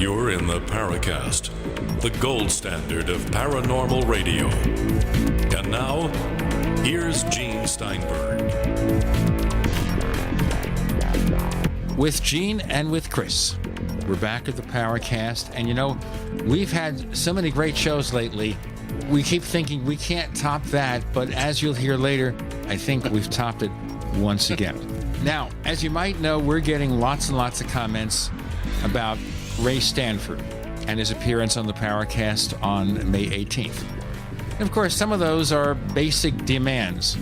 You're in the Paracast, the gold standard of paranormal radio. And now, here's Gene Steinberg. With Gene and with Chris, we're back at the Paracast. And you know, we've had so many great shows lately. We keep thinking we can't top that, but as you'll hear later, I think we've topped it once again. Now, as you might know, we're getting lots and lots of comments about Ray Stanford and his appearance on the Paracast on May 18th. And of course, some of those are basic demands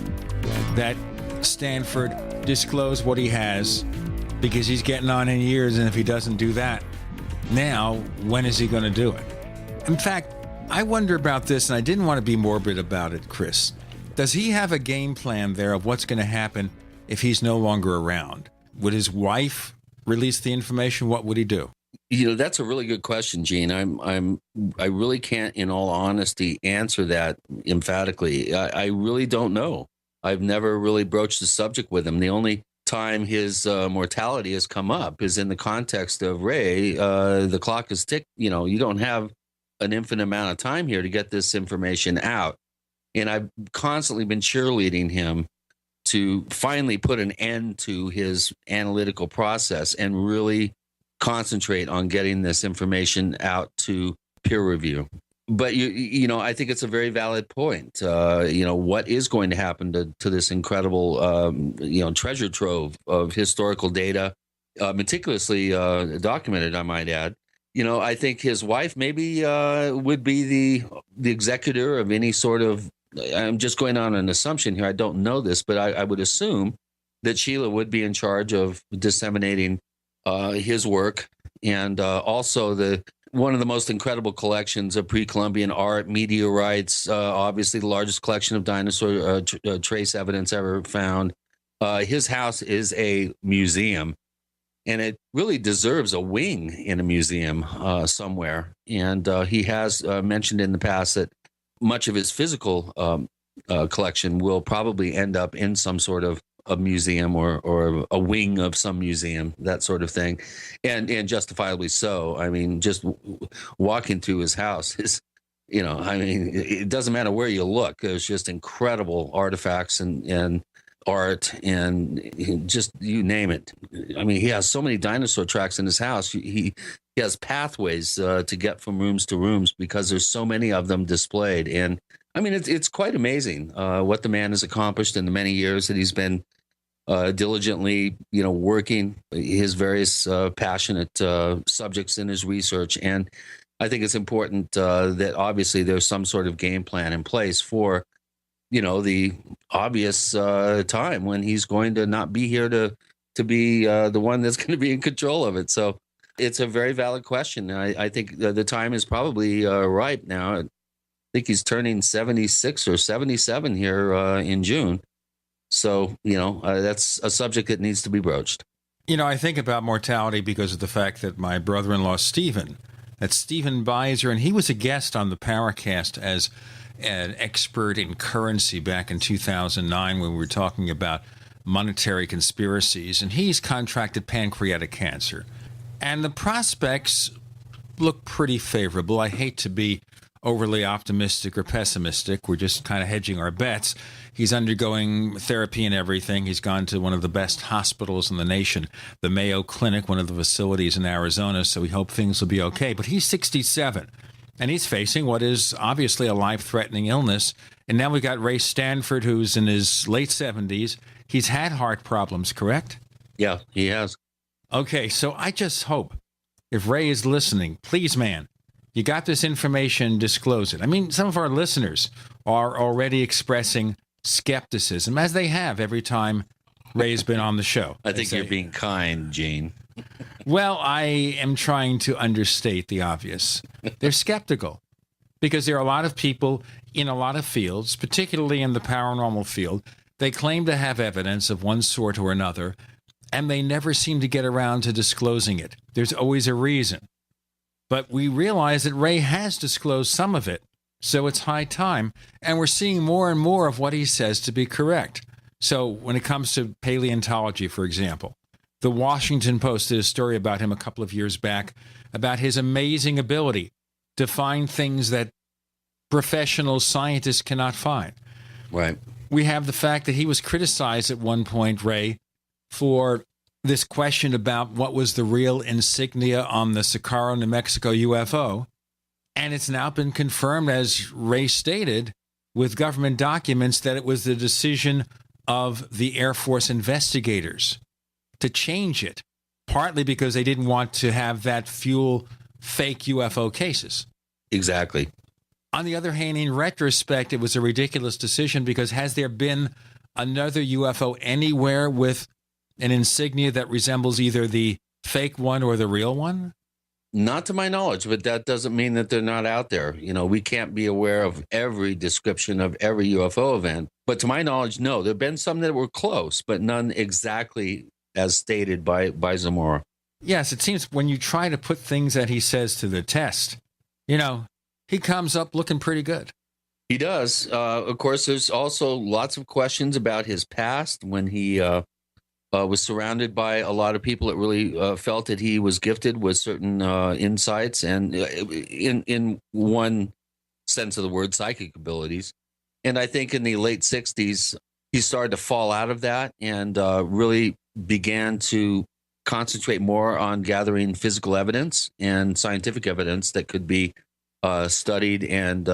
that Stanford disclose what he has because he's getting on in years, and if he doesn't do that, now, when is he going to do it? In fact, I wonder about this, and I didn't want to be morbid about it, Chris. Does he have a game plan there of what's going to happen if he's no longer around? Would his wife release the information? What would he do? You know, that's a really good question, Gene. I really can't, in all honesty, answer that emphatically. I really don't know. I've never really broached the subject with him. The only time his mortality has come up is in the context of Ray. The clock is ticked. You know, you don't have an infinite amount of time here to get this information out. And I've constantly been cheerleading him to finally put an end to his analytical process and really concentrate on getting this information out to peer review. But you know, I think it's a very valid point. You know, what is going to happen to this incredible treasure trove of historical data, meticulously documented, I might add. You know, I think his wife maybe would be the executor of any sort of. I'm just going on an assumption here. I don't know this, but I would assume that Sheila would be in charge of disseminating his work, and also one of the most incredible collections of pre-Columbian art, meteorites, obviously the largest collection of dinosaur trace evidence ever found. His house is a museum, and it really deserves a wing in a museum somewhere. And he has mentioned in the past that much of his physical collection will probably end up in some sort of a museum or a wing of some museum, that sort of thing, and justifiably so. I mean, just walking through his house is, you know, I mean, it doesn't matter where you look. There's just incredible artifacts and art and just you name it. I mean, he has so many dinosaur tracks in his house. He has pathways to get from rooms to rooms because there's so many of them displayed. And I mean, it's quite amazing what the man has accomplished in the many years that he's been diligently, you know, working his various passionate subjects in his research. And I think it's important that obviously there's some sort of game plan in place for, you know, the obvious time when he's going to not be here to be the one that's going to be in control of it. So it's a very valid question. I think the time is probably ripe now. I think he's turning 76 or 77 here in June. So, you know, that's a subject that needs to be broached. You know, I think about mortality because of the fact that my brother-in-law, Stephen Beiser, and he was a guest on the Paracast as an expert in currency back in 2009 when we were talking about monetary conspiracies, and he's contracted pancreatic cancer. And the prospects look pretty favorable. I hate to be overly optimistic or pessimistic. We're just kind of hedging our bets. He's undergoing therapy and everything. He's gone to one of the best hospitals in the nation, the Mayo Clinic, one of the facilities in Arizona, so we hope things will be okay. But he's 67, and he's facing what is obviously a life-threatening illness. And now we've got Ray Stanford, who's in his late 70s. He's had heart problems, correct? Yeah, he has. Okay, so I just hope, if Ray is listening, please, man, you got this information, disclose it. I mean, some of our listeners are already expressing skepticism, as they have every time Ray's been on the show. I think you're being kind, Gene. Well, I am trying to understate the obvious. They're skeptical because there are a lot of people in a lot of fields, particularly in the paranormal field. They claim to have evidence of one sort or another, and they never seem to get around to disclosing it. There's always a reason. But we realize that Ray has disclosed some of it, so it's high time, and we're seeing more and more of what he says to be correct. So when it comes to paleontology, for example, the Washington Post did a story about him a couple of years back about his amazing ability to find things that professional scientists cannot find. Right. We have the fact that he was criticized at one point, Ray, for this question about what was the real insignia on the Socorro, New Mexico UFO. And it's now been confirmed, as Ray stated, with government documents, that it was the decision of the Air Force investigators to change it, partly because they didn't want to have that fuel fake UFO cases. Exactly. On the other hand, in retrospect, it was a ridiculous decision, because has there been another UFO anywhere with an insignia that resembles either the fake one or the real one? Not to my knowledge, but that doesn't mean that they're not out there. You know, we can't be aware of every description of every UFO event. But to my knowledge, no, there have been some that were close, but none exactly as stated by Zamora. Yes, it seems when you try to put things that he says to the test, you know, he comes up looking pretty good. He does. Of course, there's also lots of questions about his past when he was surrounded by a lot of people that really felt that he was gifted with certain insights and, in one sense of the word, psychic abilities. And I think in the late 60s, he started to fall out of that and really began to concentrate more on gathering physical evidence and scientific evidence that could be studied and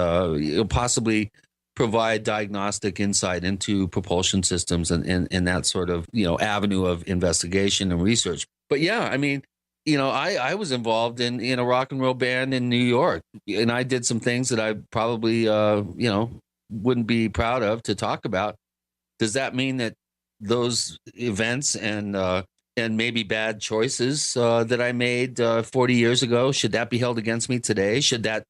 possibly provide diagnostic insight into propulsion systems and that sort of, avenue of investigation and research. But yeah, I mean, I was involved in a rock and roll band in New York, and I did some things that I probably, wouldn't be proud of to talk about. Does that mean that those events and maybe bad choices that I made 40 years ago, should that be held against me today? Should that,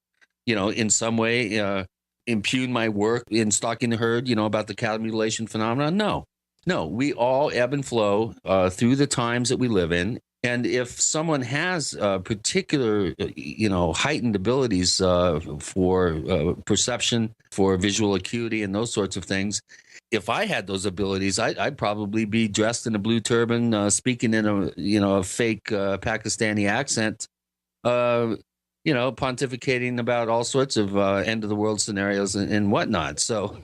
in some way impugn my work in stalking the herd, about the cow mutilation phenomenon? No, we all ebb and flow through the times that we live in. And if someone has particular, heightened abilities for perception, for visual acuity and those sorts of things, if I had those abilities, I'd probably be dressed in a blue turban, speaking in a fake Pakistani accent, pontificating about all sorts of end of the world scenarios and whatnot. So,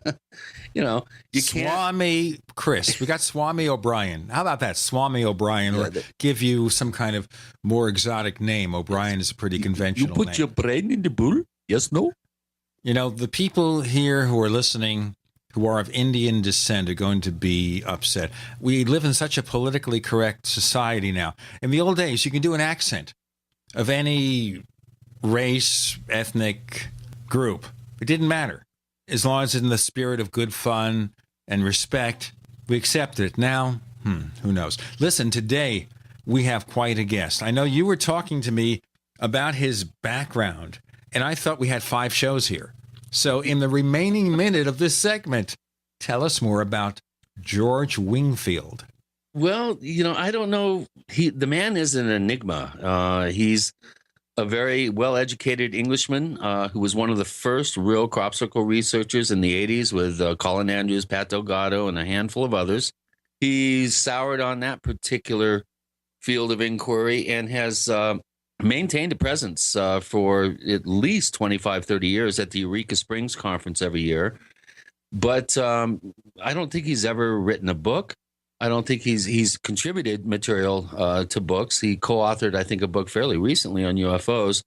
you can't. Swami Chris. We got Swami O'Brien. How about that? Swami O'Brien, or give you some kind of more exotic name. O'Brien is a pretty conventional name. You put your brain in the bull? Yes, no? The people here who are listening who are of Indian descent are going to be upset. We live in such a politically correct society now. In the old days, you can do an accent of any race, ethnic group. It didn't matter. As long as it's in the spirit of good fun and respect, we accept it. Now, who knows? Listen, today we have quite a guest. I know you were talking to me about his background, and I thought we had 5 shows here. So in the remaining minute of this segment, tell us more about George Wingfield. Well, I don't know. The man is an enigma. He's a very well-educated Englishman who was one of the first real crop circle researchers in the 80s with Colin Andrews, Pat Delgado, and a handful of others. He's soured on that particular field of inquiry and has maintained a presence for at least 25, 30 years at the Eureka Springs Conference every year. But I don't think he's ever written a book. I don't think he's contributed material to books. He co-authored, I think, a book fairly recently on UFOs.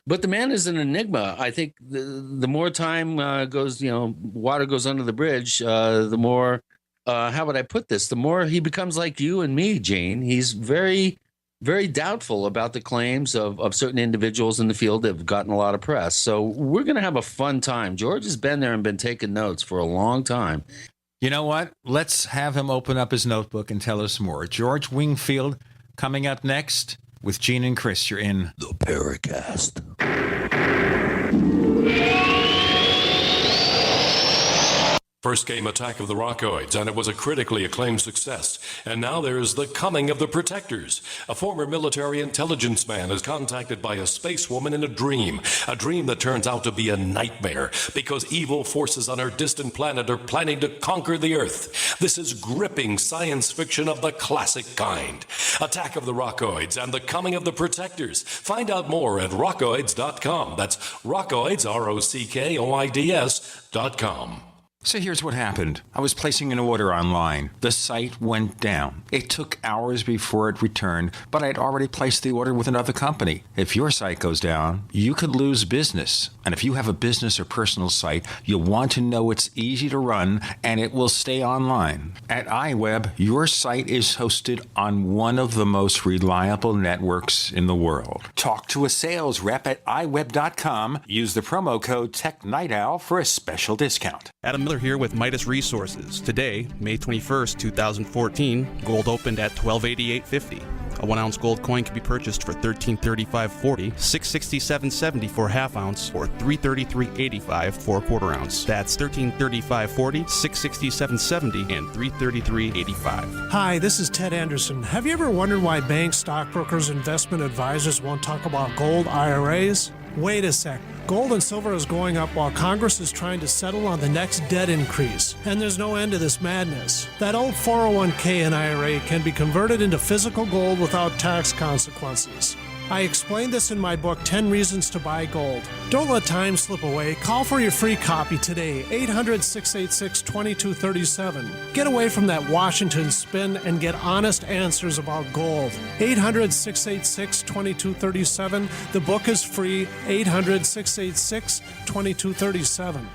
But the man is an enigma. I think the more time goes, water goes under the bridge, the more, how would I put this? The more he becomes like you and me, Gene. He's very, very doubtful about the claims of certain individuals in the field that have gotten a lot of press. So we're going to have a fun time. George has been there and been taking notes for a long time. You know what? Let's have him open up his notebook and tell us more. George Wingfield coming up next with Gene and Chris. You're in the Paracast. First came Attack of the Rockoids, and it was a critically acclaimed success. And now there's The Coming of the Protectors. A former military intelligence man is contacted by a space woman in a dream that turns out to be a nightmare because evil forces on her distant planet are planning to conquer the Earth. This is gripping science fiction of the classic kind. Attack of the Rockoids and the Coming of the Protectors. Find out more at rockoids.com. That's rockoids, ROCKOIDS.com. So here's what happened. I was placing an order online. The site went down. It took hours before it returned, but I had already placed the order with another company. If your site goes down, you could lose business. And if you have a business or personal site, you'll want to know it's easy to run and it will stay online. At iWeb, your site is hosted on one of the most reliable networks in the world. Talk to a sales rep at iWeb.com. Use the promo code TechNightOwl for a special discount. Adam Miller here with Midas Resources. Today, May 21st, 2014, gold opened at $1288.50. A 1-ounce gold coin can be purchased for $1335.40, $667.70 for a half-ounce, or $333.85 for a quarter-ounce. That's $1335.40, $667.70, and $333.85. Hi, this is Ted Anderson. Have you ever wondered why banks, stockbrokers, investment advisors won't talk about gold IRAs? Wait a sec. Gold and silver is going up while Congress is trying to settle on the next debt increase. And there's no end to this madness. That old 401k and IRA can be converted into physical gold without tax consequences. I explained this in my book, 10 Reasons to Buy Gold. Don't let time slip away. Call for your free copy today, 800-686-2237. Get away from that Washington spin and get honest answers about gold. 800-686-2237. The book is free, 800-686-2237.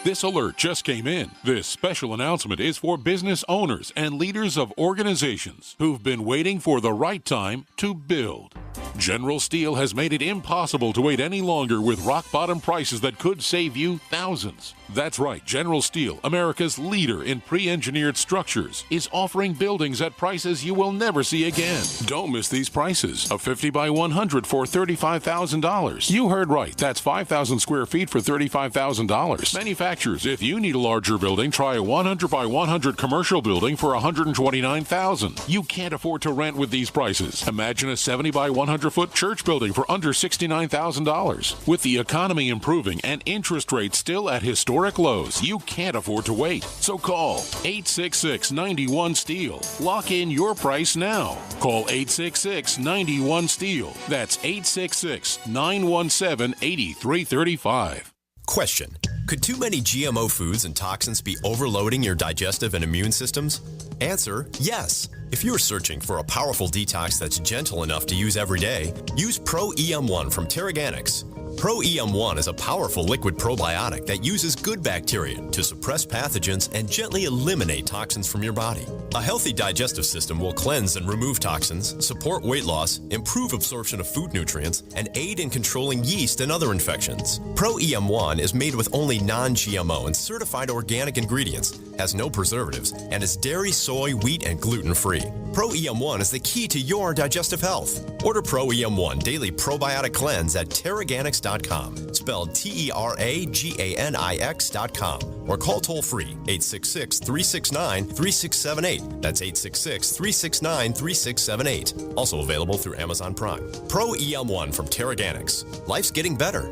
This alert just came in. This special announcement is for business owners and leaders of organizations who've been waiting for the right time to build. General Steel has made it impossible to wait any longer with rock-bottom prices that could save you thousands. That's right, General Steel, America's leader in pre-engineered structures, is offering buildings at prices you will never see again. Don't miss these prices. A 50 by 100 for $35,000. You heard right. That's 5,000 square feet for $35,000. Manufacturers, if you need a larger building, try a 100 by 100 commercial building for $129,000. You can't afford to rent with these prices. Imagine a 70 by 100-foot church building for under $69,000. With the economy improving and interest rates still at historic lows, you can't afford to wait. So call 866-91-STEEL. Lock in your price now. Call 866-91-STEEL. That's 866-917-8335. Question: could too many GMO foods and toxins be overloading your digestive and immune systems? Answer: yes. If you're searching for a powerful detox that's gentle enough to use every day, use Pro EM1 from Terraganics. Pro EM1 is a powerful liquid probiotic that uses good bacteria to suppress pathogens and gently eliminate toxins from your body. A healthy digestive system will cleanse and remove toxins, support weight loss, improve absorption of food nutrients, and aid in controlling yeast and other infections. Pro EM1 is made with only non-GMO and certified organic ingredients, has no preservatives, and is dairy, soy, wheat, and gluten-free. Pro EM1 is the key to your digestive health. Order Pro EM1 Daily Probiotic Cleanse at Terraganics.com, spelled Terraganix.com, or call toll-free 866-369-3678. That's 866-369-3678. Also available through Amazon Prime. Pro EM1 from Terraganics. Life's getting better.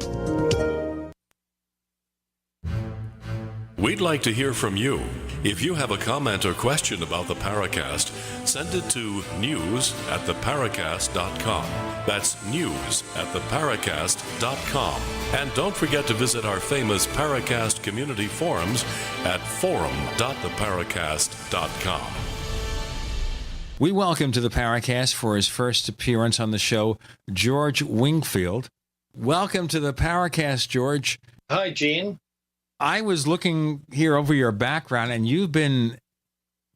We'd like to hear from you. If you have a comment or question about the Paracast, send it to news@theparacast.com. That's news@theparacast.com. And don't forget to visit our famous Paracast community forums at forum.theparacast.com. We welcome to the Paracast for his first appearance on the show, George Wingfield. Welcome to the Paracast, George. Hi, Gene. I was looking here over your background, and you've been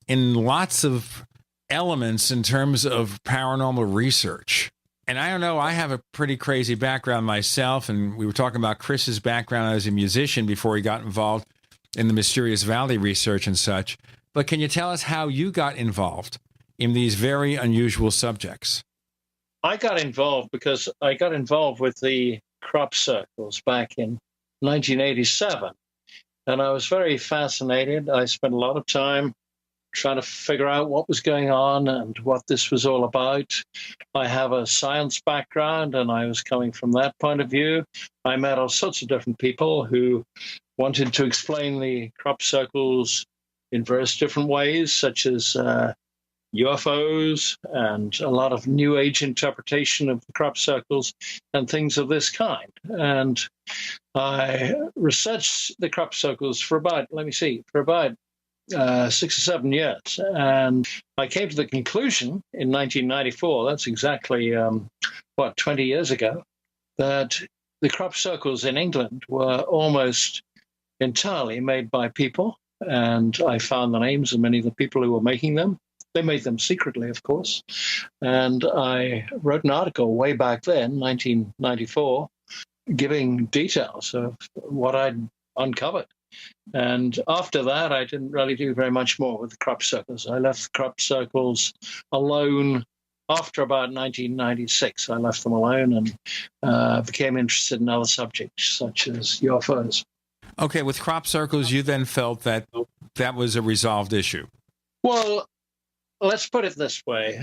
in lots of elements in terms of paranormal research. And I don't know, I have a pretty crazy background myself, and we were talking about Chris's background as a musician before he got involved in the Mysterious Valley research and such. But can you tell us how you got involved in these very unusual subjects? I got involved because I got involved with the crop circles back in 1987. And I was very fascinated. I spent a lot of time trying to figure out what was going on and what this was all about. I have a science background, and I was coming from that point of view. I met all sorts of different people who wanted to explain the crop circles in various different ways, such as UFOs and a lot of New Age interpretation of the crop circles and things of this kind. And I researched the crop circles for about 6 or 7 years. And I came to the conclusion in 1994, that's exactly, 20 years ago, that the crop circles in England were almost entirely made by people. And I found the names of many of the people who were making them. They made them secretly, of course. And I wrote an article way back then, 1994, giving details of what I'd uncovered. And after that, I didn't really do very much more with the crop circles. I left the crop circles alone after about 1996. I left them alone and became interested in other subjects, such as UFOs. Okay, with crop circles, you then felt that that was a resolved issue. Well, let's put it this way.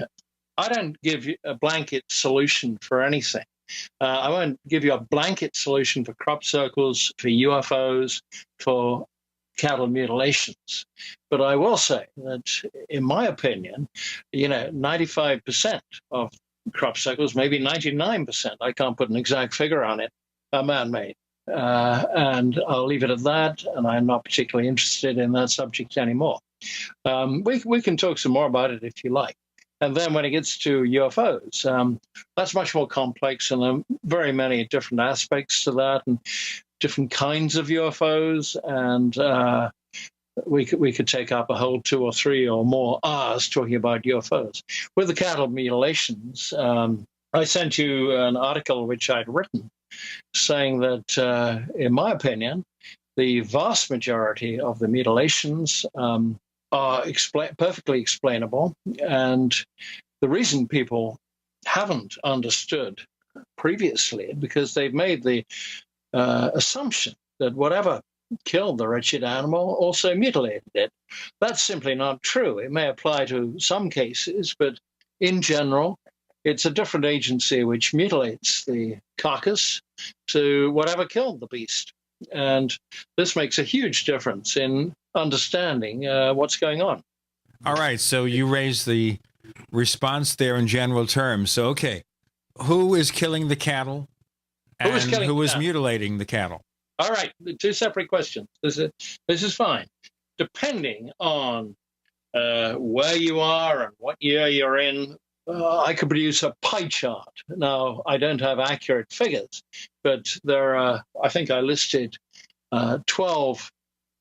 I don't give you a blanket solution for anything. I won't give you a blanket solution for crop circles, for UFOs, for cattle mutilations. But I will say that, in my opinion, 95% of crop circles, maybe 99%, I can't put an exact figure on it, are man-made. And I'll leave it at that, and I'm not particularly interested in that subject anymore. We can talk some more about it if you like. And then when it gets to UFOs, that's much more complex, and there are very many different aspects to that and different kinds of UFOs. And we could take up a whole 2 or 3 or more hours talking about UFOs. With the cattle mutilations, I sent you an article which I'd written saying that, in my opinion, the vast majority of the mutilations are perfectly explainable. And the reason people haven't understood previously, because they've made the assumption that whatever killed the wretched animal also mutilated it. That's simply not true. It may apply to some cases, but in general, it's a different agency which mutilates the carcass to whatever killed the beast. And this makes a huge difference in understanding what's going on. All right, so you raised the response there in general terms. So, okay, who is killing the cattle and who is mutilating the cattle? All right, 2 separate questions. This is fine. Depending on where you are and what year you're in, I could produce a pie chart. Now, I don't have accurate figures, but there are, I think I listed 12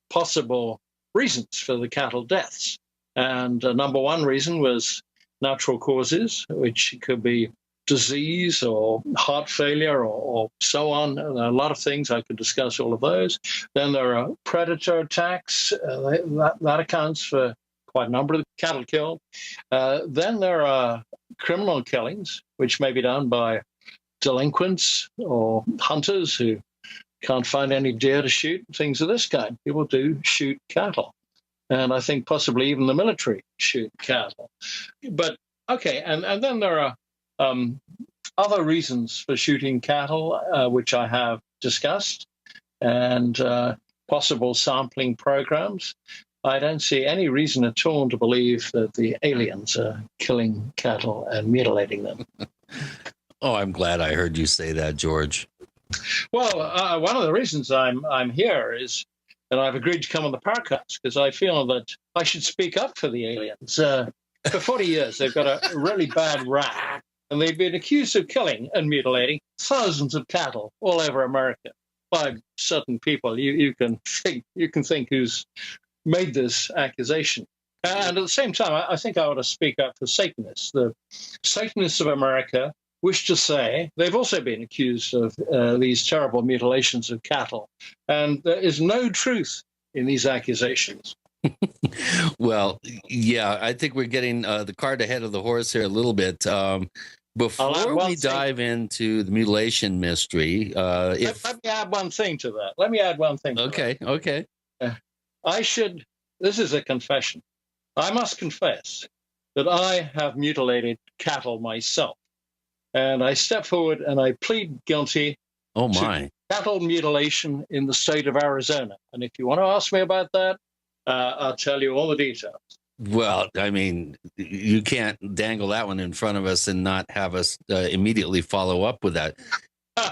possible reasons for the cattle deaths. And number 1 reason was natural causes, which could be disease or heart failure or so on. There are a lot of things. I could discuss all of those. Then there are predator attacks. That accounts for quite a number of cattle killed. Then there are criminal killings, which may be done by delinquents or hunters who can't find any deer to shoot, things of this kind. People do shoot cattle. And I think possibly even the military shoot cattle. But, okay, and then there are other reasons for shooting cattle, which I have discussed, and possible sampling programs. I don't see any reason at all to believe that the aliens are killing cattle and mutilating them. Oh, I'm glad I heard you say that, George. Well, one of the reasons I'm here is that I've agreed to come on the Paracast because I feel that I should speak up for the aliens. For 40 years, they've got a really bad rap, and they've been accused of killing and mutilating thousands of cattle all over America by certain people. You can think who's made this accusation. And at the same time, I think I ought to speak up for Satanists. The Satanists of America wish to say they've also been accused of these terrible mutilations of cattle. And there is no truth in these accusations. Well, yeah, I think we're getting the cart ahead of the horse here a little bit. Before we dive into the mutilation mystery, let me add one thing to that. Okay. This is a confession. I must confess that I have mutilated cattle myself. And I step forward and I plead guilty Oh, to my. cattle mutilation in the state of Arizona. And if you want to ask me about that, I'll tell you all the details. Well, I mean, you can't dangle that one in front of us and not have us immediately follow up with that.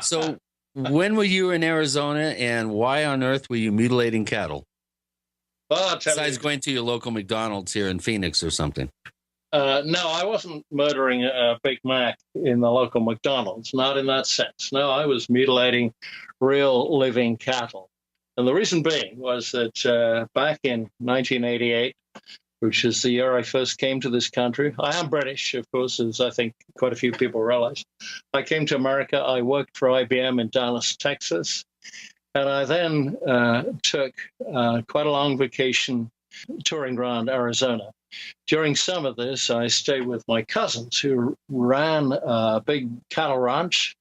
So, when were you in Arizona, and why on earth were you mutilating cattle? Well, I'll tell Besides you. going to your local McDonald's here in Phoenix or something. No, I wasn't murdering a Big Mac in the local McDonald's, not in that sense. No, I was mutilating real living cattle. And the reason being was that back in 1988, which is the year I first came to this country, I am British, of course, as I think quite a few people realize. I came to America. I worked for IBM in Dallas, Texas. And I then took quite a long vacation touring around Arizona. During some of this, I stayed with my cousins who ran a big cattle ranch,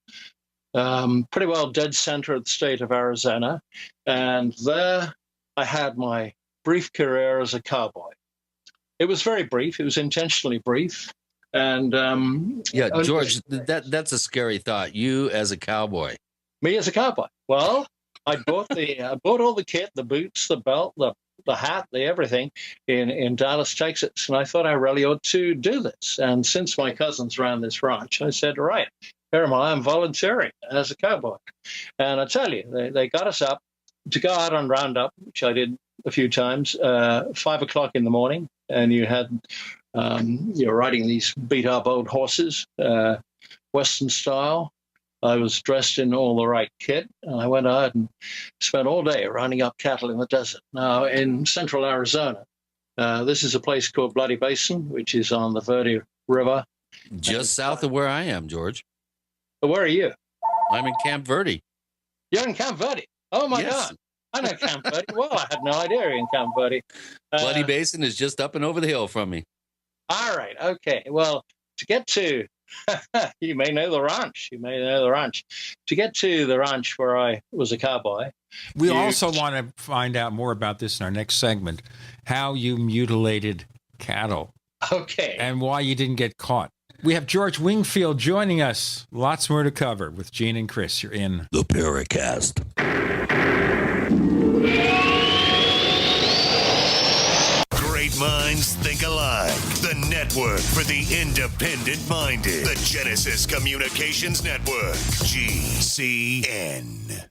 pretty well dead center of the state of Arizona. And there I had my brief career as a cowboy. It was very brief. It was intentionally brief. And Yeah, George, that's a scary thought. You as a cowboy. Me as a cowboy. Well, I bought all the kit, the boots, the belt, the hat, the everything in Dallas, Texas. And I thought I really ought to do this. And since my cousins ran this ranch, I said, right, here am I, I'm volunteering as a cowboy. And I tell you, they got us up to go out on roundup, which I did a few times, 5 o'clock in the morning. And you're riding these beat up old horses, Western style. I was dressed in all the right kit, and I went out and spent all day rounding up cattle in the desert. Now, in central Arizona, this is a place called Bloody Basin, which is on the Verde River. Just south of where I am, George. Where are you? I'm in Camp Verde. You're in Camp Verde. Oh, my Yes. God. I know Camp Verde. Well, I had no idea you're in Camp Verde. Bloody Basin is just up and over the hill from me. All right. Okay. Well, to get to you may know the ranch. To get to the ranch where I was a cowboy. We also want to find out more about this in our next segment, how you mutilated cattle. Okay. And why you didn't get caught. We have George Wingfield joining us. Lots more to cover with Gene and Chris. You're in the Paracast. Great minds think alike. The network for the independent-minded. The Genesis Communications Network. GCN.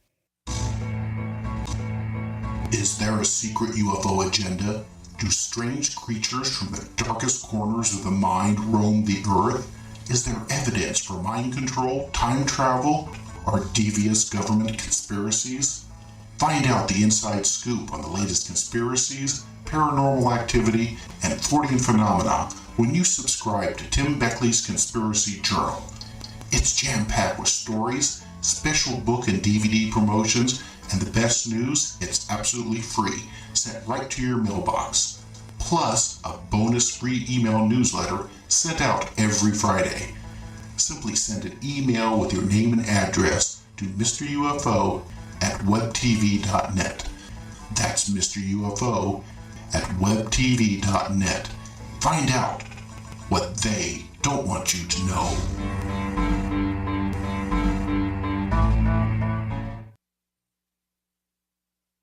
Is there a secret UFO agenda? Do strange creatures from the darkest corners of the mind roam the Earth? Is there evidence for mind control, time travel, or devious government conspiracies? Find out the inside scoop on the latest conspiracies, paranormal activity, and Fortean phenomena when you subscribe to Tim Beckley's Conspiracy Journal. It's jam-packed with stories, special book and DVD promotions, and the best news, it's absolutely free, sent right to your mailbox. Plus, a bonus free email newsletter sent out every Friday. Simply send an email with your name and address to Mr. UFO at webtv.net. That's Mr. UFO at webtv.net. Find out what they don't want you to know.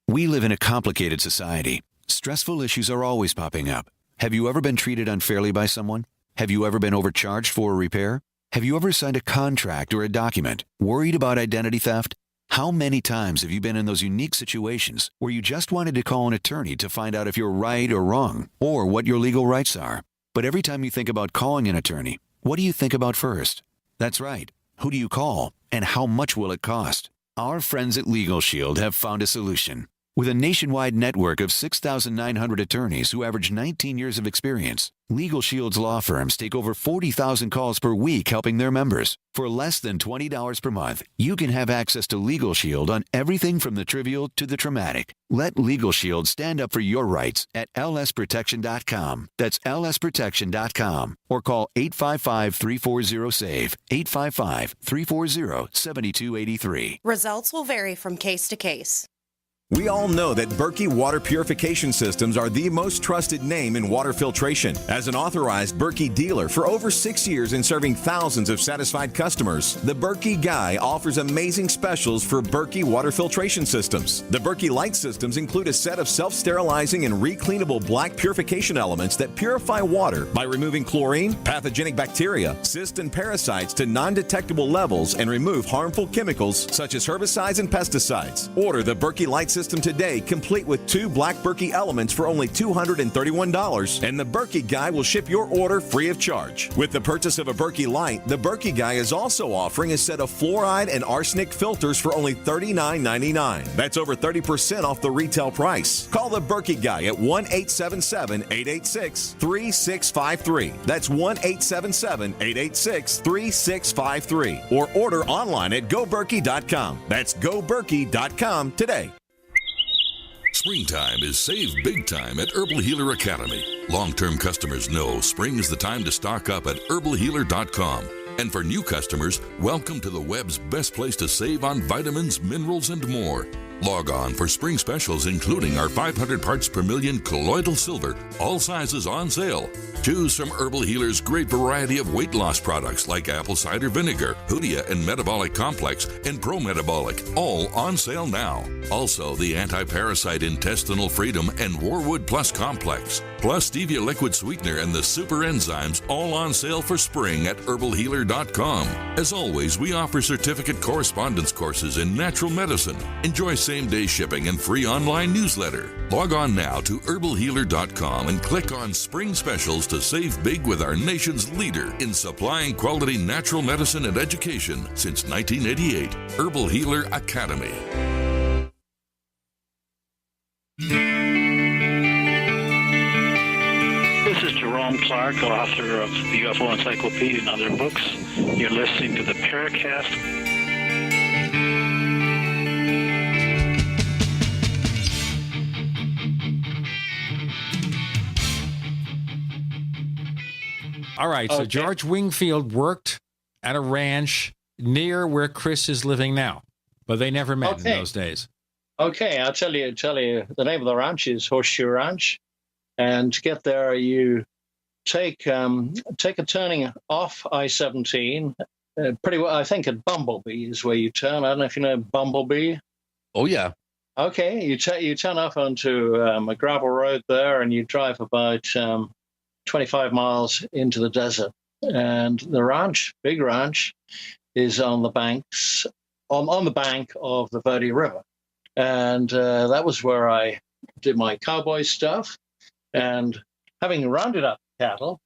We live in a complicated society. Stressful issues are always popping up. Have you ever been treated unfairly by someone? Have you ever been overcharged for a repair? Have you ever signed a contract or a document worried about identity theft? How many times have you been in those unique situations where you just wanted to call an attorney to find out if you're right or wrong, or what your legal rights are? But every time you think about calling an attorney, what do you think about first? That's right. Who do you call, and how much will it cost? Our friends at Legal Shield have found a solution. With a nationwide network of 6,900 attorneys who average 19 years of experience, Legal Shield's law firms take over 40,000 calls per week helping their members. For less than $20 per month, you can have access to Legal Shield on everything from the trivial to the traumatic. Let Legal Shield stand up for your rights at lsprotection.com. That's lsprotection.com. Or call 855-340-SAVE, 855-340-7283. Results will vary from case to case. We all know that Berkey water purification systems are the most trusted name in water filtration. As an authorized Berkey dealer for over 6 years and serving thousands of satisfied customers, the Berkey Guy offers amazing specials for Berkey water filtration systems. The Berkey Light systems include a set of self-sterilizing and recleanable black purification elements that purify water by removing chlorine, pathogenic bacteria, cysts, and parasites to non-detectable levels and remove harmful chemicals such as herbicides and pesticides. Order the Berkey Light system today, complete with 2 black Berkey elements for only $231, and the Berkey Guy will ship your order free of charge. With the purchase of a Berkey Light, the Berkey Guy is also offering a set of fluoride and arsenic filters for only $39.99. That's over 30% off the retail price. Call the Berkey Guy at 1-877-886-3653. That's 1-877-886-3653. Or order online at goberkey.com. That's goberkey.com today. Springtime is save big time at Herbal Healer Academy. Long-term customers know spring is the time to stock up at herbalhealer.com. And for new customers, welcome to the web's best place to save on vitamins, minerals, and more. Log on for spring specials, including our 500 parts per million colloidal silver, all sizes on sale. Choose from Herbal Healer's great variety of weight loss products like apple cider vinegar, Hoodia and Metabolic Complex, and Pro Metabolic, all on sale now. Also, the anti-parasite intestinal freedom and Warwood Plus Complex, plus stevia liquid sweetener and the super enzymes, all on sale for spring at herbalhealer.com. As always, we offer certificate correspondence courses in natural medicine. Enjoy same-day shipping and free online newsletter. Log on now to herbalhealer.com and click on Spring Specials to save big with our nation's leader in supplying quality natural medicine and education since 1988, Herbal Healer Academy. This is Jerome Clark, author of the UFO Encyclopedia and other books. You're listening to the Paracast. All right, so George Wingfield worked at a ranch near where Chris is living now, but they never met in those days. Okay, I'll tell you. The name of the ranch is Horseshoe Ranch, and to get there, you take a turning off I-17. Pretty well, I think at Bumblebee is where you turn. I don't know if you know Bumblebee. Oh yeah. Okay, you turn off onto a gravel road there, and you drive about 25 miles into the desert, and the ranch, big ranch, is on the banks, on the bank of the Verde River, and that was where I did my cowboy stuff. And having rounded up cattle,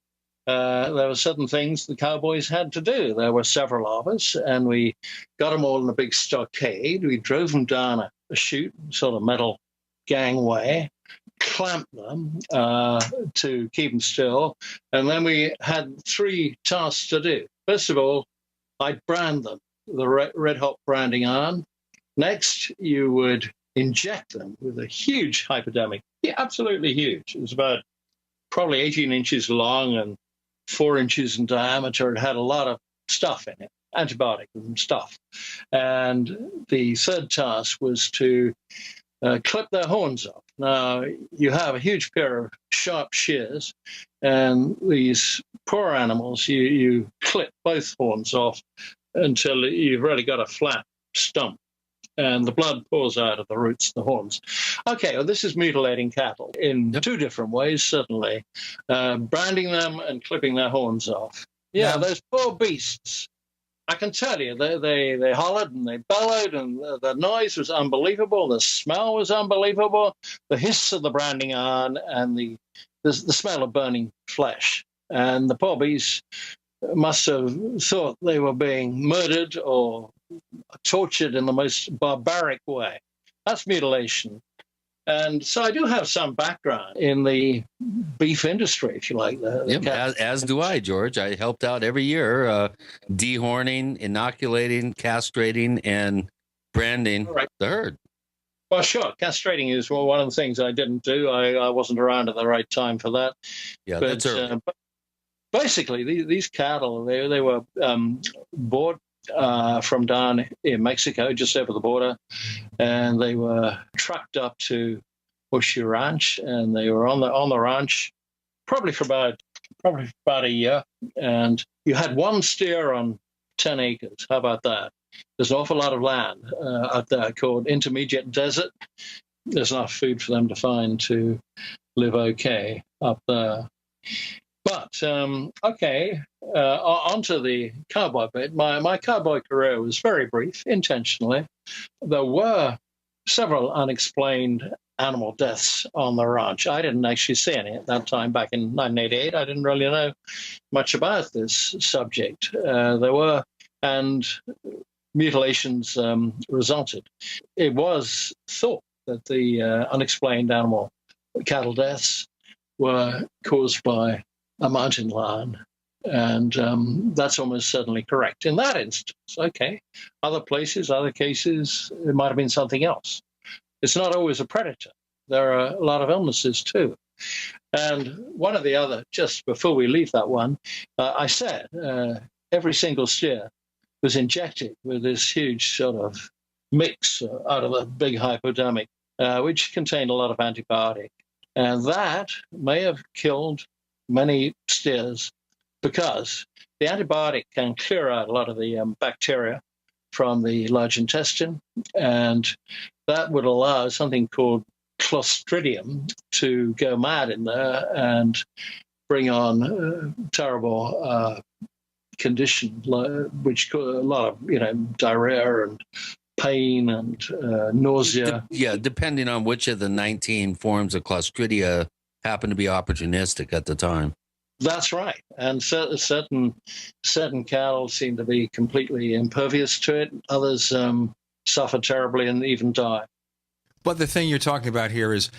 there were certain things the cowboys had to do. There were several of us, and we got them all in a big stockade. We drove them down a chute, sort of metal gangway, clamped them to keep them still, and then we had 3 tasks to do. First of all, I'd brand them, the red hot branding iron. Next, you would inject them with a huge hypodermic, absolutely huge. It was about probably 18 inches long and 4 inches in diameter. It had a lot of stuff in it, antibiotic and stuff. And the third task was to clip their horns off. Now, you have a huge pair of sharp shears, and these poor animals, you clip both horns off until you've really got a flat stump, and the blood pours out of the roots of the horns. Okay, well, this is mutilating cattle in 2 different ways, certainly. Branding them and clipping their horns off. Yeah, those poor beasts. I can tell you, they hollered and they bellowed, and the noise was unbelievable. The smell was unbelievable. The hiss of the branding iron and the smell of burning flesh. And the poor beasts must have thought they were being murdered or tortured in the most barbaric way. That's mutilation. And so I do have some background in the beef industry, if you like. As do I, George. I helped out every year, dehorning, inoculating, castrating, and branding the herd. Well, sure. Castrating is one of the things I didn't do. I wasn't around at the right time for that. Yeah, but, that's early. Basically, these cattle, they were bought from down in Mexico, just over the border, and they were trucked up to Horseshoe Ranch, and they were on the ranch probably for about a year, and you had one steer on 10 acres. How about that? There's an awful lot of land out there called intermediate desert. There's enough food for them to find to live okay up there. But, okay, onto the cowboy bit. My cowboy career was very brief, intentionally. There were several unexplained animal deaths on the ranch. I didn't actually see any at that time back in 1988. I didn't really know much about this subject. There were, and mutilations resulted. It was thought that the unexplained animal cattle deaths were caused by a mountain lion, and that's almost certainly correct in that instance. Okay, other places, other cases, it might have been something else. It's not always a predator. There are a lot of illnesses too. And one or the other, just before we leave that one, I said every single steer was injected with this huge sort of mix out of a big hypodermic, which contained a lot of antibiotic. And that may have killed many steers because the antibiotic can clear out a lot of the bacteria from the large intestine, and that would allow something called Clostridium to go mad in there and bring on terrible condition, which a lot of diarrhea and pain and nausea. Yeah, depending on which of the 19 forms of Clostridia happened to be opportunistic at the time. That's right, and certain cattle seem to be completely impervious to it. Others suffer terribly and even die. But the thing you're talking about here is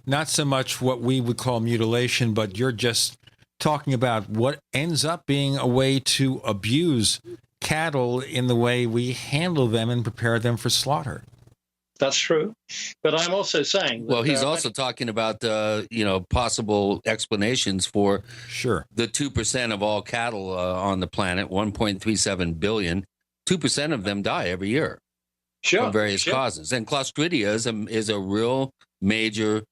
not so much what we would call mutilation, but you're just talking about what ends up being a way to abuse cattle in the way we handle them and prepare them for slaughter. That's true. But I'm also saying that, well, he's also talking about possible explanations for the 2% of all cattle on the planet, 1.37 billion. 2% of them die every year from various causes. And Clostridia is a real major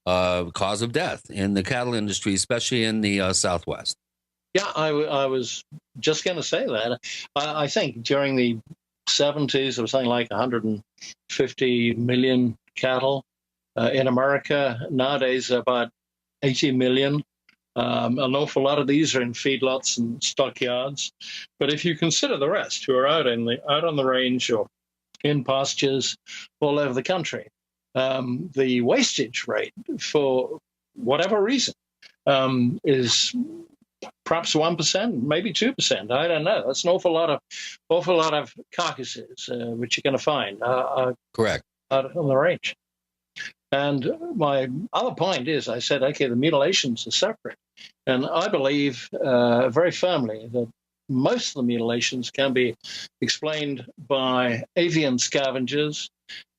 cause of death in the cattle industry, especially in the Southwest. Yeah, I was just going to say that. I think during the 70s, there was something like 150 million cattle in America. Nowadays, about 80 million. An awful lot of these are in feedlots and stockyards. But if you consider the rest who are out on the range or in pastures all over the country, the wastage rate, for whatever reason, is perhaps 1%, maybe 2%. I don't know. That's an awful lot of carcasses which you're going to find. Correct. Out on the range. And my other point is, I said, okay, the mutilations are separate, and I believe very firmly that most of the mutilations can be explained by avian scavengers,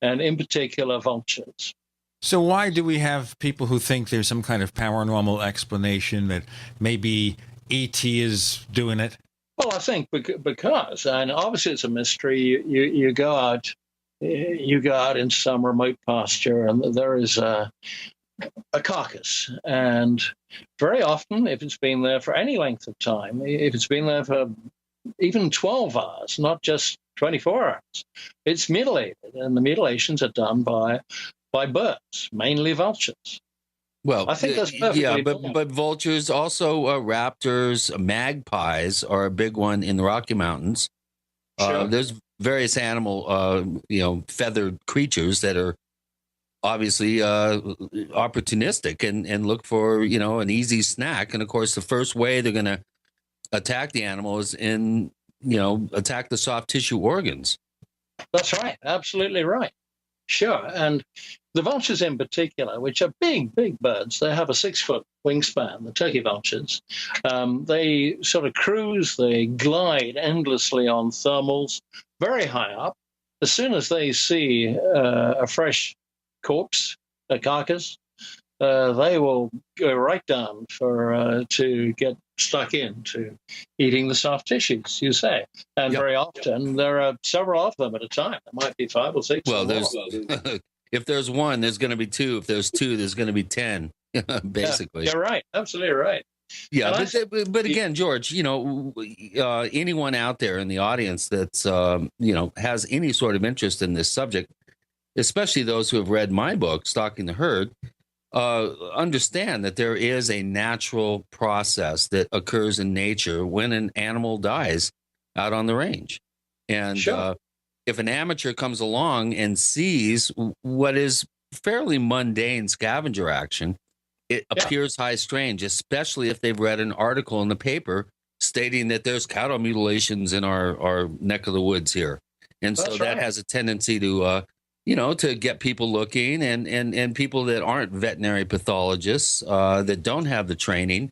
and in particular vultures. So why do we have people who think there's some kind of paranormal explanation that maybe ET is doing it? Well, I think because, and obviously it's a mystery. You go out in some remote pasture, and there is a carcass, and very often, if it's been there for any length of time, if it's been there for even 12 hours, not just 24 hours, it's mutilated, and the mutilations are done by birds, mainly vultures. Well, I think that's perfectly normal. but vultures, also raptors, magpies are a big one in the Rocky Mountains. Sure. There's various animal, feathered creatures that are obviously opportunistic and look for, an easy snack. And of course, the first way they're going to attack the animal is attack the soft tissue organs. That's right. Absolutely right. Sure. And the vultures in particular, which are big, big birds, they have a 6-foot wingspan, the turkey vultures. They sort of cruise, they glide endlessly on thermals, very high up. As soon as they see a fresh corpse, a carcass, they will go right down to get stuck into eating the soft tissues, you say. And very often there are several of them at a time. There might be 5 or 6. Well, if there's 1, there's going to be 2. If there's 2, there's going to be 10, basically. Yeah, you're right. Absolutely right. Yeah, but again, George, anyone out there in the audience that's, has any sort of interest in this subject, especially those who have read my book, Stalking the Herd, understand that there is a natural process that occurs in nature when an animal dies out on the range. And if an amateur comes along and sees what is fairly mundane scavenger action, it appears high strange, especially if they've read an article in the paper stating that there's cattle mutilations in our neck of the woods here. And so that has a tendency to, to get people looking, and people that aren't veterinary pathologists, that don't have the training,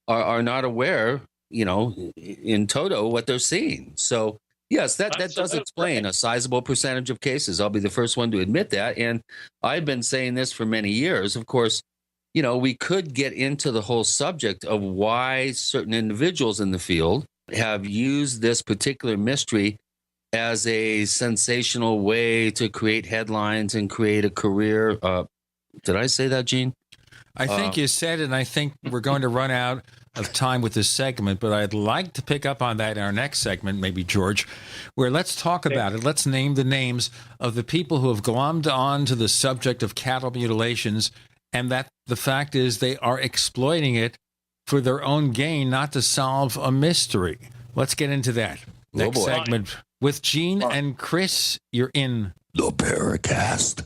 are not aware, in toto what they're seeing. So, yes, that does explain a sizable percentage of cases. I'll be the first one to admit that. And I've been saying this for many years. Of course, we could get into the whole subject of why certain individuals in the field have used this particular mystery as a sensational way to create headlines and create a career. Did I say that, Gene? I think you said it, and I think we're going to run out of time with this segment, but I'd like to pick up on that in our next segment, maybe, George, where let's talk about it. Let's name the names of the people who have glommed on to the subject of cattle mutilations, and that the fact is they are exploiting it for their own gain, not to solve a mystery. Let's get into that. Next segment with Gene and Chris. You're in the Paracast.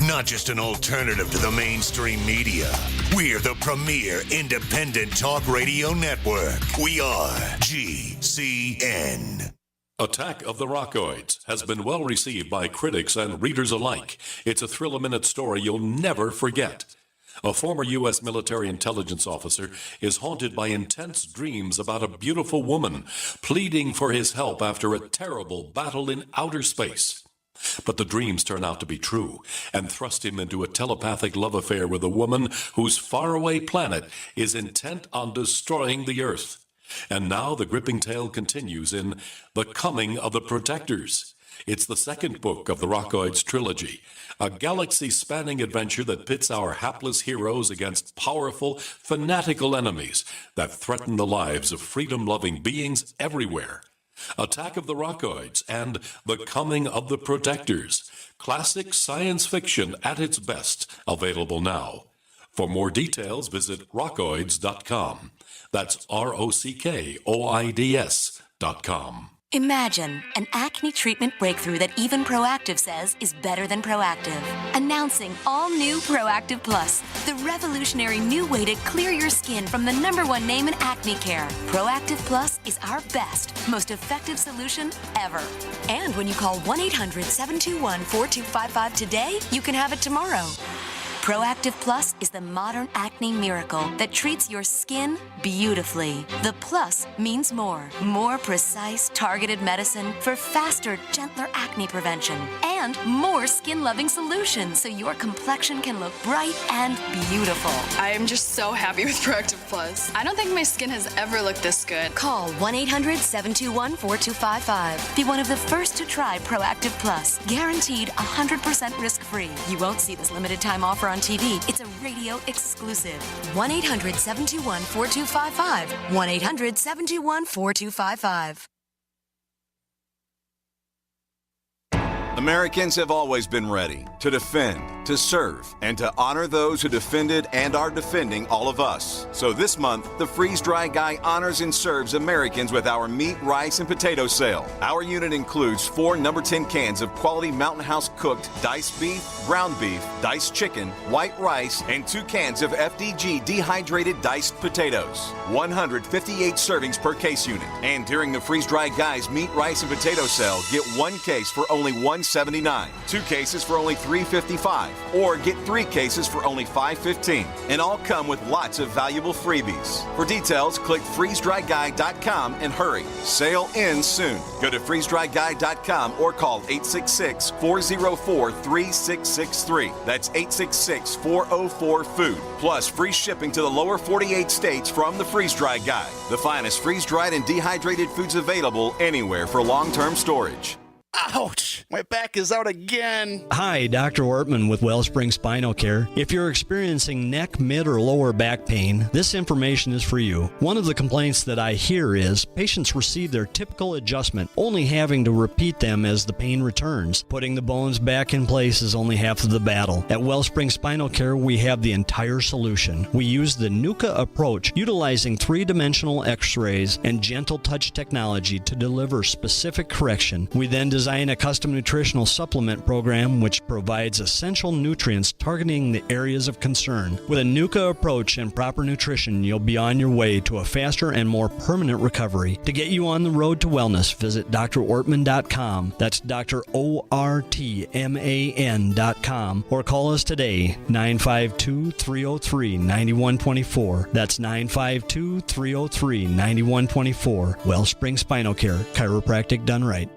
Not just an alternative to the mainstream media. We're the premier independent talk radio network. We are GCN. Attack of the Rockoids has been well received by critics and readers alike. It's a thrill-a-minute story you'll never forget. A former U.S. military intelligence officer is haunted by intense dreams about a beautiful woman pleading for his help after a terrible battle in outer space. But the dreams turn out to be true and thrust him into a telepathic love affair with a woman whose faraway planet is intent on destroying the Earth. And now the gripping tale continues in The Coming of the Protectors. It's the second book of the Rockoids trilogy, a galaxy-spanning adventure that pits our hapless heroes against powerful, fanatical enemies that threaten the lives of freedom-loving beings everywhere. Attack of the Rockoids and The Coming of the Protectors. Classic science fiction at its best, available now. For more details, visit rockoids.com. That's ROCKOIDS.com. Imagine an acne treatment breakthrough that even Proactive says is better than Proactive. Announcing all new Proactive Plus, the revolutionary new way to clear your skin from the #1 name in acne care. Proactive Plus is our best, most effective solution ever. And when you call 1-800-721-4255 today, you can have it tomorrow. Proactive Plus is the modern acne miracle that treats your skin beautifully. The plus means more. More precise, targeted medicine for faster, gentler acne prevention. And more skin-loving solutions so your complexion can look bright and beautiful. I am just so happy with Proactive Plus. I don't think my skin has ever looked this good. Call 1-800-721-4255. Be one of the first to try Proactive Plus. Guaranteed 100% risk-free. You won't see this limited time offer on TV. It's a radio exclusive. 1-800-721-4255. 1-800-721-4255. Americans have always been ready to defend, to serve, and to honor those who defended and are defending all of us. So this month, the Freeze Dry Guy honors and serves Americans with our meat, rice, and potato sale. Our unit includes 4 number 10 cans of quality Mountain House cooked diced beef, ground beef, diced chicken, white rice, and 2 cans of FDG dehydrated diced potatoes. 158 servings per case unit. And during the Freeze Dry Guy's meat, rice, and potato sale, get 1 case for only $1.79. 2 cases for only $3. $3.55, or get 3 cases for only $5.15. And all come with lots of valuable freebies. For details, click freezedryguy.com and hurry. Sale ends soon. Go to freezedryguy.com or call 866-404-3663. That's 866-404-FOOD. Plus free shipping to the lower 48 states from the Freeze Dry Guy. The finest freeze-dried and dehydrated foods available anywhere for long-term storage. Ouch! My back is out again. Hi, Dr. Ortman with Wellspring Spinal Care. If you're experiencing neck, mid, or lower back pain, this information is for you. One of the complaints that I hear is patients receive their typical adjustment, only having to repeat them as the pain returns. Putting the bones back in place is only half of the battle. At Wellspring Spinal Care, we have the entire solution. We use the NUCA approach, utilizing 3-dimensional x-rays and gentle touch technology to deliver specific correction. We then design a custom nutritional supplement program which provides essential nutrients targeting the areas of concern. With a NUCA approach and proper nutrition, you'll be on your way to a faster and more permanent recovery. To get you on the road to wellness, visit drortman.com. That's drortman.com. Or call us today, 952-303-9124. That's 952-303-9124. Wellspring Spinal Care, chiropractic done right.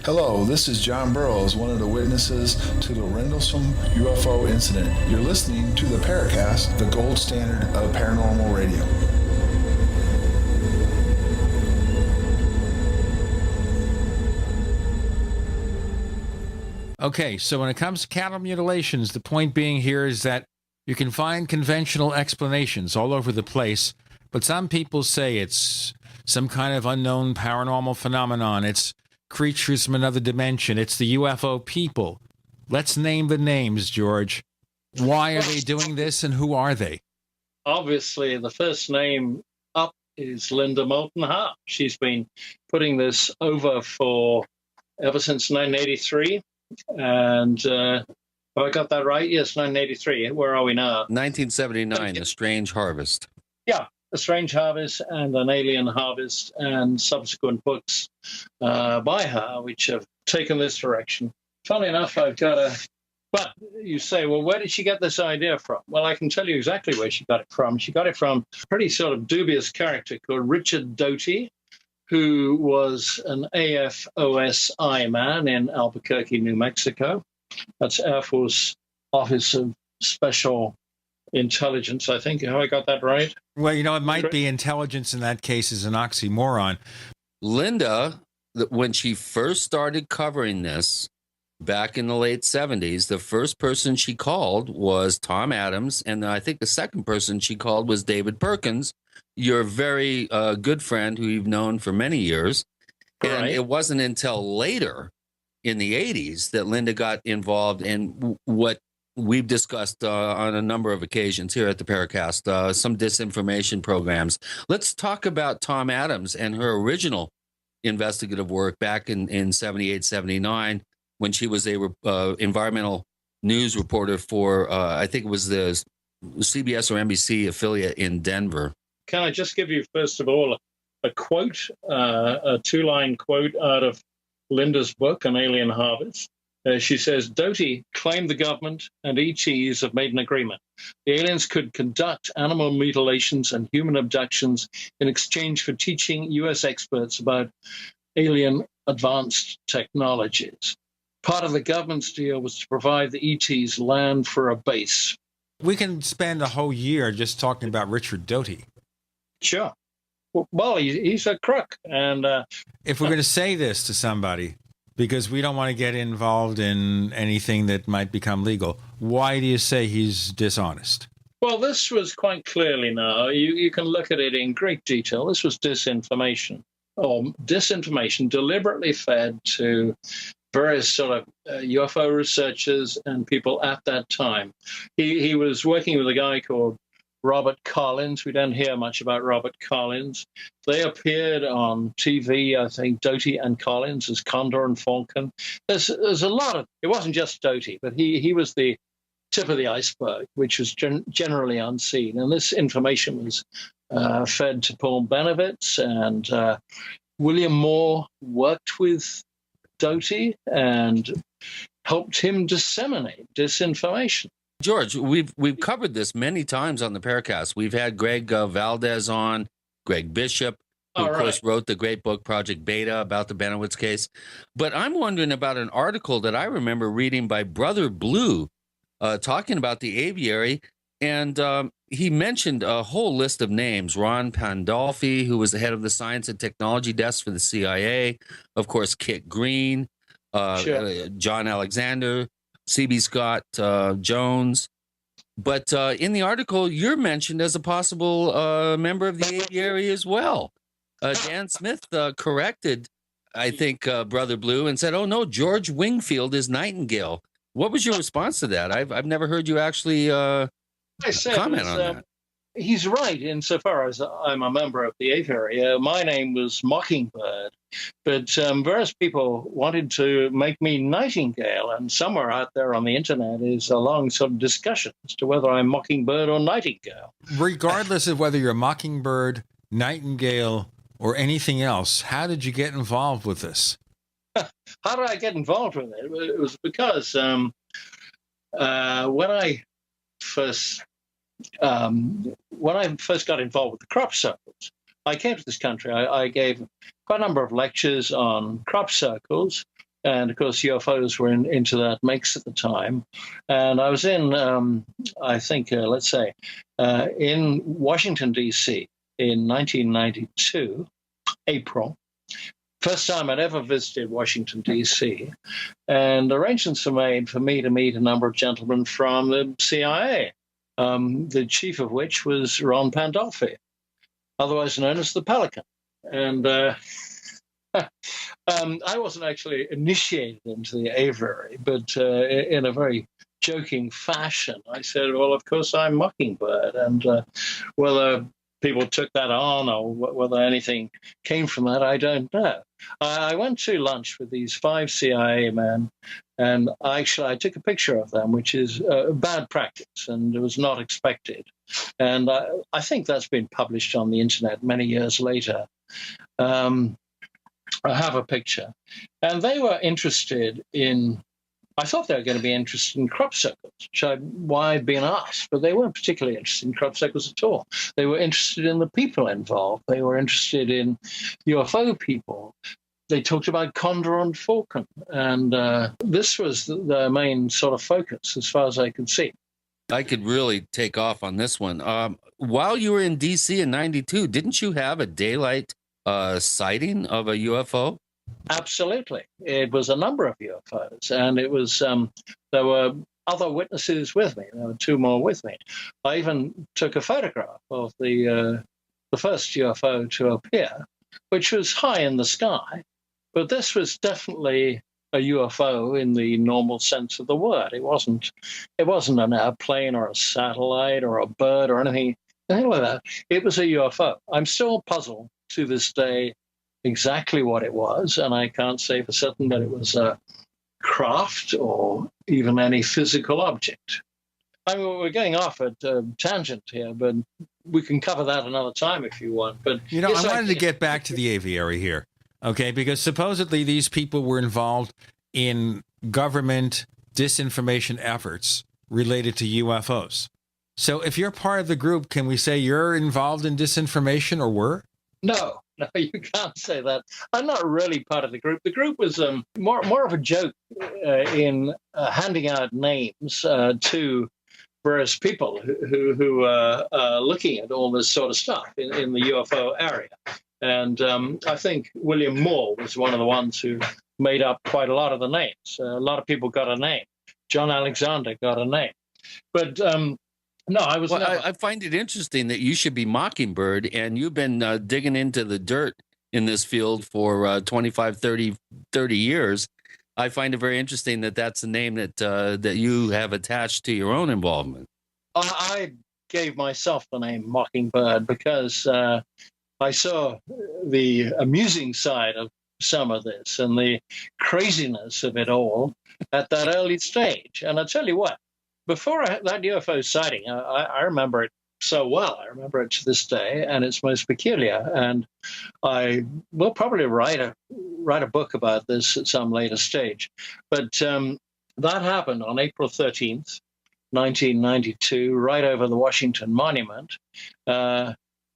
Hello, this is John Burroughs, one of the witnesses to the Rendlesham UFO incident. You're listening to the Paracast, the gold standard of paranormal radio. Okay, so when it comes to cattle mutilations, the point being here is that you can find conventional explanations all over the place, but some people say it's some kind of unknown paranormal phenomenon. It's creatures from another dimension. It's the UFO people. Let's name the names, George. Why are they doing this, and who are they? Obviously, the first name up is Linda Moulton Howe. She's been putting this over for ever since 1983. And have I got that right? Yes, 1983. Where are we now? 1979, A Strange Harvest. Yeah, A Strange Harvest and An Alien Harvest, and subsequent books by her, which have taken this direction. Funnily enough, I've got a... But you say, well, where did she get this idea from? Well, I can tell you exactly where she got it from. She got it from a pretty sort of dubious character called Richard Doty, who was an AFOSI man in Albuquerque, New Mexico. That's Air Force Office of Special Intelligence, I think. Have I got that right? Well, you know, it might be intelligence in that case is an oxymoron. Linda, when she first started covering this back in the late 70s, the first person she called was Tom Adams, and I think the second person she called was David Perkins, your very good friend who you've known for many years. And right. It wasn't until later in the 80s that Linda got involved in what we've discussed on a number of occasions here at the Paracast, some disinformation programs. Let's talk about Tom Adams and her original investigative work back in 78, 79, when she was a environmental news reporter for, I think it was the CBS or NBC affiliate in Denver. Can I just give you, first of all, a quote, a 2-line quote out of Linda's book, An Alien Harvest? She says, Doty claimed the government and ETs have made an agreement. The aliens could conduct animal mutilations and human abductions in exchange for teaching U.S. experts about alien advanced technologies. Part of the government's deal was to provide the ETs land for a base. We can spend a whole year just talking about Richard Doty. Sure. Well, he's a crook. And if we're going to say this to somebody, because we don't want to get involved in anything that might become legal, why do you say he's dishonest? Well, this was quite clearly now. You can look at it in great detail. This was disinformation, or disinformation deliberately fed to various sort of UFO researchers and people at that time. He was working with a guy called Robert Collins. We don't hear much about Robert Collins. They appeared on TV, I think, Doty and Collins as Condor and Falcon. There's a lot of, it wasn't just Doty, but he was the tip of the iceberg, which was generally unseen. And this information was fed to Paul Benovitz, and William Moore worked with Doty, and helped him disseminate disinformation. George, we've covered this many times on the Paracast. We've had Greg Valdez on, Greg Bishop, who, of course, wrote the great book Project Beta about the Benowitz case. But I'm wondering about an article that I remember reading by Brother Blue talking about the aviary. And he mentioned a whole list of names. Ron Pandolfi, who was the head of the Science and Technology Desk for the CIA. Of course, Kit Green, John Alexander, C.B. Scott Jones. But in the article, you're mentioned as a possible member of the aviary as well. Dan Smith corrected, I think, Brother Blue and said, oh, no, George Wingfield is Nightingale. What was your response to that? I've never heard you actually comment on that. He's right insofar as I'm a member of the aviary. My name was Mockingbird, but various people wanted to make me Nightingale, and somewhere out there on the internet is a long sort of discussion as to whether I'm Mockingbird or Nightingale. Regardless of whether you're Mockingbird, Nightingale, or anything else, how did you get involved with this? How did I get involved with it? It was because when I first got involved with the crop circles, I came to this country. I gave quite a number of lectures on crop circles, and of course UFOs were into that mix at the time. And I was in, I think, in Washington, D.C. in 1992, April. First time I'd ever visited Washington, D.C., and arrangements were made for me to meet a number of gentlemen from the CIA, the chief of which was Ron Pandolfi, otherwise known as the Pelican. And I wasn't actually initiated into the aviary, but in a very joking fashion, I said, well, of course, I'm Mockingbird. And whether people took that on or whether anything came from that, I don't know. I went to lunch with these 5 CIA men, and I took a picture of them, which is bad practice, and it was not expected. And I think that's been published on the internet many years later. I have a picture. And they were interested in, I thought they were going to be interested in crop circles, why I'd been asked, but they weren't particularly interested in crop circles at all. They were interested in the people involved. They were interested in UFO people. They talked about Condor and Falcon, and this was the main sort of focus as far as I could see. I could really take off on this one. While you were in D.C. in 92, didn't you have a daylight sighting of a UFO? Absolutely. It was a number of UFOs, and it was there were other witnesses with me. There were 2 more with me. I even took a photograph of the first UFO to appear, which was high in the sky, but this was definitely a UFO in the normal sense of the word. It wasn't an airplane or a satellite or a bird or anything like that. It was a UFO. I'm still puzzled to this day exactly what it was, and I can't say for certain that it was a craft or even any physical object. I mean, we're going off at a tangent here, but we can cover that another time if you want. But I wanted to get back to the aviary here, okay? Because supposedly these people were involved in government disinformation efforts related to UFOs. So if you're part of the group, can we say you're involved in disinformation, or were? No, you can't say that. I'm not really part of the group. The group was more of a joke in handing out names to various people who are looking at all this sort of stuff in the UFO area. And I think William Moore was one of the ones who made up quite a lot of the names. A lot of people got a name. John Alexander got a name. But no, I was. Well, I find it interesting that you should be Mockingbird, and you've been digging into the dirt in this field for 25, 30 years. I find it very interesting that that's the name that you have attached to your own involvement. I gave myself the name Mockingbird because I saw the amusing side of some of this and the craziness of it all at that early stage. And I tell you what, before that UFO sighting, I remember it so well. I remember it to this day, and it's most peculiar. And I will probably write a book about this at some later stage. But that happened on April 13th, 1992, right over the Washington Monument.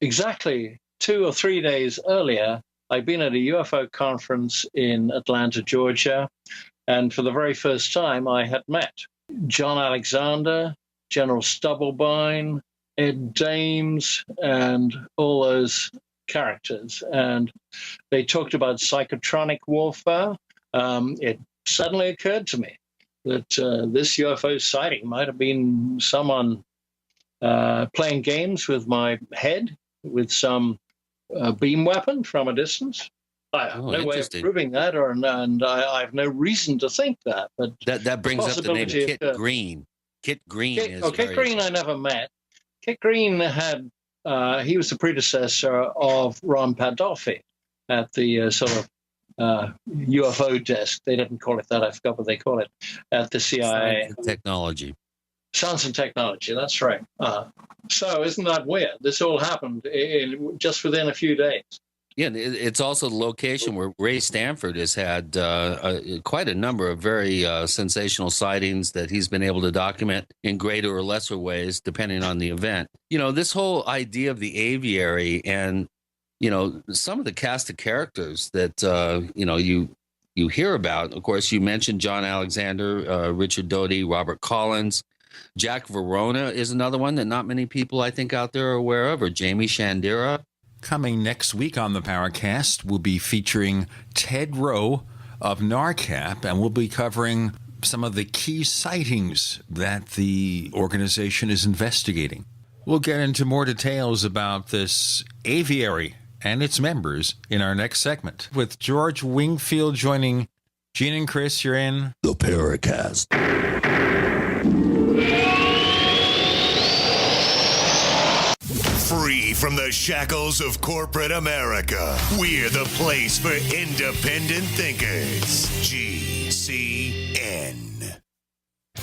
Exactly 2 or 3 days earlier, I'd been at a UFO conference in Atlanta, Georgia, and for the very first time, I had met John Alexander, General Stubblebine, Ed Dames, and all those characters. And they talked about psychotronic warfare. It suddenly occurred to me that this UFO sighting might have been someone playing games with my head with some beam weapon from a distance. I have no way of proving that, and I have no reason to think that. But that brings up the name Kit Green. Kit Green Kit Green I never met. Kit Green had he was the predecessor of Ron Pandolfi at the sort of UFO desk. They didn't call it that. I forgot what they call it at the CIA. Science and Technology. That's right. So isn't that weird? This all happened just within a few days. Yeah, it's also the location where Ray Stanford has had quite a number of very sensational sightings that he's been able to document in greater or lesser ways, depending on the event. You know, this whole idea of the aviary and, you know, some of the cast of characters that, you know, you hear about. Of course, you mentioned John Alexander, Richard Doty, Robert Collins. Jack Verona is another one that not many people, I think, out there are aware of, or Jamie Shandera. Coming next week on the Paracast, we'll be featuring Ted Rowe of NARCAP, and we'll be covering some of the key sightings that the organization is investigating. We'll get into more details about this aviary and its members in our next segment. With George Wingfield joining Gene and Chris, you're in the Paracast. Free from the shackles of corporate America, we're the place for independent thinkers. GCN.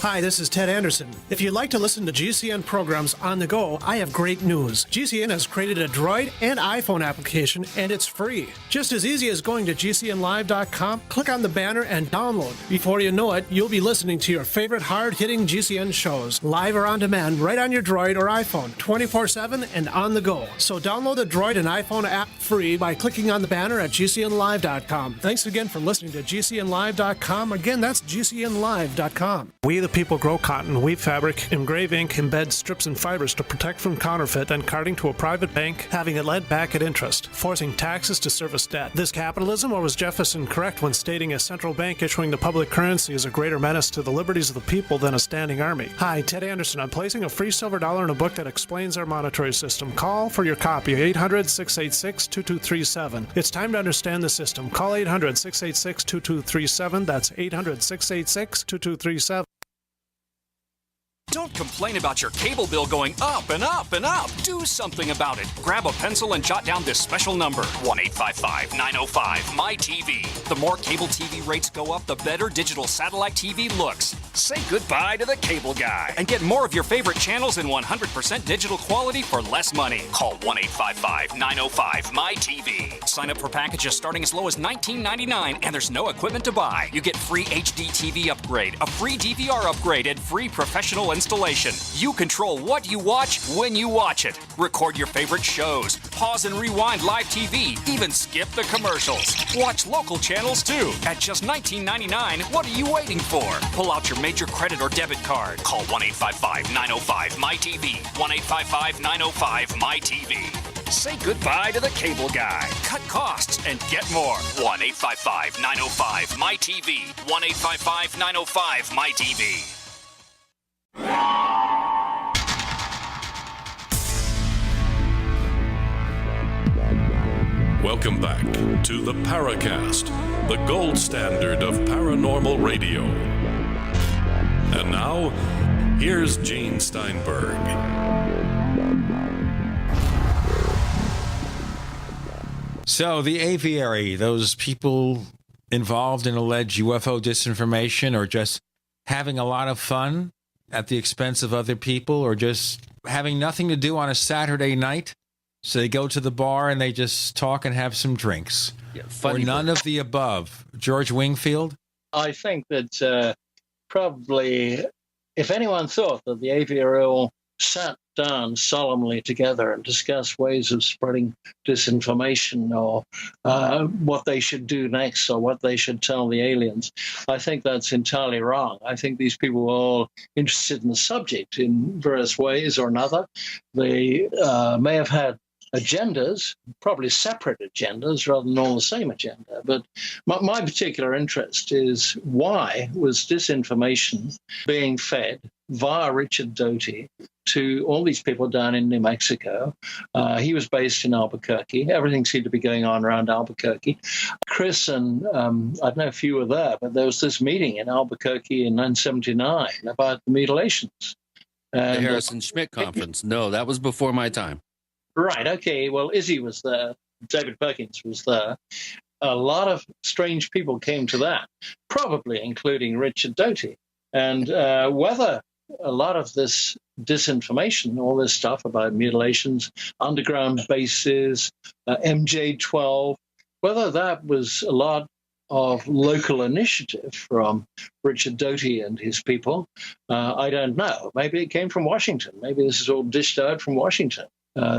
Hi, this is Ted Anderson. If you'd like to listen to GCN programs on the go, I have great news. GCN has created a Droid and iPhone application, and it's free. Just as easy as going to GCNlive.com, click on the banner, and download. Before you know it, you'll be listening to your favorite hard-hitting GCN shows, live or on demand, right on your Droid or iPhone, 24/7 and on the go. So download the Droid and iPhone app free by clicking on the banner at GCNlive.com. Thanks again for listening to GCNlive.com. Again, that's GCNlive.com. We the people grow cotton, weave fabric, engrave ink, embed strips and fibers to protect from counterfeit, then carting to a private bank, having it lent back at interest, forcing taxes to service debt. This capitalism, or was Jefferson correct when stating a central bank issuing the public currency is a greater menace to the liberties of the people than a standing army? Hi, Ted Anderson. I'm placing a free silver dollar in a book that explains our monetary system. Call for your copy, 800-686-2237. It's time to understand the system. Call 800-686-2237. That's 800-686-2237. Don't complain about your cable bill going up and up and up. Do something about it. Grab a pencil and jot down this special number, 1-855-905-MY-TV. The more cable TV rates go up, the better digital satellite TV looks. Say goodbye to the cable guy and get more of your favorite channels in 100% digital quality for less money. Call 1-855-905-MY-TV. Sign up for packages starting as low as $19.99, and there's no equipment to buy. You get free HD TV upgrade, a free DVR upgrade, and free professional installation. You control what you watch when you watch it. Record your favorite shows, pause and rewind live TV, even skip the commercials. Watch local channels too. At just $19.99, what are you waiting for? Pull out your major credit or debit card. Call 1-855-905-MY-TV. 1-855-905-MY-TV. Say goodbye to the cable guy. Cut costs and get more. 1-855-905-MY-TV. 1-855-905-MY-TV. Welcome back to the Paracast, the gold standard of paranormal radio. And now, here's Gene Steinberg. So, the aviary, those people involved in alleged UFO disinformation or just having a lot of fun, at the expense of other people, or just having nothing to do on a Saturday night? So they go to the bar and they just talk and have some drinks. Or none of the above. George Wingfield? I think that probably if anyone thought that the aviary all sat down solemnly together and discussed ways of spreading disinformation or what they should do next or what they should tell the aliens, I think that's entirely wrong. I think these people were all interested in the subject in various ways or another. They may have had agendas, probably separate agendas rather than all the same agenda. But my particular interest is why was disinformation being fed via Richard Doty to all these people down in New Mexico. He was based in Albuquerque. Everything seemed to be going on around Albuquerque. Chris and I don't know if you were there, but there was this meeting in Albuquerque in 1979 about the mutilations. The Harrison Schmidt conference. No, that was before my time. Right. Okay. Well, Izzy was there. David Perkins was there. A lot of strange people came to that, probably including Richard Doty. And whether a lot of this disinformation, all this stuff about mutilations, underground bases, MJ-12, whether that was a lot of local initiative from Richard Doty and his people, I don't know. Maybe it came from Washington. Maybe this is all dished out from Washington.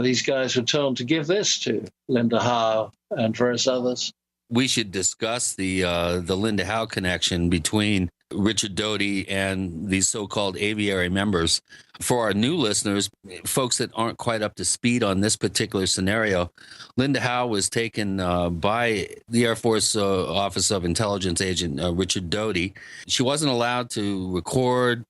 These guys were told to give this to Linda Howe and various others. We should discuss the Linda Howe connection between Richard Doty and these so-called aviary members. For our new listeners, folks that aren't quite up to speed on this particular scenario, Linda Howe was taken by the Air Force Office of Intelligence Agent Richard Doty. She wasn't allowed to record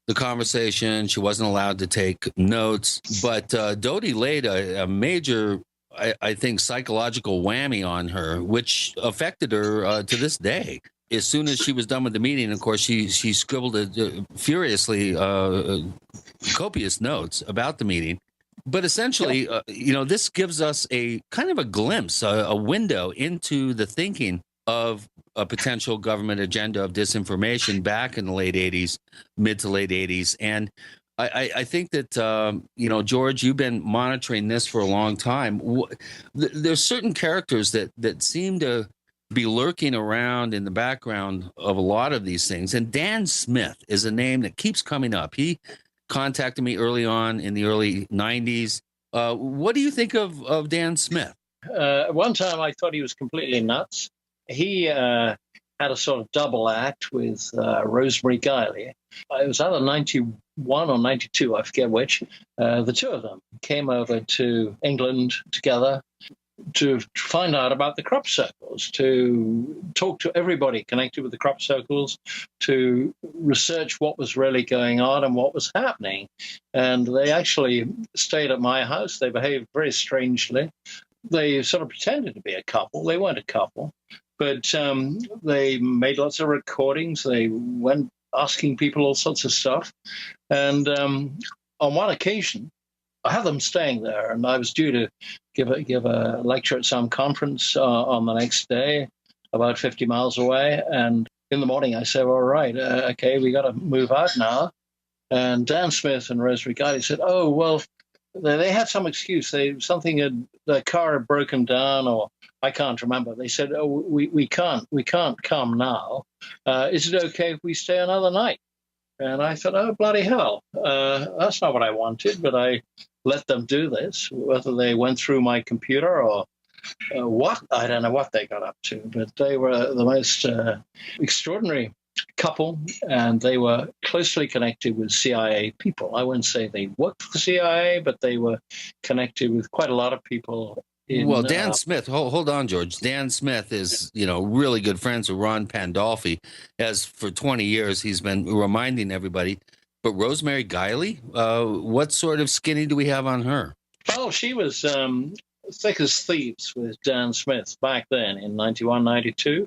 the conversation. She wasn't allowed to take notes. But Doty laid a major, I think, psychological whammy on her, which affected her to this day. As soon as she was done with the meeting, of course, she scribbled furiously copious notes about the meeting. But essentially, this gives us a kind of a glimpse, a window into the thinking of a potential government agenda of disinformation back in the late 80s, mid to late 80s. And I think that, George, you've been monitoring this for a long time. There's certain characters that seem to be lurking around in the background of a lot of these things. And Dan Smith is a name that keeps coming up. He contacted me early on in the early 90s. What do you think of Dan Smith? One time I thought he was completely nuts. He had a sort of double act with Rosemary Guiley. It was either 91 or 92, I forget which. The two of them came over to England together to find out about the crop circles, to talk to everybody connected with the crop circles, to research what was really going on and what was happening. And they actually stayed at my house. They behaved very strangely. They sort of pretended to be a couple. They weren't a couple. But they made lots of recordings. They went asking people all sorts of stuff. And on one occasion, I had them staying there, and I was due to give a lecture at some conference on the next day, about 50 miles away. And in the morning, I said, all right, okay, we got to move out now. And Dan Smith and Rosemary Guiley said, oh, well, they had some excuse. The car had broken down, or I can't remember. They said, oh, we can't come now. Is it okay if we stay another night? And I thought, oh, bloody hell. That's not what I wanted, but I let them do this. Whether they went through my computer or what, I don't know what they got up to, but they were the most extraordinary couple, and they were closely connected with CIA people. I wouldn't say they worked for the CIA, but they were connected with quite a lot of people. Dan Smith, hold on, George. Dan Smith is, really good friends with Ron Pandolfi, as for 20 years he's been reminding everybody. But Rosemary Guiley, what sort of skinny do we have on her? Well, she was thick as thieves with Dan Smith back then in 91, 92.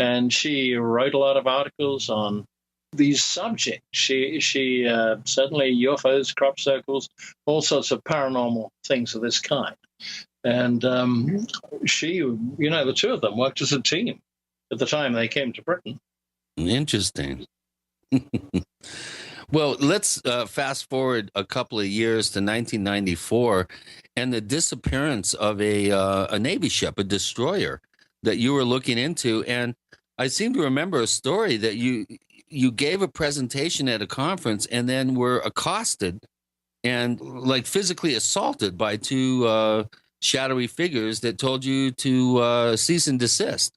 And she wrote a lot of articles on these subjects. She certainly UFOs, crop circles, all sorts of paranormal things of this kind. And she, the two of them worked as a team at the time they came to Britain. Interesting. Well, let's fast forward a couple of years to 1994 and the disappearance of a Navy ship, a destroyer that you were looking into. And I seem to remember a story that you gave a presentation at a conference and then were accosted and like physically assaulted by two shadowy figures that told you to cease and desist.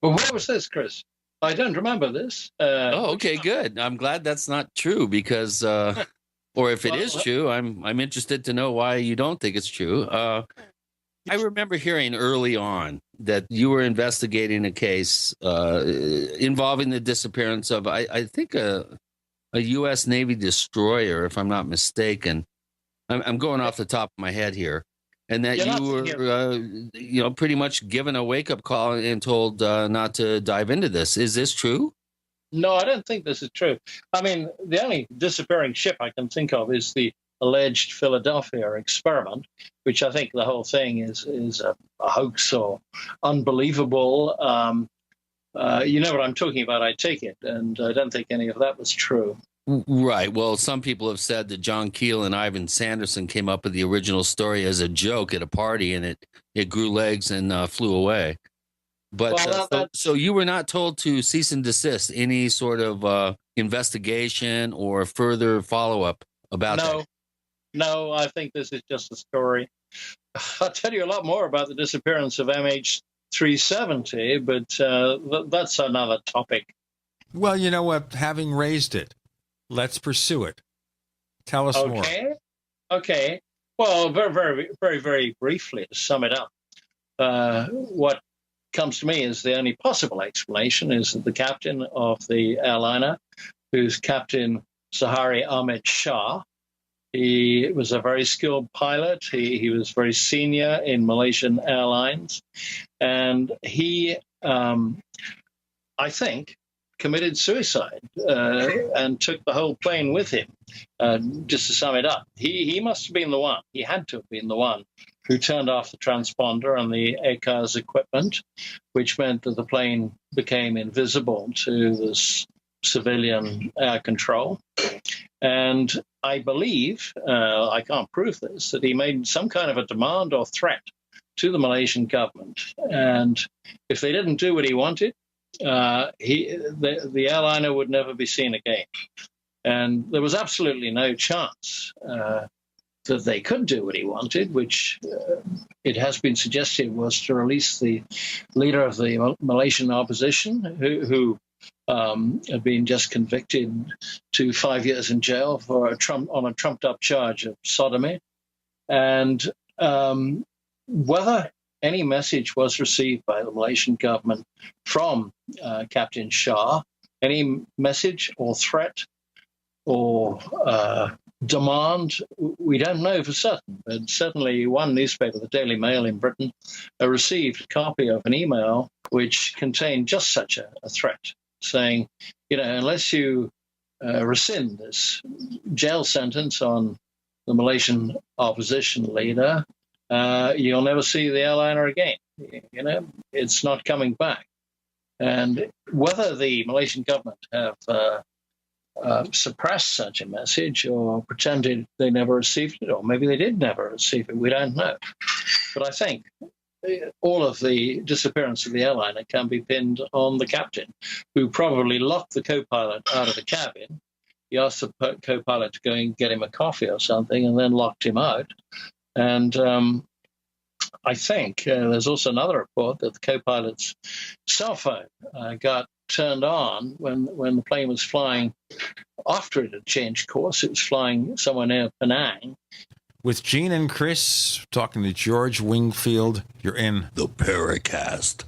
Well, what was this, Chris? I don't remember this. Okay, good. I'm glad that's not true because, or if it is true, I'm interested to know why you don't think it's true. I remember hearing early on that you were investigating a case involving the disappearance of, I think, a U.S. Navy destroyer, if I'm not mistaken. I'm going off the top of my head here. And that you were, pretty much given a wake-up call and told not to dive into this. Is this true? No, I don't think this is true. I mean, the only disappearing ship I can think of is the alleged Philadelphia experiment, which I think the whole thing is a hoax or unbelievable. You know what I'm talking about, I take it, and I don't think any of that was true. Right. Well, some people have said that John Keel and Ivan Sanderson came up with the original story as a joke at a party, and it grew legs and flew away. But so you were not told to cease and desist any sort of investigation or further follow-up about that? No, I think this is just a story. I'll tell you a lot more about the disappearance of MH370, but that's another topic. Well, you know what? Having raised it, let's pursue it. Tell us more. Okay. Well, very, very, very, very briefly to sum it up, what comes to me is the only possible explanation is that the captain of the airliner, who's Captain Zahari Ahmed Shah, he was a very skilled pilot. He was very senior in Malaysian Airlines, and he, I think, committed suicide and took the whole plane with him. Just to sum it up, he must have been the one. He had to have been the one who turned off the transponder on the ACARS equipment, which meant that the plane became invisible to this civilian air control. And I believe, I can't prove this, that he made some kind of a demand or threat to the Malaysian government. And if they didn't do what he wanted, the airliner would never be seen again. And there was absolutely no chance that they could do what he wanted, which it has been suggested was to release the leader of the Malaysian opposition, who had been just convicted to 5 years in jail for a trumped-up charge of sodomy. And whether any message was received by the Malaysian government from Captain Shah, any message or threat or demand, we don't know for certain. But certainly one newspaper, the Daily Mail in Britain, received a copy of an email which contained just such a threat, saying, unless you rescind this jail sentence on the Malaysian opposition leader, you'll never see the airliner again. It's not coming back. And whether the Malaysian government have suppressed such a message or pretended they never received it, or maybe they did never receive it, we don't know. But I think all of the disappearance of the airliner can be pinned on the captain, who probably locked the co-pilot out of the cabin. He asked the co-pilot to go and get him a coffee or something and then locked him out. And I think there's also another report that the co-pilot's cell phone got turned on when the plane was flying after it had changed course. It was flying somewhere near Penang. With Gene and Chris talking to George Wingfield, you're in the Paracast.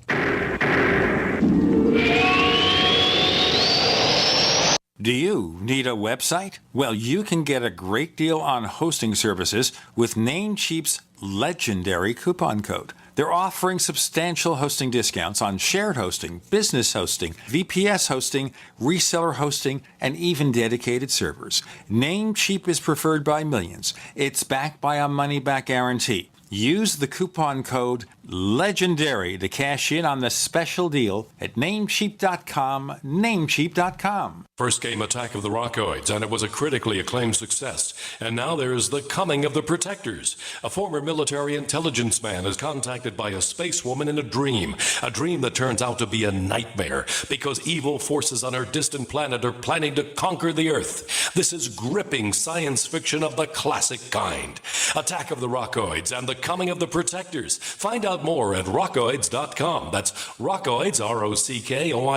Do you need a website? Well, you can get a great deal on hosting services with Namecheap's legendary coupon code. They're offering substantial hosting discounts on shared hosting, business hosting, VPS hosting, reseller hosting, and even dedicated servers. Namecheap is preferred by millions. It's backed by a money-back guarantee. Use the coupon code LEGENDARY to cash in on the special deal at namecheap.com, namecheap.com. First came Attack of the Rockoids, and it was a critically acclaimed success. And now there is The Coming of the Protectors. A former military intelligence man is contacted by a space woman in a dream that turns out to be a nightmare because evil forces on her distant planet are planning to conquer the Earth. This is gripping science fiction of the classic kind. Attack of the Rockoids and The Coming of the Protectors. Find out more at rockoids.com. That's Rockoids,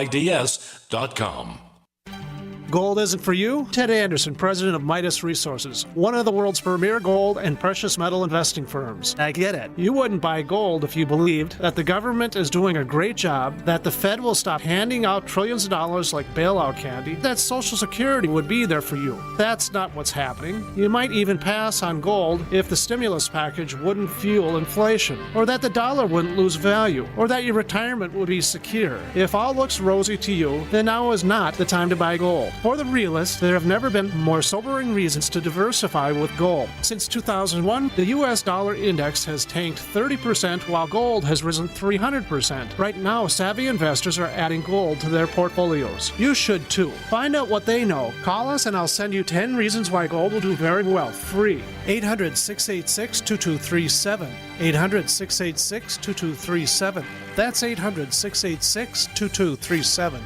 ROCKOIDS.com. Gold isn't for you? Ted Anderson, president of Midas Resources, one of the world's premier gold and precious metal investing firms. I get it. You wouldn't buy gold if you believed that the government is doing a great job, that the Fed will stop handing out trillions of dollars like bailout candy, that Social Security would be there for you. That's not what's happening. You might even pass on gold if the stimulus package wouldn't fuel inflation, or that the dollar wouldn't lose value, or that your retirement would be secure. If all looks rosy to you, then now is not the time to buy gold. For the realists, there have never been more sobering reasons to diversify with gold. Since 2001, the U.S. dollar index has tanked 30% while gold has risen 300%. Right now, savvy investors are adding gold to their portfolios. You should too. Find out what they know. Call us and I'll send you 10 reasons why gold will do very well, free. 800-686-2237. 800-686-2237. That's 800-686-2237.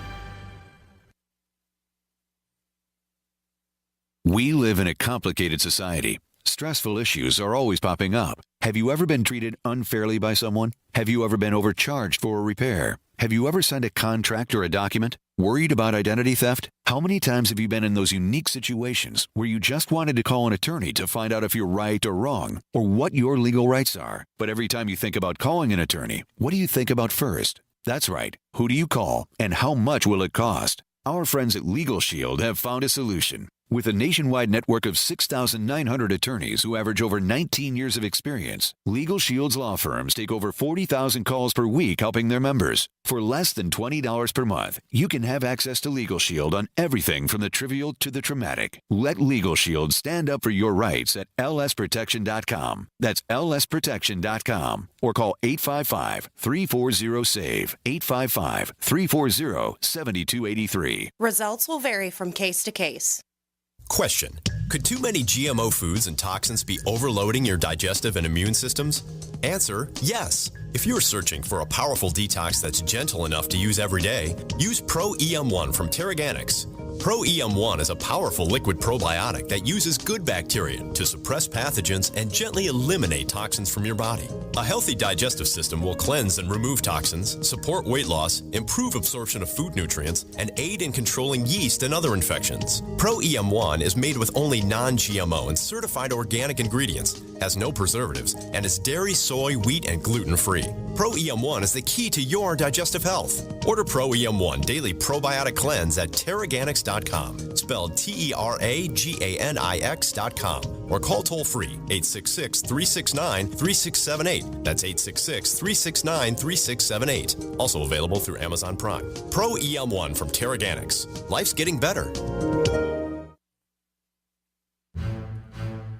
We live in a complicated society. Stressful issues are always popping up. Have you ever been treated unfairly by someone? Have you ever been overcharged for a repair? Have you ever signed a contract or a document? Worried about identity theft? How many times have you been in those unique situations where you just wanted to call an attorney to find out if you're right or wrong, or what your legal rights are? But every time you think about calling an attorney, what do you think about first? That's right. Who do you call, and how much will it cost? Our friends at Legal Shield have found a solution. With a nationwide network of 6,900 attorneys who average over 19 years of experience, Legal Shield's law firms take over 40,000 calls per week helping their members. For less than $20 per month, you can have access to Legal Shield on everything from the trivial to the traumatic. Let Legal Shield stand up for your rights at lsprotection.com. That's lsprotection.com. Or call 855-340-SAVE, 855-340-7283. Results will vary from case to case. Question: could too many GMO foods and toxins be overloading your digestive and immune systems? Answer: yes. If you're searching for a powerful detox that's gentle enough to use every day, use Pro EM1 from Terraganics. Pro EM1 is a powerful liquid probiotic that uses good bacteria to suppress pathogens and gently eliminate toxins from your body. A healthy digestive system will cleanse and remove toxins, support weight loss, improve absorption of food nutrients, and aid in controlling yeast and other infections. Pro EM1 is made with only non-GMO and certified organic ingredients, has no preservatives, and is dairy, soy, wheat, and gluten-free. Pro EM1 is the key to your digestive health. Order Pro EM1 Daily Probiotic Cleanse at Terraganix.com, spelled Terraganix.com, or call toll-free 866-369-3678. That's 866-369-3678. Also available through Amazon Prime. Pro EM1 from Terraganix. Life's getting better.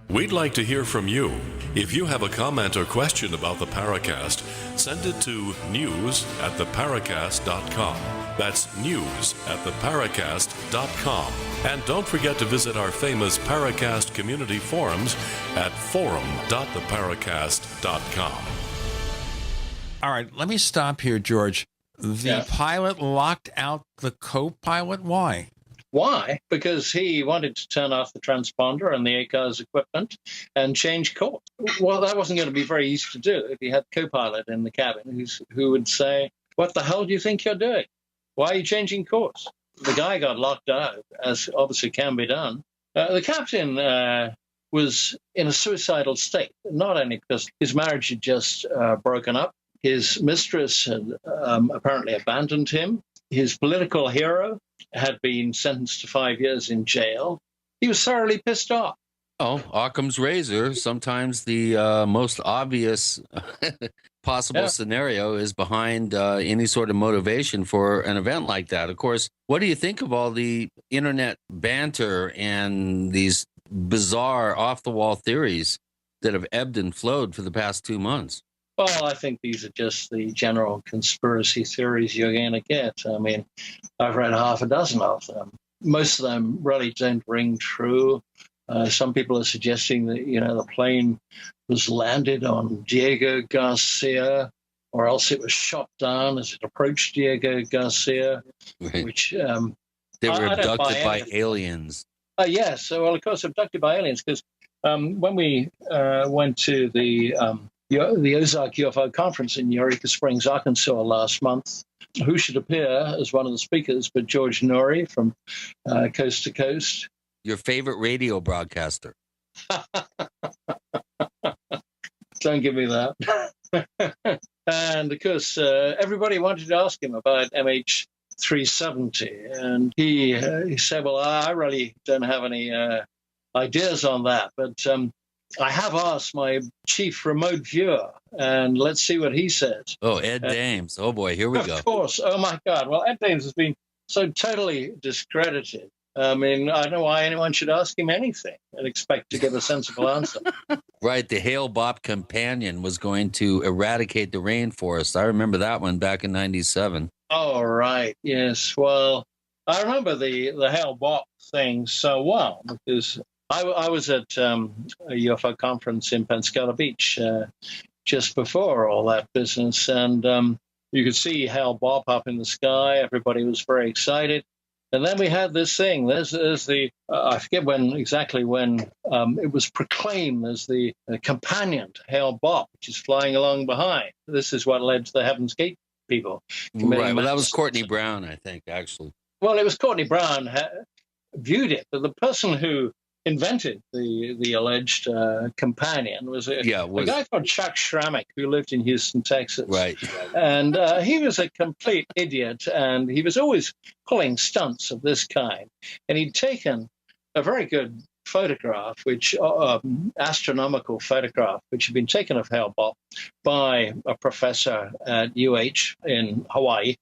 We'd like to hear from you. If you have a comment or question about the Paracast, send it to news@theparacast.com. That's news@theparacast.com. And don't forget to visit our famous Paracast community forums at forum.theparacast.com. All right, let me stop here, George. The pilot locked out the co-pilot. Why? Why? Because he wanted to turn off the transponder and the ACARS equipment and change course. Well, that wasn't going to be very easy to do if he had co-pilot in the cabin who would say, "What the hell do you think you're doing? Why are you changing course?" The guy got locked out, as obviously can be done. The captain was in a suicidal state, not only because his marriage had just broken up, his mistress had apparently abandoned him, his political hero had been sentenced to 5 years in jail. He was thoroughly pissed off. Oh, Occam's razor. Sometimes the most obvious possible scenario is behind any sort of motivation for an event like that. Of course, what do you think of all the internet banter and these bizarre off-the-wall theories that have ebbed and flowed for the past 2 months. Well, I think these are just the general conspiracy theories you're going to get. I mean, I've read half a dozen of them. Most of them really don't ring true. Some people are suggesting that, the plane was landed on Diego Garcia, or else it was shot down as it approached Diego Garcia, Right. which They were I don't buy abducted by anything. aliens. Yes, well, of course, abducted by aliens, because when we went to the Ozark UFO conference in Eureka Springs, Arkansas last month, who should appear as one of the speakers but George Norrie from Coast to Coast. Your favorite radio broadcaster. Don't give me that. And of course, everybody wanted to ask him about MH370, and he said, "Well, I really don't have any ideas on that, but I have asked my chief remote viewer, and let's see what he says." Oh, Ed Dames. Oh, boy, here we go. Of course. Oh, my God. Well, Ed Dames has been so totally discredited. I mean, I don't know why anyone should ask him anything and expect to get a sensible answer. Right. The Hale-Bopp companion was going to eradicate the rainforest. I remember that one back in 97. Oh, right. Yes. Well, I remember the Hale-Bopp thing so well because I was at a UFO conference in Pensacola Beach just before all that business, and you could see Hale-Bopp up in the sky. Everybody was very excited. And then we had this thing. There's the I forget exactly when it was proclaimed as the companion to Hale-Bopp, which is flying along behind. This is what led to the Heaven's Gate people. Right. Well, that was Courtney Brown, I think, actually. Well, it was Courtney Brown viewed it, but the person who invented the alleged companion was a guy called Chuck Schrammick, who lived in Houston, Texas. Right. And he was a complete idiot, and he was always pulling stunts of this kind. And he'd taken a very good photograph, astronomical photograph, which had been taken of Hale-Bopp by a professor at UH in Hawaii,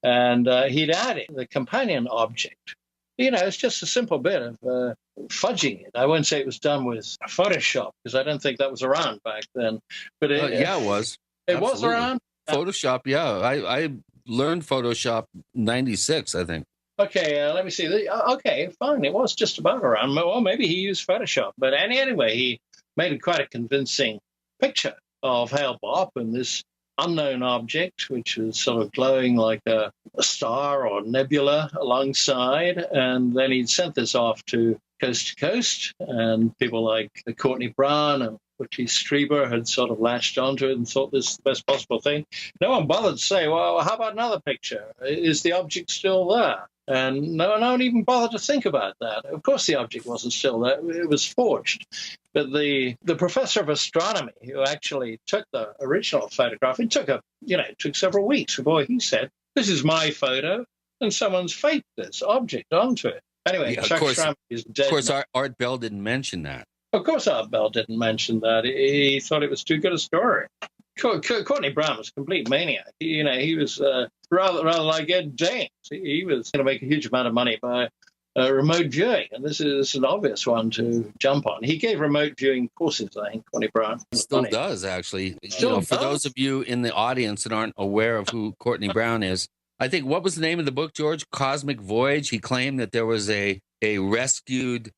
and he'd added the companion object. It's just a simple bit of fudging it. I won't say it was done with Photoshop because I don't think that was around back then. But it was. It was around? Photoshop, yeah. I learned Photoshop 96, I think. Okay, let me see. Okay, fine. It was just about around. Well, maybe he used Photoshop. But anyway, he made quite a convincing picture of Hale-Bopp and this unknown object, which was sort of glowing like a star or nebula alongside. And then he'd sent this off to Coast, and people like Courtney Brown and Butchie Strieber had sort of latched onto it and thought this is the best possible thing. No one bothered to say, well, how about another picture? Is the object still there? And no one even bothered to think about that. Of course, the object wasn't still there. It was forged. But the professor of astronomy who actually took the original photograph, it took several weeks before he said, this is my photo, and someone's faked this object onto it. Anyway, Chuck Schrammick is dead. Of course, Art Bell didn't mention that. Of course, Art Bell didn't mention that. He thought it was too good a story. Courtney Brown was a complete maniac. He was rather like Ed Dames. He was going to make a huge amount of money by remote viewing, and this is an obvious one to jump on. He gave remote viewing courses, I think, Courtney Brown. Still does, actually. For those of you in the audience that aren't aware of who Courtney Brown is, I think, what was the name of the book, George? Cosmic Voyage. He claimed that there was a rescued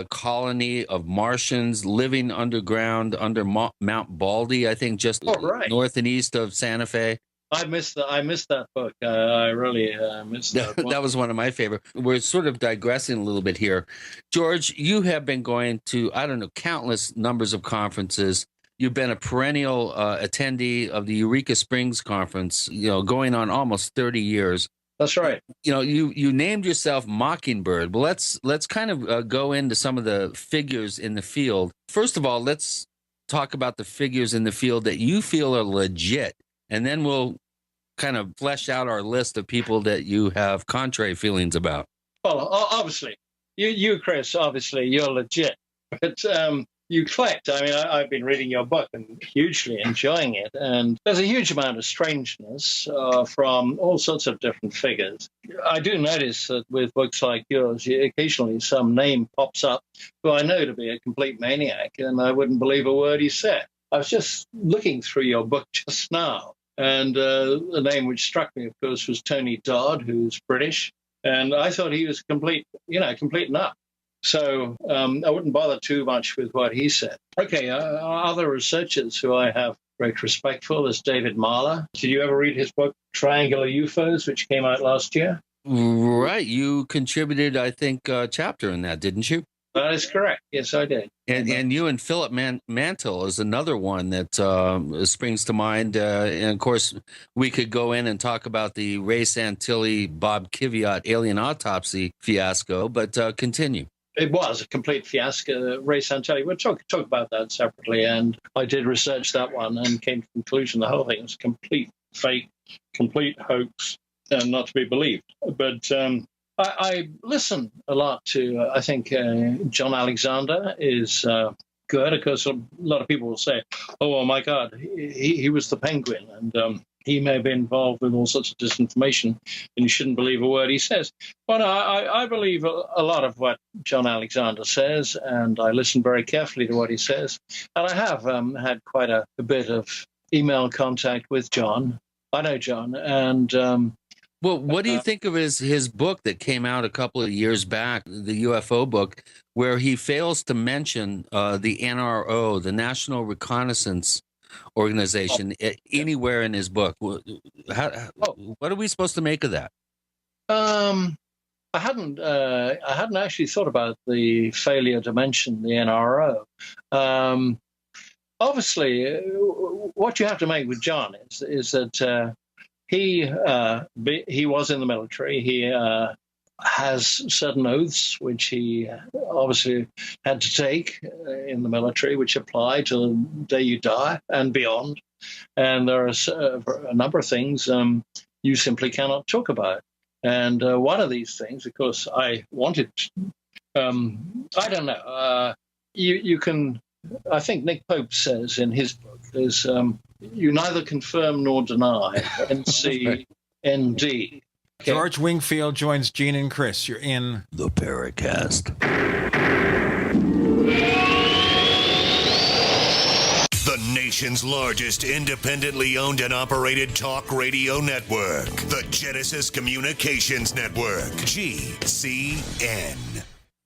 colony of Martians living underground under Mount Baldy, I think, just north and east of Santa Fe. I missed that book. I really missed that one. That was one of my favorite. We're sort of digressing a little bit here. George, you have been going to, countless numbers of conferences. You've been a perennial attendee of the Eureka Springs conference, going on almost 30 years. That's right. You named yourself Mockingbird. Well, let's kind of go into some of the figures in the field. First of all, let's talk about the figures in the field that you feel are legit, and then we'll kind of flesh out our list of people that you have contrary feelings about. Well, obviously, you Chris, obviously, you're legit. But you collect. I mean, I've been reading your book and hugely enjoying it. And there's a huge amount of strangeness from all sorts of different figures. I do notice that with books like yours, occasionally some name pops up who I know to be a complete maniac, and I wouldn't believe a word he said. I was just looking through your book just now, and the name which struck me, of course, was Tony Dodd, who's British. And I thought he was complete nut. So I wouldn't bother too much with what he said. Okay, other researchers who I have great respect for is David Marler. Did you ever read his book, Triangular UFOs, which came out last year? Right. You contributed, I think, a chapter in that, didn't you? That is correct. Yes, I did. And you and Philip Mantle is another one that springs to mind. And, of course, we could go in and talk about the Ray Santilli, Bob Kiviat alien autopsy fiasco, but continue. It was a complete fiasco. Ray Santelli, we'll talk about that separately. And I did research that one and came to the conclusion the whole thing was complete fake, complete hoax, and not to be believed. But I listen a lot to, I think John Alexander is good. Of course, a lot of people will say, oh my God, he was the Penguin. And he may have been involved with all sorts of disinformation, and you shouldn't believe a word he says. But I believe a lot of what John Alexander says, and I listen very carefully to what he says. And I have had quite a bit of email contact with John. I know John. And well, what do you think of his book that came out a couple of years back, the UFO book, where he fails to mention the NRO, the National Reconnaissance Organization, anywhere in his book? What are we supposed to make of that? I hadn't actually thought about the failure to mention the NRO. Obviously, what you have to make with John is that he was in the military. He has certain oaths which he obviously had to take in the military, which apply to the day you die and beyond. And there are a number of things you simply cannot talk about. And one of these things, of course, I wanted I don't know. You can, I think Nick Pope says in his book, is you neither confirm nor deny, NCND. Okay. George Wingfield joins Gene and Chris. You're in the Paracast. The nation's largest independently owned and operated talk radio network. The Genesis Communications Network. GCN.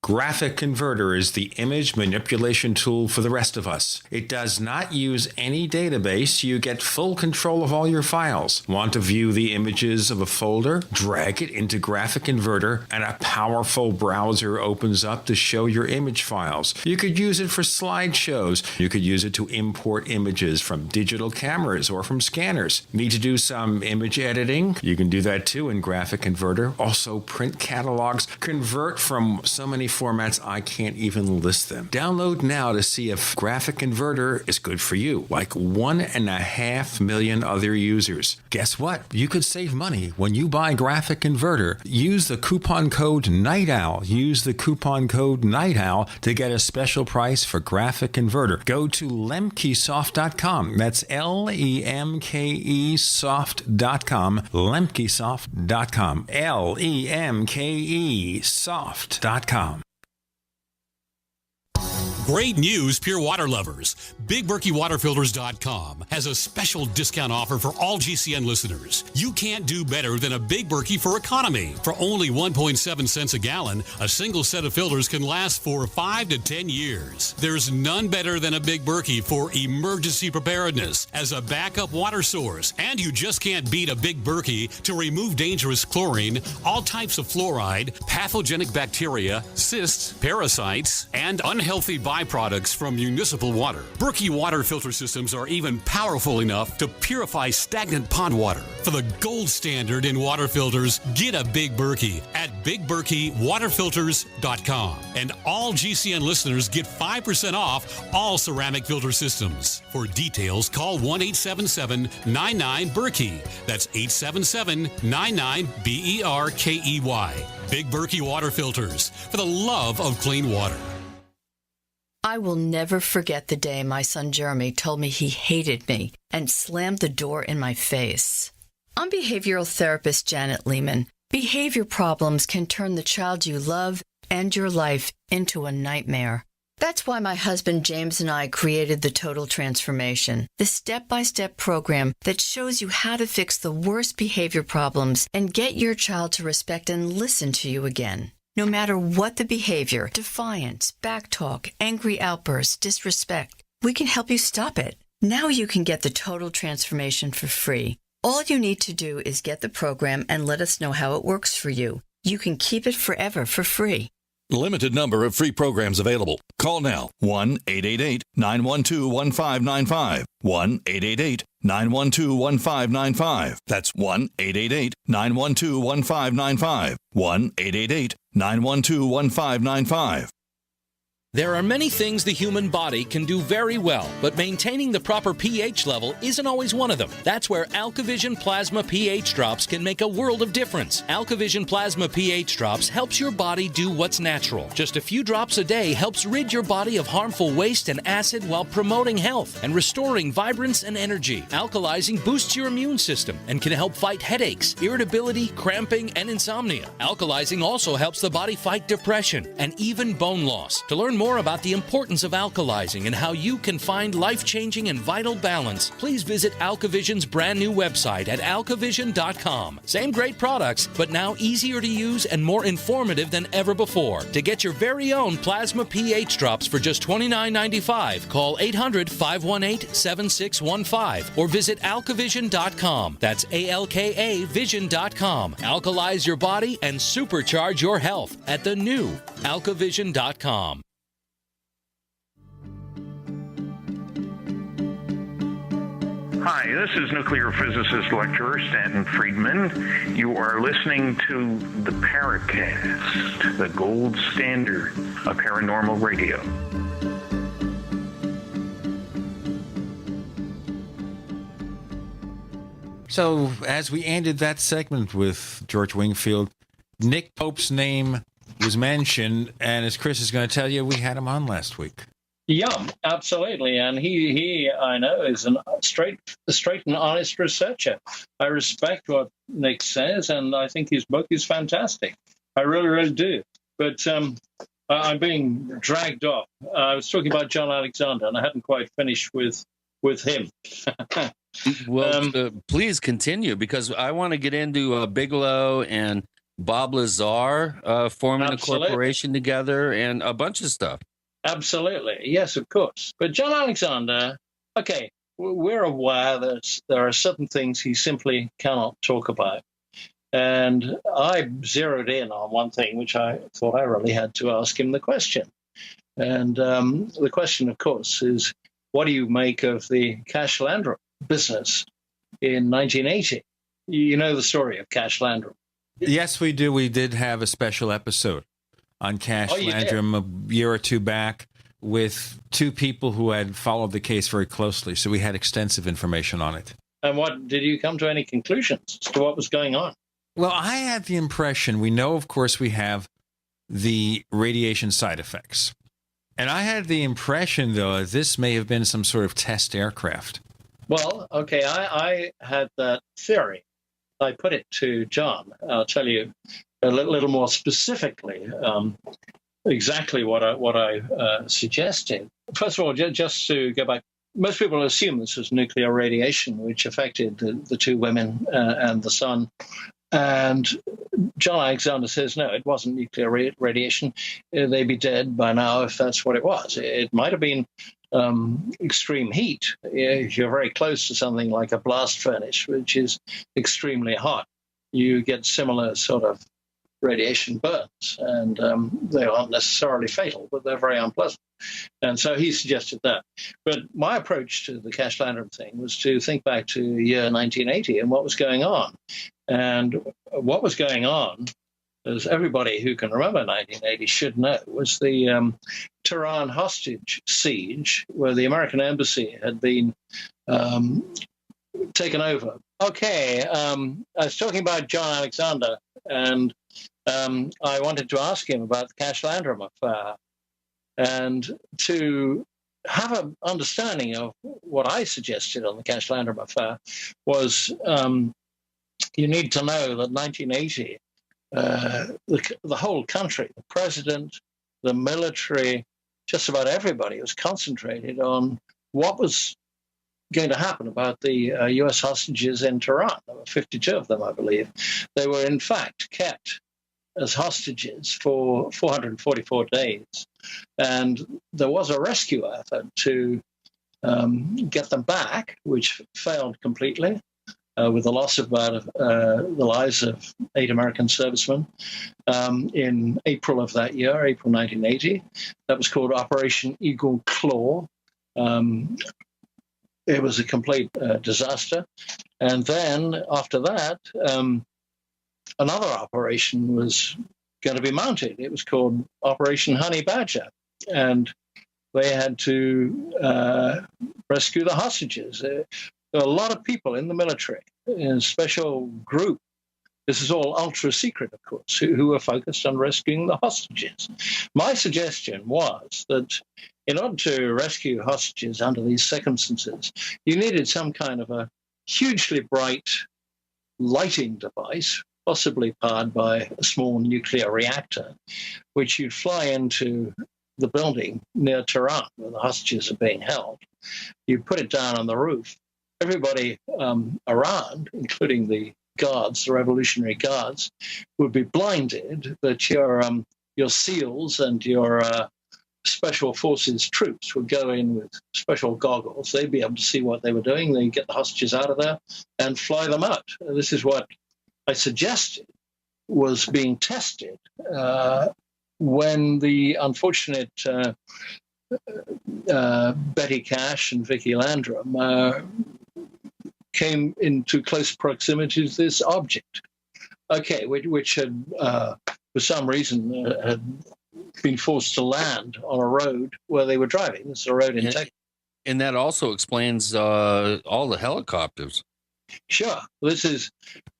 Graphic Converter is the image manipulation tool for the rest of us. It does not use any database. You get full control of all your files. Want to view the images of a folder? Drag it into Graphic Converter and a powerful browser opens up to show your image files. You could use it for slideshows. You could use it to import images from digital cameras or from scanners. Need to do some image editing? You can do that too in Graphic Converter. Also print catalogs. Convert from so many formats I can't even list them. Download now to see if Graphic Converter is good for you, like 1.5 million other users. Guess what? You could save money when you buy Graphic Converter. Use the coupon code Night Owl. Use the coupon code Night Owl to get a special price for Graphic Converter. Go to lemkesoft.com. That's LEMKE soft.com. lemkesoft.com. LEMKE soft.com. Great news, pure water lovers. BigBerkeyWaterFilters.com has a special discount offer for all GCN listeners. You can't do better than a Big Berkey for economy. For only 1.7 cents a gallon, a single set of filters can last for 5 to 10 years. There's none better than a Big Berkey for emergency preparedness as a backup water source. And you just can't beat a Big Berkey to remove dangerous chlorine, all types of fluoride, pathogenic bacteria, cysts, parasites, and unhealthy byproducts from municipal water. Berkey water filter systems are even powerful enough to purify stagnant pond water. For the gold standard in water filters, get a Big Berkey at BigBerkeyWaterFilters.com. And all GCN listeners get 5% off all ceramic filter systems. For details, call 1-877-99-BERKEY. That's 877-99-BERKEY. Big Berkey Water Filters, for the love of clean water. I will never forget the day my son Jeremy told me he hated me and slammed the door in my face. I'm behavioral therapist Janet Lehman. Behavior problems can turn the child you love and your life into a nightmare. That's why my husband James and I created the Total Transformation, the step-by-step program that shows you how to fix the worst behavior problems and get your child to respect and listen to you again. No matter what the behavior, defiance, backtalk, angry outbursts, disrespect, we can help you stop it. Now you can get the Total Transformation for free. All you need to do is get the program and let us know how it works for you. You can keep it forever for free. Limited number of free programs available. Call now. 1-888-912-1595. 1-888-912-1595. That's 1-888-912-1595. 1-888-912-1595. There are many things the human body can do very well, but maintaining the proper pH level isn't always one of them. That's where AlkaVision Plasma pH Drops can make a world of difference. AlkaVision Plasma pH Drops helps your body do what's natural. Just a few drops a day helps rid your body of harmful waste and acid while promoting health and restoring vibrance and energy. Alkalizing boosts your immune system and can help fight headaches, irritability, cramping, and insomnia. Alkalizing also helps the body fight depression and even bone loss. To learn more about the importance of alkalizing and how you can find life-changing and vital balance, please visit AlkaVision's brand new website at alkavision.com. Same great products, but now easier to use and more informative than ever before. To get your very own Plasma pH Drops for just $29.95, call 800-518-7615 or visit alkavision.com. That's ALKA vision.com. Alkalize your body and supercharge your health at the new alkavision.com. Hi, this is nuclear physicist lecturer Stanton Friedman. You are listening to the Paracast, the gold standard of paranormal radio. So, as we ended that segment with George Wingfield, Nick Pope's name was mentioned, and as Chris is going to tell you, we had him on last week. Yeah, absolutely. And he I know, is a straight and honest researcher. I respect what Nick says, and I think his book is fantastic. I really, really do. But I'm being dragged off. I was talking about John Alexander, and I hadn't quite finished with him. Well, please continue, because I want to get into Bigelow and Bob Lazar forming a corporation together and a bunch of stuff. Absolutely. Yes, of course. But John Alexander, okay, we're aware that there are certain things he simply cannot talk about. And I zeroed in on one thing, which I thought I really had to ask him the question. And the question, of course, is, what do you make of the Cash Landrum business in 1980? You know the story of Cash Landrum. Yes, we do. We did have a special episode on Cash Landrum a year or two back with two people who had followed the case very closely. So we had extensive information on it. And what did you come to any conclusions as to what was going on? Well, I had the impression, we know, of course, we have the radiation side effects. And I had the impression, though, that this may have been some sort of test aircraft. Well, okay, I had that theory. I put it to John. I'll tell you a little more specifically exactly what I suggested. First of all, just to go back, most people assume this was nuclear radiation, which affected the two women and the son. And John Alexander says, no, it wasn't nuclear radiation. They'd be dead by now if that's what it was. It might have been extreme heat. If you're very close to something like a blast furnace, which is extremely hot, you get similar sort of radiation burns, and they aren't necessarily fatal, but they're very unpleasant. And so he suggested that. But my approach to the Cash Landrum thing was to think back to the year 1980 and what was going on. And what was going on, as everybody who can remember 1980 should know, was the Tehran hostage siege, where the American embassy had been taken over. Okay, I was talking about John Alexander, and I wanted to ask him about the Cash Landrum affair. And to have an understanding of what I suggested on the Cash Landrum affair was you need to know that 1980, the whole country, the president, the military, just about everybody was concentrated on what was going to happen about the U.S. hostages in Tehran. There were 52 of them, I believe. They were, in fact, kept as hostages for 444 days. And there was a rescue effort to get them back, which failed completely, with the loss of the lives of 8 American servicemen in April of that year, April 1980. That was called Operation Eagle Claw. It was a complete disaster. And then after that, another operation was going to be mounted. It was called Operation Honey Badger. And they had to rescue the hostages. There were a lot of people in the military, in a special group. This is all ultra secret, of course, who were focused on rescuing the hostages. My suggestion was that in order to rescue hostages under these circumstances, you needed some kind of a hugely bright lighting device, possibly powered by a small nuclear reactor, which you'd fly into the building near Tehran, where the hostages are being held. You put it down on the roof. Everybody around, including the guards, the Revolutionary Guards, would be blinded, but your SEALs and your Special Forces troops would go in with special goggles. They'd be able to see what they were doing. They'd get the hostages out of there and fly them out. This is what I suggested was being tested when the unfortunate Betty Cash and Vicky Landrum came into close proximity to this object, which had, for some reason, had been forced to land on a road where they were driving. This is a road in Texas. And that also explains all the helicopters. Sure. This is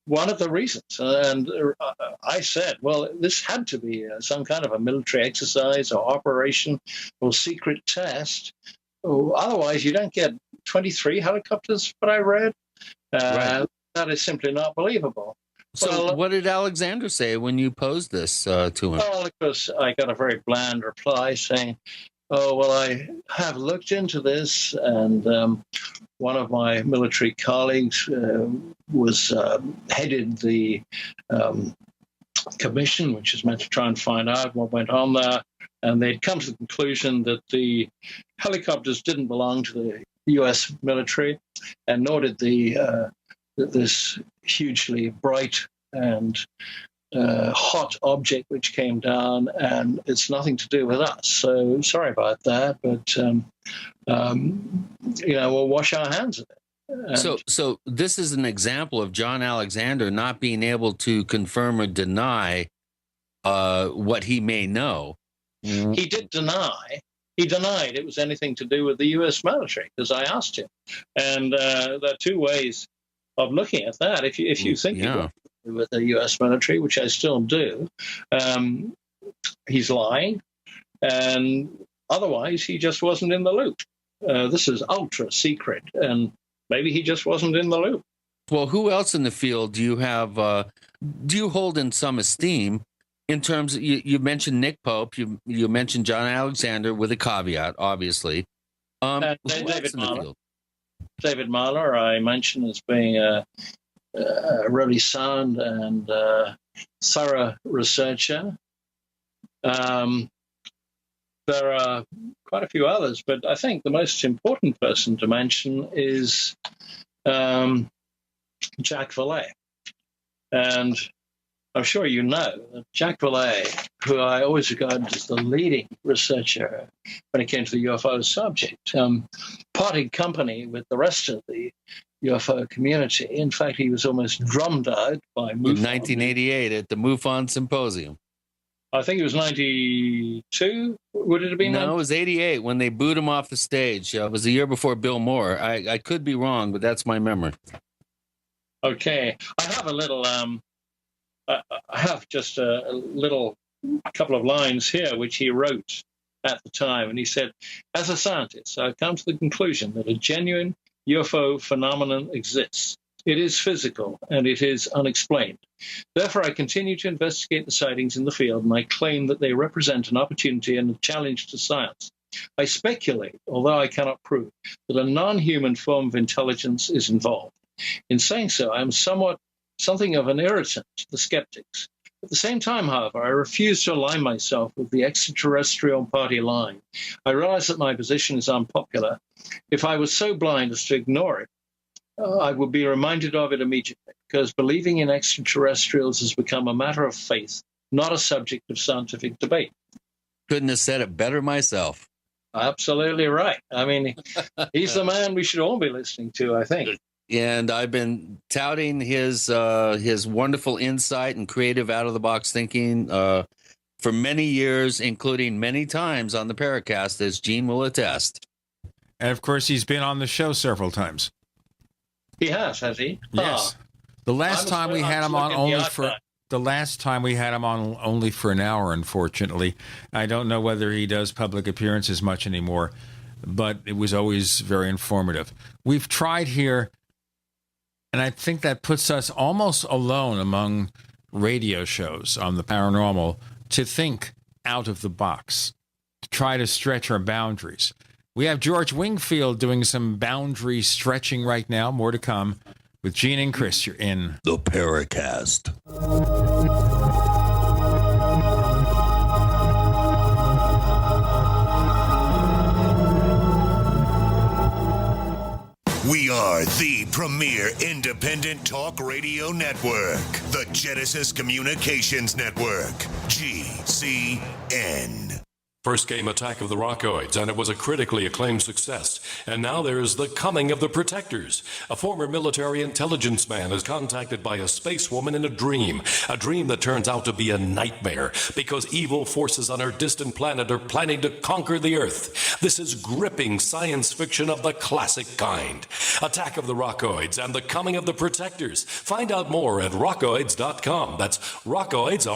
one of the reasons. And I said, well, this had to be some kind of a military exercise or operation or secret test. Otherwise, you don't get 23 helicopters, what I read. Right. That is simply not believable. So what did Alexander say when you posed this to him? Well, of course, I got a very bland reply saying, oh, well, I have looked into this, and one of my military colleagues headed the commission, which is meant to try and find out what went on there, and they'd come to the conclusion that the helicopters didn't belong to the U.S. military, and nor did this hugely bright and hot object which came down, and it's nothing to do with us. So sorry about that, but we'll wash our hands of it. So this is an example of John Alexander not being able to confirm or deny what he may know. He did deny. He denied it was anything to do with the U.S. military, because I asked him. And there are two ways of looking at that. If you think it was with the U.S. military, which I still do, he's lying. And otherwise, he just wasn't in the loop. This is ultra secret, and maybe he just wasn't in the loop. Well, who else in the field do you have? Do you hold in some esteem? In terms of, you mentioned Nick Pope, you mentioned John Alexander with a caveat, obviously. David Marler, I mentioned as being a really sound and thorough researcher. There are quite a few others, but I think the most important person to mention is Jack Valet. And I'm sure you know that Jack Valet, who I always regarded as the leading researcher when it came to the UFO subject, parted company with the rest of the UFO community. In fact, he was almost drummed out by MUFON. In 1988 at the MUFON Symposium. I think it was 92. Would it have been? No, it was 88 when they booed him off the stage. It was the year before Bill Moore. I could be wrong, but that's my memory. Okay. I have a little... I have just a little couple of lines here which he wrote at the time. And he said, as a scientist, I've come to the conclusion that a genuine UFO phenomenon exists. It is physical and it is unexplained. Therefore, I continue to investigate the sightings in the field, and I claim that they represent an opportunity and a challenge to science. I speculate, although I cannot prove, that a non-human form of intelligence is involved. In saying so, I am something of an irritant to the skeptics. At the same time, however, I refuse to align myself with the extraterrestrial party line. I realize that my position is unpopular. If I was so blind as to ignore it, I would be reminded of it immediately, because believing in extraterrestrials has become a matter of faith, not a subject of scientific debate. Couldn't have said it better myself. Absolutely right. I mean, he's the man we should all be listening to, I think. And I've been touting his wonderful insight and creative out-of-the-box thinking for many years, including many times on the Paracast, as Gene will attest. And, of course, he's been on the show several times. He has he? Yes. The last time we had him on only for an hour, unfortunately. I don't know whether he does public appearances much anymore, but it was always very informative. We've tried here, and I think that puts us almost alone among radio shows on the paranormal, to think out of the box, to try to stretch our boundaries. We have George Wingfield doing some boundary stretching right now. More to come with Gene and Chris. You're in the Paracast. We are the premier independent talk radio network, the Genesis Communications Network, GCN. First came Attack of the Rockoids, and it was a critically acclaimed success. And now there's The Coming of the Protectors. A former military intelligence man is contacted by a space woman in a dream that turns out to be a nightmare, because evil forces on her distant planet are planning to conquer the Earth. This is gripping science fiction of the classic kind. Attack of the Rockoids and The Coming of the Protectors. Find out more at rockoids.com. That's Rockoids,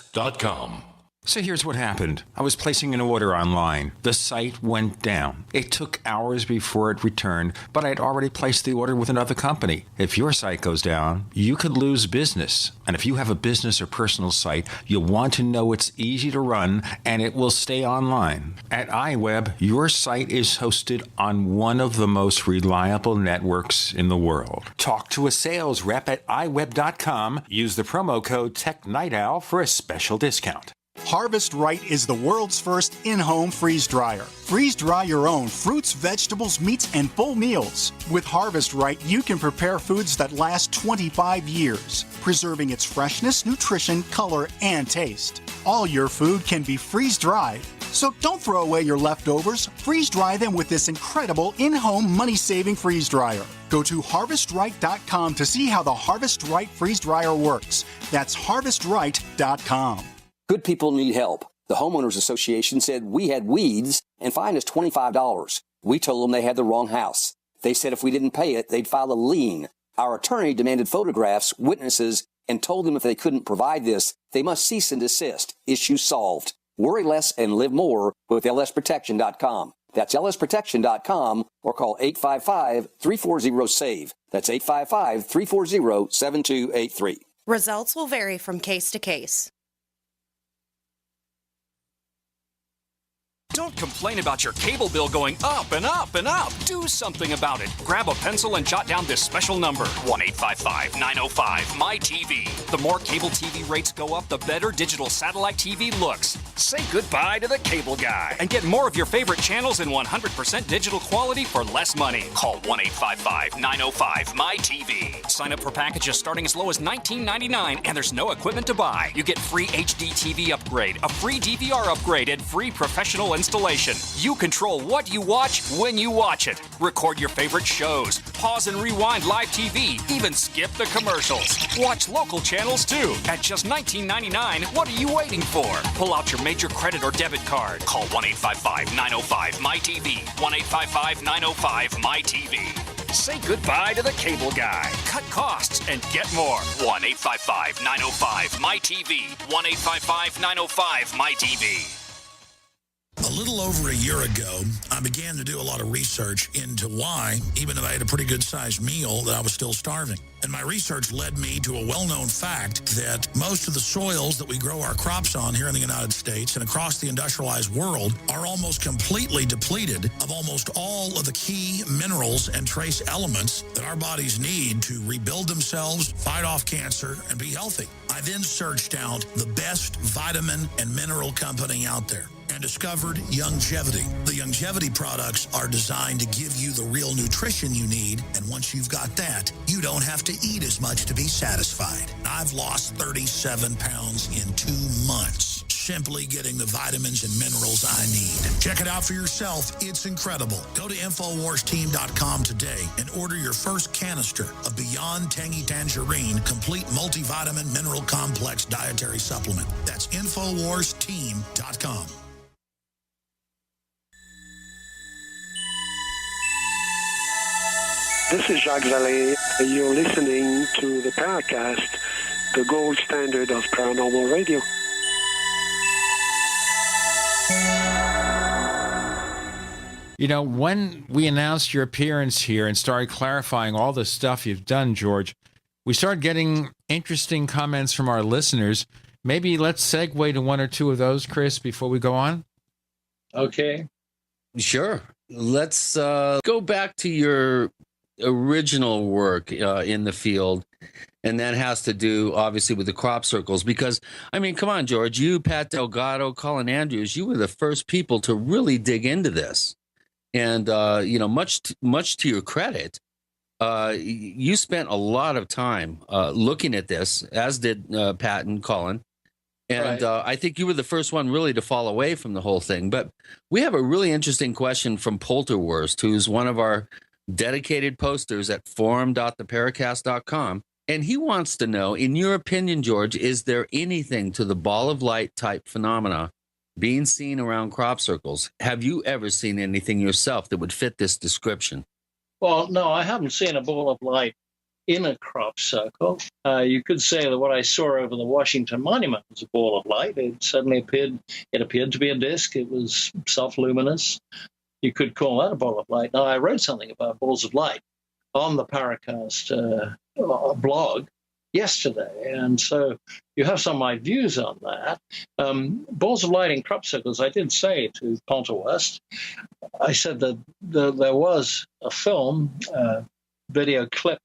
ROCKOIDS.com. So here's what happened. I was placing an order online. The site went down. It took hours before it returned, but I had already placed the order with another company. If your site goes down, you could lose business. And if you have a business or personal site, you'll want to know it's easy to run and it will stay online. At iWeb, your site is hosted on one of the most reliable networks in the world. Talk to a sales rep at iWeb.com. Use the promo code TechNightOwl for a special discount. Harvest Right is the world's first in-home freeze dryer. Freeze dry your own fruits, vegetables, meats, and full meals. With Harvest Right, you can prepare foods that last 25 years, preserving its freshness, nutrition, color, and taste. All your food can be freeze-dried. So don't throw away your leftovers. Freeze-dry them with this incredible in-home money-saving freeze dryer. Go to harvestright.com to see how the Harvest Right freeze dryer works. That's harvestright.com. Good people need help. The Homeowners Association said we had weeds and fined us $25. We told them they had the wrong house. They said if we didn't pay it, they'd file a lien. Our attorney demanded photographs, witnesses, and told them if they couldn't provide this, they must cease and desist. Issue solved. Worry less and live more with lsprotection.com. That's lsprotection.com or call 855-340-SAVE. That's 855-340-7283. Results will vary from case to case. Don't complain about your cable bill going up and up and up. Do something about it. Grab a pencil and jot down this special number, 1-855-905-MY-TV. The more cable TV rates go up, the better digital satellite TV looks. Say goodbye to the cable guy and get more of your favorite channels in 100% digital quality for less money. Call 1-855-905-MY-TV. Sign up for packages starting as low as $19.99, and there's no equipment to buy. You get free HD TV upgrade, a free DVR upgrade, and free professional installation. You control what you watch when you watch it. Record your favorite shows, pause and rewind live TV, even skip the commercials. Watch local channels too. At just $19.99, what are you waiting for? Pull out your major credit or debit card. Call 1-855-905-MY-TV. 1-855-905-MY-TV. Say goodbye to the cable guy. Cut costs and get more. 1-855-905-MY-TV. 1-855-905-MY-TV. little over a year ago, I began to do a lot of research into why, even though I had a pretty good-sized meal, that I was still starving. And my research led me to a well-known fact that most of the soils that we grow our crops on here in the United States and across the industrialized world are almost completely depleted of almost all of the key minerals and trace elements that our bodies need to rebuild themselves, fight off cancer, and be healthy. I then searched out the best vitamin and mineral company out there and discovered Youngevity. The Youngevity products are designed to give you the real nutrition you need, and once you've got that, you don't have to eat as much to be satisfied. I've lost 37 pounds in 2 months, simply getting the vitamins and minerals I need. Check it out for yourself. It's incredible. Go to InfoWarsTeam.com today and order your first canister of Beyond Tangy Tangerine Complete Multivitamin Mineral Complex Dietary Supplement. That's InfoWarsTeam.com. This is Jacques Vallée. You're listening to the Paracast, the gold standard of paranormal radio. You know, when we announced your appearance here and started clarifying all the stuff you've done, George, we started getting interesting comments from our listeners. Maybe let's segue to one or two of those, Chris, before we go on. Okay. Sure. Let's go back to your original work in the field, and that has to do obviously with the crop circles, because I mean, come on, George, you, Pat Delgado, Colin Andrews, you were the first people to really dig into this, and you know, much to your credit, you spent a lot of time looking at this, as did Pat and Colin. And right. I think you were the first one really to fall away from the whole thing. But we have a really interesting question from Polterwurst, who's one of our dedicated posters at forum.theparacast.com. And he wants to know, in your opinion, George, is there anything to the ball of light type phenomena being seen around crop circles? Have you ever seen anything yourself that would fit this description? Well, no, I haven't seen a ball of light in a crop circle. You could say that what I saw over the Washington Monument was a ball of light. It appeared to be a disk. It was self-luminous. You could call that a ball of light. Now, I wrote something about balls of light on the Paracast blog yesterday, and so you have some of my views on that. Balls of light in crop circles, I did say to Polterwurst, I said that there was a film, video clip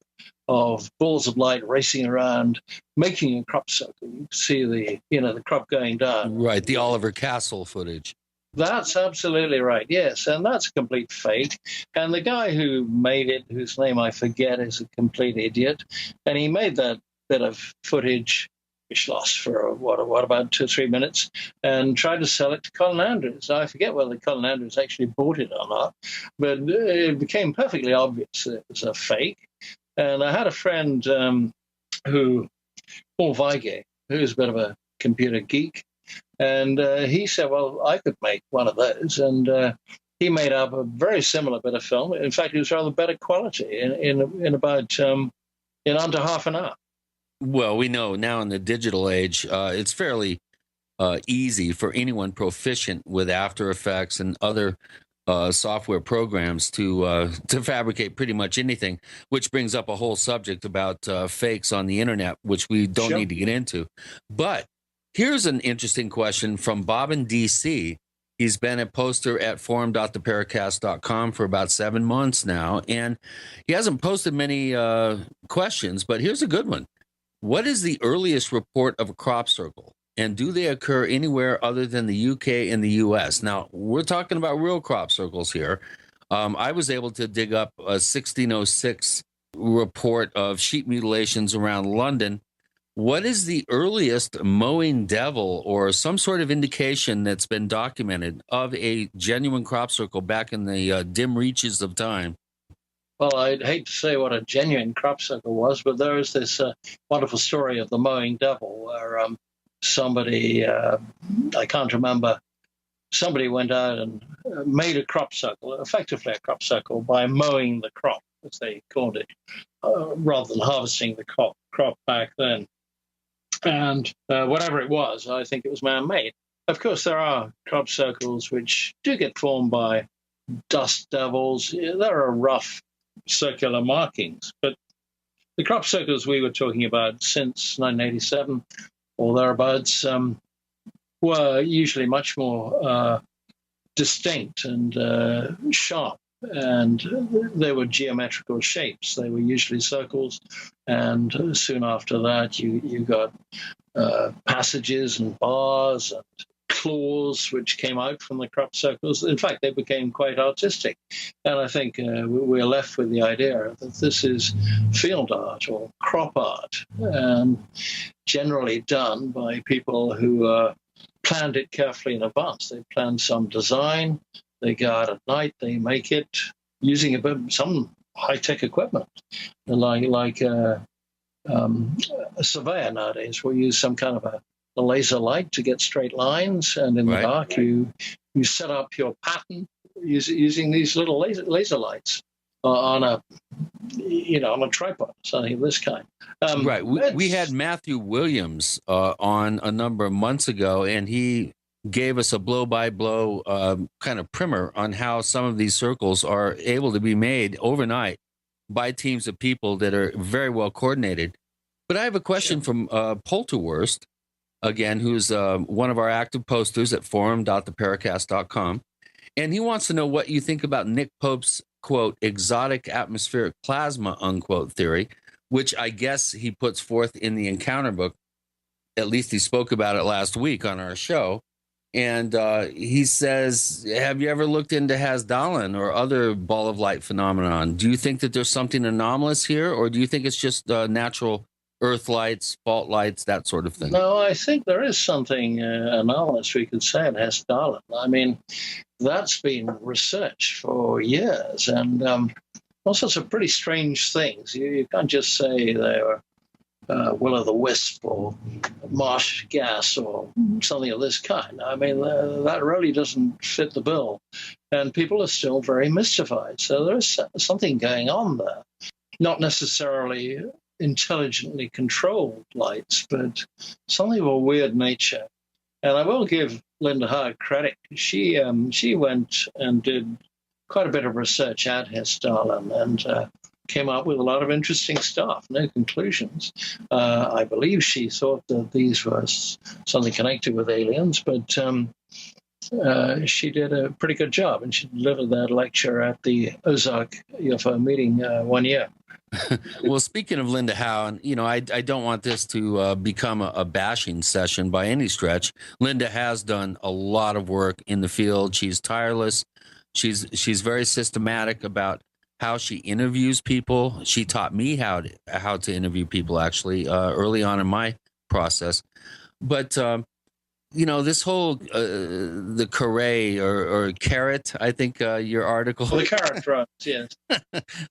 of balls of light racing around, making a crop circle. You see the crop going down. Right, the Oliver Castle footage. That's absolutely right, yes, and that's a complete fake. And the guy who made it, whose name I forget, is a complete idiot. And he made that bit of footage, which lost for what about 2 or 3 minutes, and tried to sell it to Colin Andrews. I forget whether Colin Andrews actually bought it or not, but it became perfectly obvious that it was a fake. And I had a friend Paul Weige, who's a bit of a computer geek, and he said, well, I could make one of those. And he made up a very similar bit of film. In fact, it was rather better quality in under half an hour. Well, we know now in the digital age, it's fairly easy for anyone proficient with After Effects and other software programs to fabricate pretty much anything, which brings up a whole subject about fakes on the internet, which we don't need to get into. But here's an interesting question from Bob in D.C. He's been a poster at forum.theparacast.com for about 7 months now, and he hasn't posted many questions, but here's a good one. What is the earliest report of a crop circle? And do they occur anywhere other than the UK and the US? Now, we're talking about real crop circles here. I was able to dig up a 1606 report of sheep mutilations around London. What is the earliest mowing devil or some sort of indication that's been documented of a genuine crop circle back in the dim reaches of time? Well, I'd hate to say what a genuine crop circle was, but there is this wonderful story of the mowing devil where somebody, I can't remember, somebody went out and made a crop circle, effectively a crop circle, by mowing the crop, as they called it, rather than harvesting the crop back then. And whatever it was, I think it was man-made. Of course, there are crop circles which do get formed by dust devils. There are rough circular markings, but the crop circles we were talking about since 1987 or thereabouts were usually much more distinct and sharp, and they were geometrical shapes. They were usually circles, and soon after that you got passages and bars and claws which came out from the crop circles. In fact, they became quite artistic, and I think we're left with the idea that this is field art or crop art, and generally done by people who planned it carefully in advance. They planned some design, they go out at night, they make it using some high-tech equipment, like a surveyor nowadays will use some kind of a laser light to get straight lines, and in the dark you set up your pattern using these little laser lights on a tripod, something of this kind. Right. We had Matthew Williams on a number of months ago, and he gave us a blow-by-blow kind of primer on how some of these circles are able to be made overnight by teams of people that are very well coordinated. But I have a question from Polterwurst, again, who's one of our active posters at forum.theparacast.com. And he wants to know what you think about Nick Pope's, quote, exotic atmospheric plasma, unquote, theory, which I guess he puts forth in the Encounter book. At least he spoke about it last week on our show. And he says, have you ever looked into Hasdallen or other ball of light phenomenon? Do you think that there's something anomalous here, or do you think it's just natural Earth lights, fault lights, that sort of thing? No, I think there is something anomalous, we could say, in Hasdallen. I mean, that's been researched for years, and all sorts of pretty strange things. You can't just say they were will-o'-the-wisp or marsh gas or something of this kind. I mean, that really doesn't fit the bill, and people are still very mystified. So there's something going on there. Not necessarily intelligently controlled lights, but something of a weird nature. And I will give Linda Hart credit. She went and did quite a bit of research at Hasdallen and came up with a lot of interesting stuff. No conclusions. I believe she thought that these were something connected with aliens, but she did a pretty good job, and she delivered that lecture at the Ozark UFO meeting one year. Well, speaking of Linda Howe, and I don't want this to become a bashing session by any stretch. Linda has done a lot of work in the field. She's tireless. She's very systematic about how she interviews people. She taught me how to interview people, actually, early on in my process. But this whole the Carré or Carrot, I think your article. The Carrot drones, yes.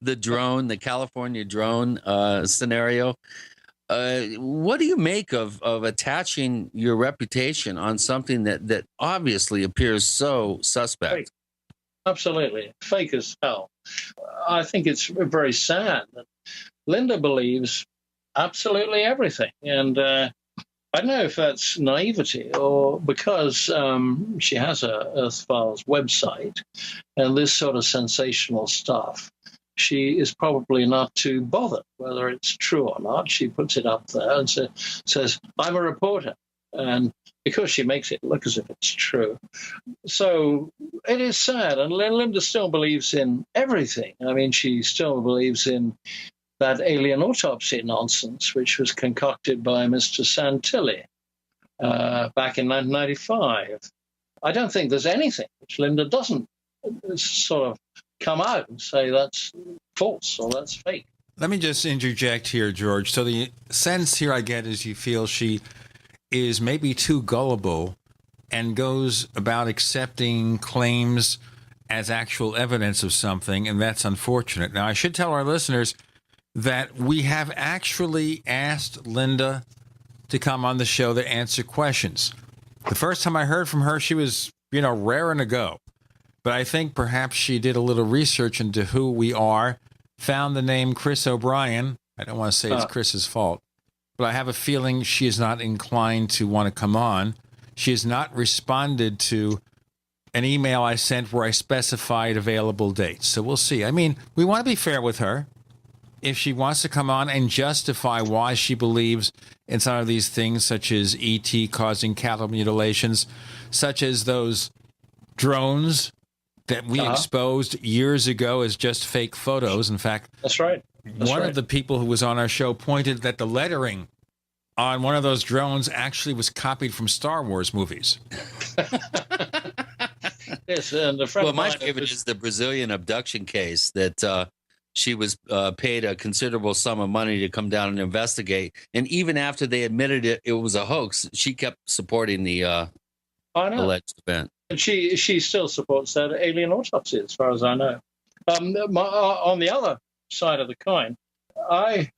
The California drone scenario. What do you make of attaching your reputation on something that obviously appears so suspect? Fake. Absolutely. Fake as hell. I think it's very sad that Linda believes absolutely everything. And I don't know if that's naivety or because she has a Earth Files website and this sort of sensational stuff. She is probably not too bothered whether it's true or not. She puts it up there and says, I'm a reporter. And because she makes it look as if it's true. So it is sad. And Linda still believes in everything. I mean, she still believes in that alien autopsy nonsense, which was concocted by Mr. Santilli back in 1995. I don't think there's anything which Linda doesn't sort of come out and say that's false or that's fake. Let me just interject here, George. So the sense here I get is you feel she is maybe too gullible and goes about accepting claims as actual evidence of something, and that's unfortunate. Now, I should tell our listeners that we have actually asked Linda to come on the show to answer questions. The first time I heard from her, she was, raring to go. But I think perhaps she did a little research into who we are, found the name Chris O'Brien. I don't want to say it's Chris's fault, but I have a feeling she is not inclined to want to come on. She has not responded to an email I sent where I specified available dates. So we'll see. I mean, we want to be fair with her. If she wants to come on and justify why she believes in some of these things, such as ET causing cattle mutilations, such as those drones that we exposed years ago as just fake photos. In fact, that's right. One of the people who was on our show pointed that the lettering on one of those drones actually was copied from Star Wars movies. Yes, and the friend well, of my mine favorite is the Brazilian abduction case that she was paid a considerable sum of money to come down and investigate. And even after they admitted it was a hoax, she kept supporting the alleged event. And she still supports that alien autopsy, as far as I know. On the other side of the coin, I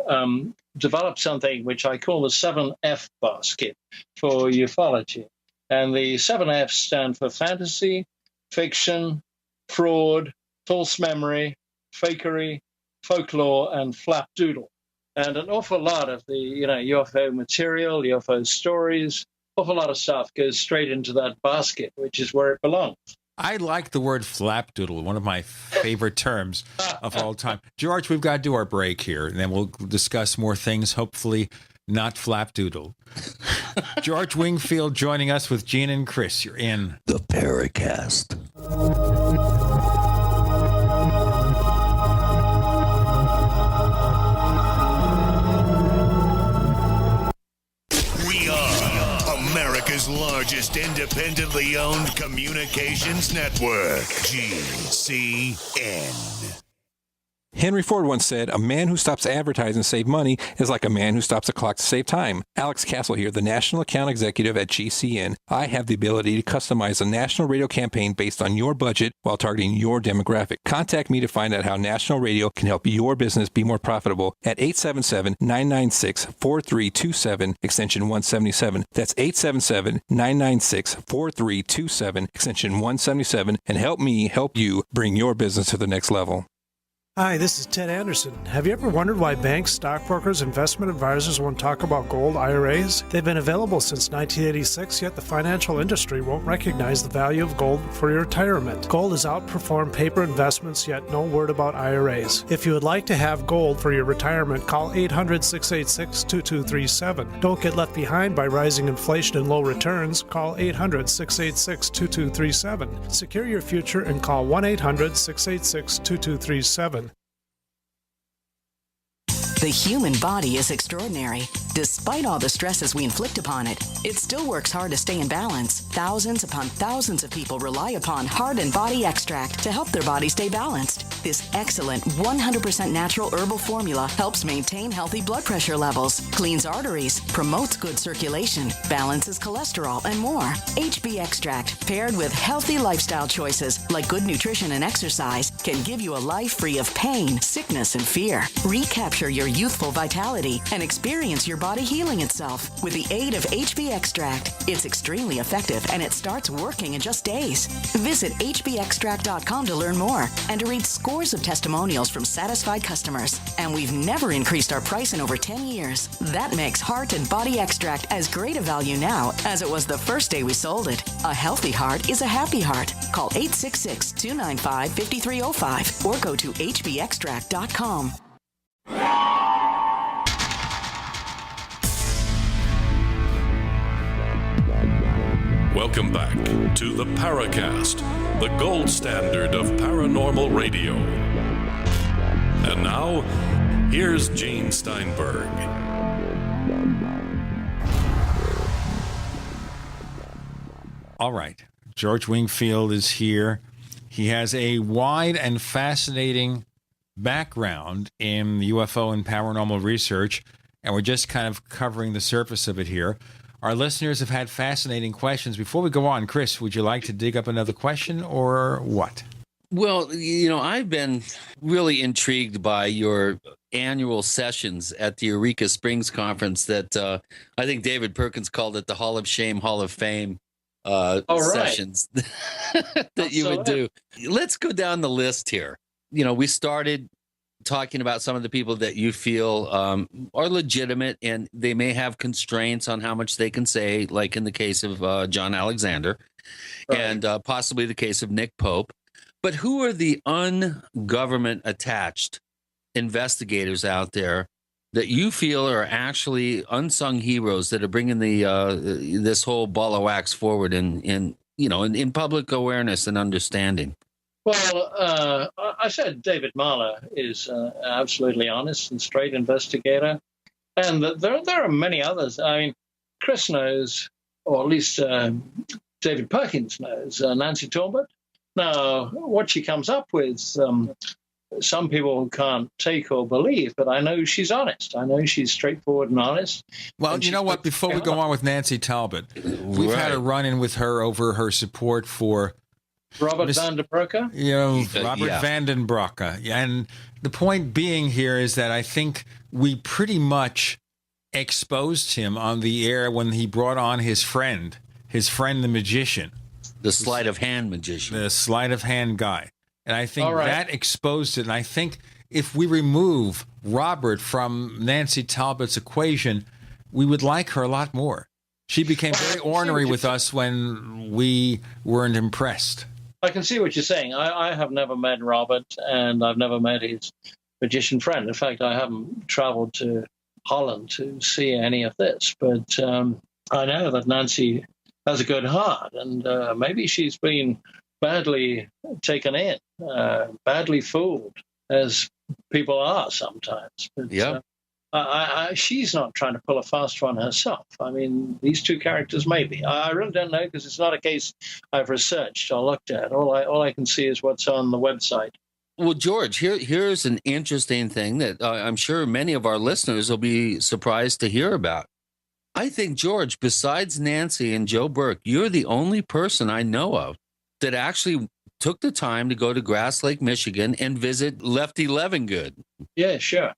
developed something which I call the 7F basket for ufology. And the 7Fs stand for fantasy, fiction, fraud, false memory, fakery, folklore, and flapdoodle. And an awful lot of the UFO material, UFO stories, awful lot of stuff goes straight into that basket, which is where it belongs. I like the word flapdoodle, one of my favorite terms of all time. George, we've got to do our break here, and then we'll discuss more things, hopefully not flapdoodle. George Wingfield joining us with Gene and Chris. You're in the Paracast. We are America's largest independently owned communications network, GCN. Henry Ford once said, "A man who stops advertising to save money is like a man who stops a clock to save time." Alex Castle here, the National Account Executive at GCN. I have the ability to customize a national radio campaign based on your budget while targeting your demographic. Contact me to find out how national radio can help your business be more profitable at 877-996-4327, extension 177. That's 877-996-4327, extension 177, and help me help you bring your business to the next level. Hi, this is Ted Anderson. Have you ever wondered why banks, stockbrokers, investment advisors won't talk about gold IRAs? They've been available since 1986, yet the financial industry won't recognize the value of gold for your retirement. Gold has outperformed paper investments, yet no word about IRAs. If you would like to have gold for your retirement, call 800-686-2237. Don't get left behind by rising inflation and low returns. Call 800-686-2237. Secure your future and call 1-800-686-2237. The human body is extraordinary. Despite all the stresses we inflict upon it, it still works hard to stay in balance. Thousands upon thousands of people rely upon Heart and Body Extract to help their body stay balanced. This excellent 100% natural herbal formula helps maintain healthy blood pressure levels, cleans arteries, promotes good circulation, balances cholesterol, and more. HB Extract, paired with healthy lifestyle choices like good nutrition and exercise, can give you a life free of pain, sickness, and fear. Recapture your youthful vitality and experience your body healing itself with the aid of HB Extract. It's extremely effective and it starts working in just days. Visit hbextract.com to learn more and to read scores of testimonials from satisfied customers. And we've never increased our price in over 10 years. That makes Heart and Body Extract as great a value now as it was the first day we sold it. A healthy heart is a happy heart. Call 866-295-5305 or go to hbextract.com. Welcome back to the Paracast, the gold standard of paranormal radio. And now, here's Gene Steinberg. All right. George Wingfield is here. He has a wide and fascinating background in UFO and paranormal research, and we're just kind of covering the surface of it here. Our listeners have had fascinating questions. Before we go on, Chris, would you like to dig up another question or what? Well, I've been really intrigued by your annual sessions at the Eureka Springs conference that I think David Perkins called it the Hall of Shame, Hall of Fame sessions that you would do. Let's go down the list here. We started talking about some of the people that you feel are legitimate, and they may have constraints on how much they can say, like in the case of John Alexander, and possibly the case of Nick Pope. But who are the ungovernment attached investigators out there that you feel are actually unsung heroes that are bringing the this whole ball of wax forward in public awareness and understanding? Well, I said David Marler is an absolutely honest and straight investigator, and there are many others. I mean, Chris knows, or at least David Perkins knows, Nancy Talbot. Now, what she comes up with, some people can't take or believe, but I know she's honest. I know she's straightforward and honest. Well, you know what? Before we go on with Nancy Talbot, we've had a run-in with her over her support for Robert Van den Broeke? Robert Van den Broeke. And the point being here is that I think we pretty much exposed him on the air when he brought on his friend the magician. The sleight of hand magician. The sleight of hand guy. And I think that exposed it. And I think if we remove Robert from Nancy Talbot's equation, we would like her a lot more. She became very ornery with us when we weren't impressed. I can see what you're saying. I have never met Robert, and I've never met his magician friend. In fact, I haven't traveled to Holland to see any of this. But I know that Nancy has a good heart, and maybe she's been badly taken in, badly fooled, as people are sometimes. But, she's not trying to pull a fast one herself. I mean, these two characters maybe. I really don't know, because it's not a case I've researched or looked at. All I can see is what's on the website. Well, George, here's an interesting thing that I'm sure many of our listeners will be surprised to hear about. I think, George, besides Nancy and Joe Burke, you're the only person I know of that actually took the time to go to Grass Lake, Michigan and visit Lefty Levengood. Yeah, sure.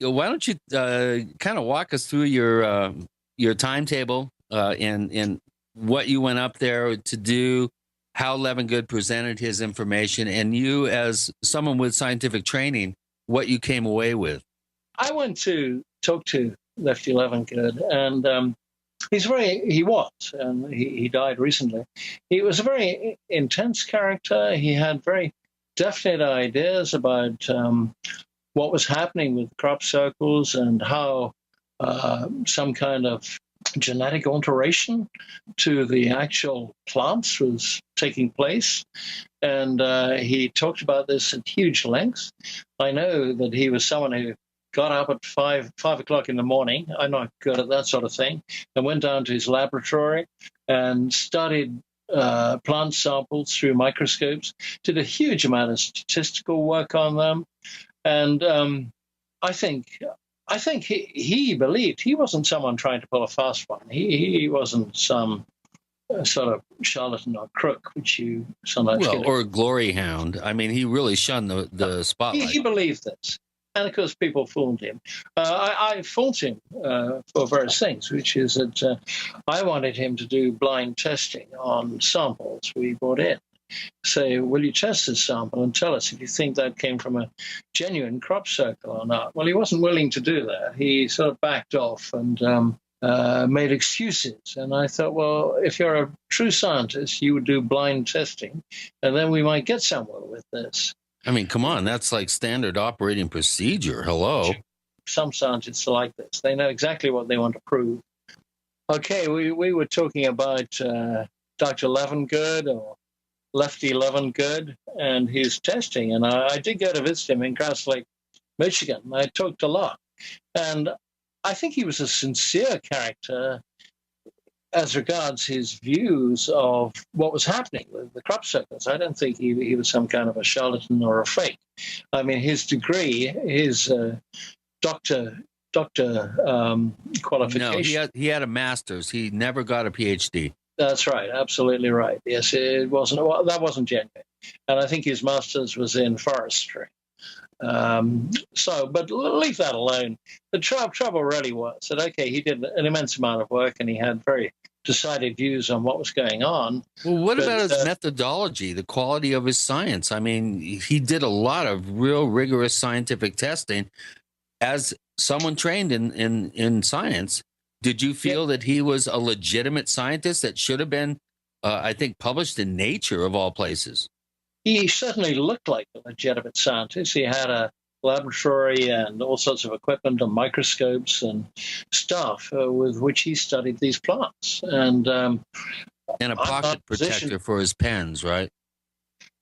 Why don't you kind of walk us through your timetable and what you went up there to do, how Levengood presented his information, and you, as someone with scientific training, what you came away with? I went to talk to Lefty Levengood, and he was, and he died recently. He was a very intense character. He had very definite ideas about what was happening with crop circles and how some kind of genetic alteration to the actual plants was taking place. And he talked about this at huge lengths. I know that he was someone who got up at 5 o'clock in the morning. I'm not good at that sort of thing. And went down to his laboratory and studied plant samples through microscopes, did a huge amount of statistical work on them. And I think he believed he wasn't someone trying to pull a fast one. He wasn't some sort of charlatan or crook, which you sometimes get. Or a glory hound. I mean, he really shunned the spotlight. He believed this. And, of course, people fooled him. I fault him for various things, which is that I wanted him to do blind testing on samples we brought in. Say, will you test this sample and tell us if you think that came from a genuine crop circle or not? Well, he wasn't willing to do that. He sort of backed off and made excuses. And I thought, well, if you're a true scientist, you would do blind testing, and then we might get somewhere with this. I mean, come on, that's like standard operating procedure. Hello. Some scientists are like this. They know exactly what they want to prove. Okay, we were talking about Dr. Levengood, or Lefty Levengood, and his testing. And I did go to visit him in Grass Lake, Michigan. I talked a lot. And I think he was a sincere character as regards his views of what was happening with the crop circles. I don't think he was some kind of a charlatan or a fake. I mean, his degree, his doctor qualification. No, he had a master's. He never got a PhD. That's right. Absolutely right. Yes, that wasn't genuine. And I think his master's was in forestry. But leave that alone. The trouble really was that, okay, he did an immense amount of work, and he had very decided views on what was going on. Well, what about his methodology, the quality of his science? I mean, he did a lot of real rigorous scientific testing. As someone trained in science, did you feel that he was a legitimate scientist that should have been, I think, published in Nature of all places? He certainly looked like a legitimate scientist. He had a laboratory and all sorts of equipment and microscopes and stuff with which he studied these plants. And a pocket protector for his pens, right?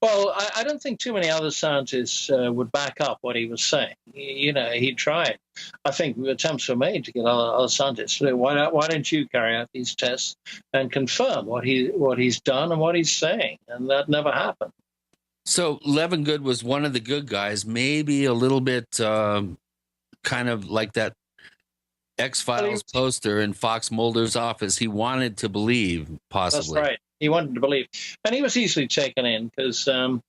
Well, I don't think too many other scientists would back up what he was saying. He tried. I think attempts were made to get other scientists to do. Why don't you carry out these tests and confirm what he's done and what he's saying? And that never happened. So Levengood was one of the good guys, maybe a little bit kind of like that X-Files poster in Fox Mulder's office. He wanted to believe, possibly. That's right. He wanted to believe. And he was easily taken in because though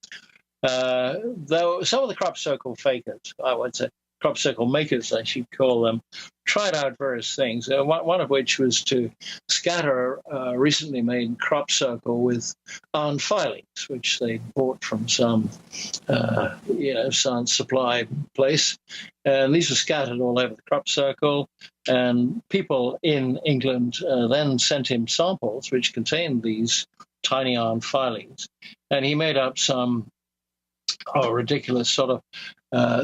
some of the crop circle fakers, I would say, crop circle makers, I should call them, tried out various things, one of which was to scatter a recently made crop circle with iron filings, which they bought from some science supply place. And these were scattered all over the crop circle. And people in England then sent him samples which contained these tiny iron filings. And he made up some ridiculous sort of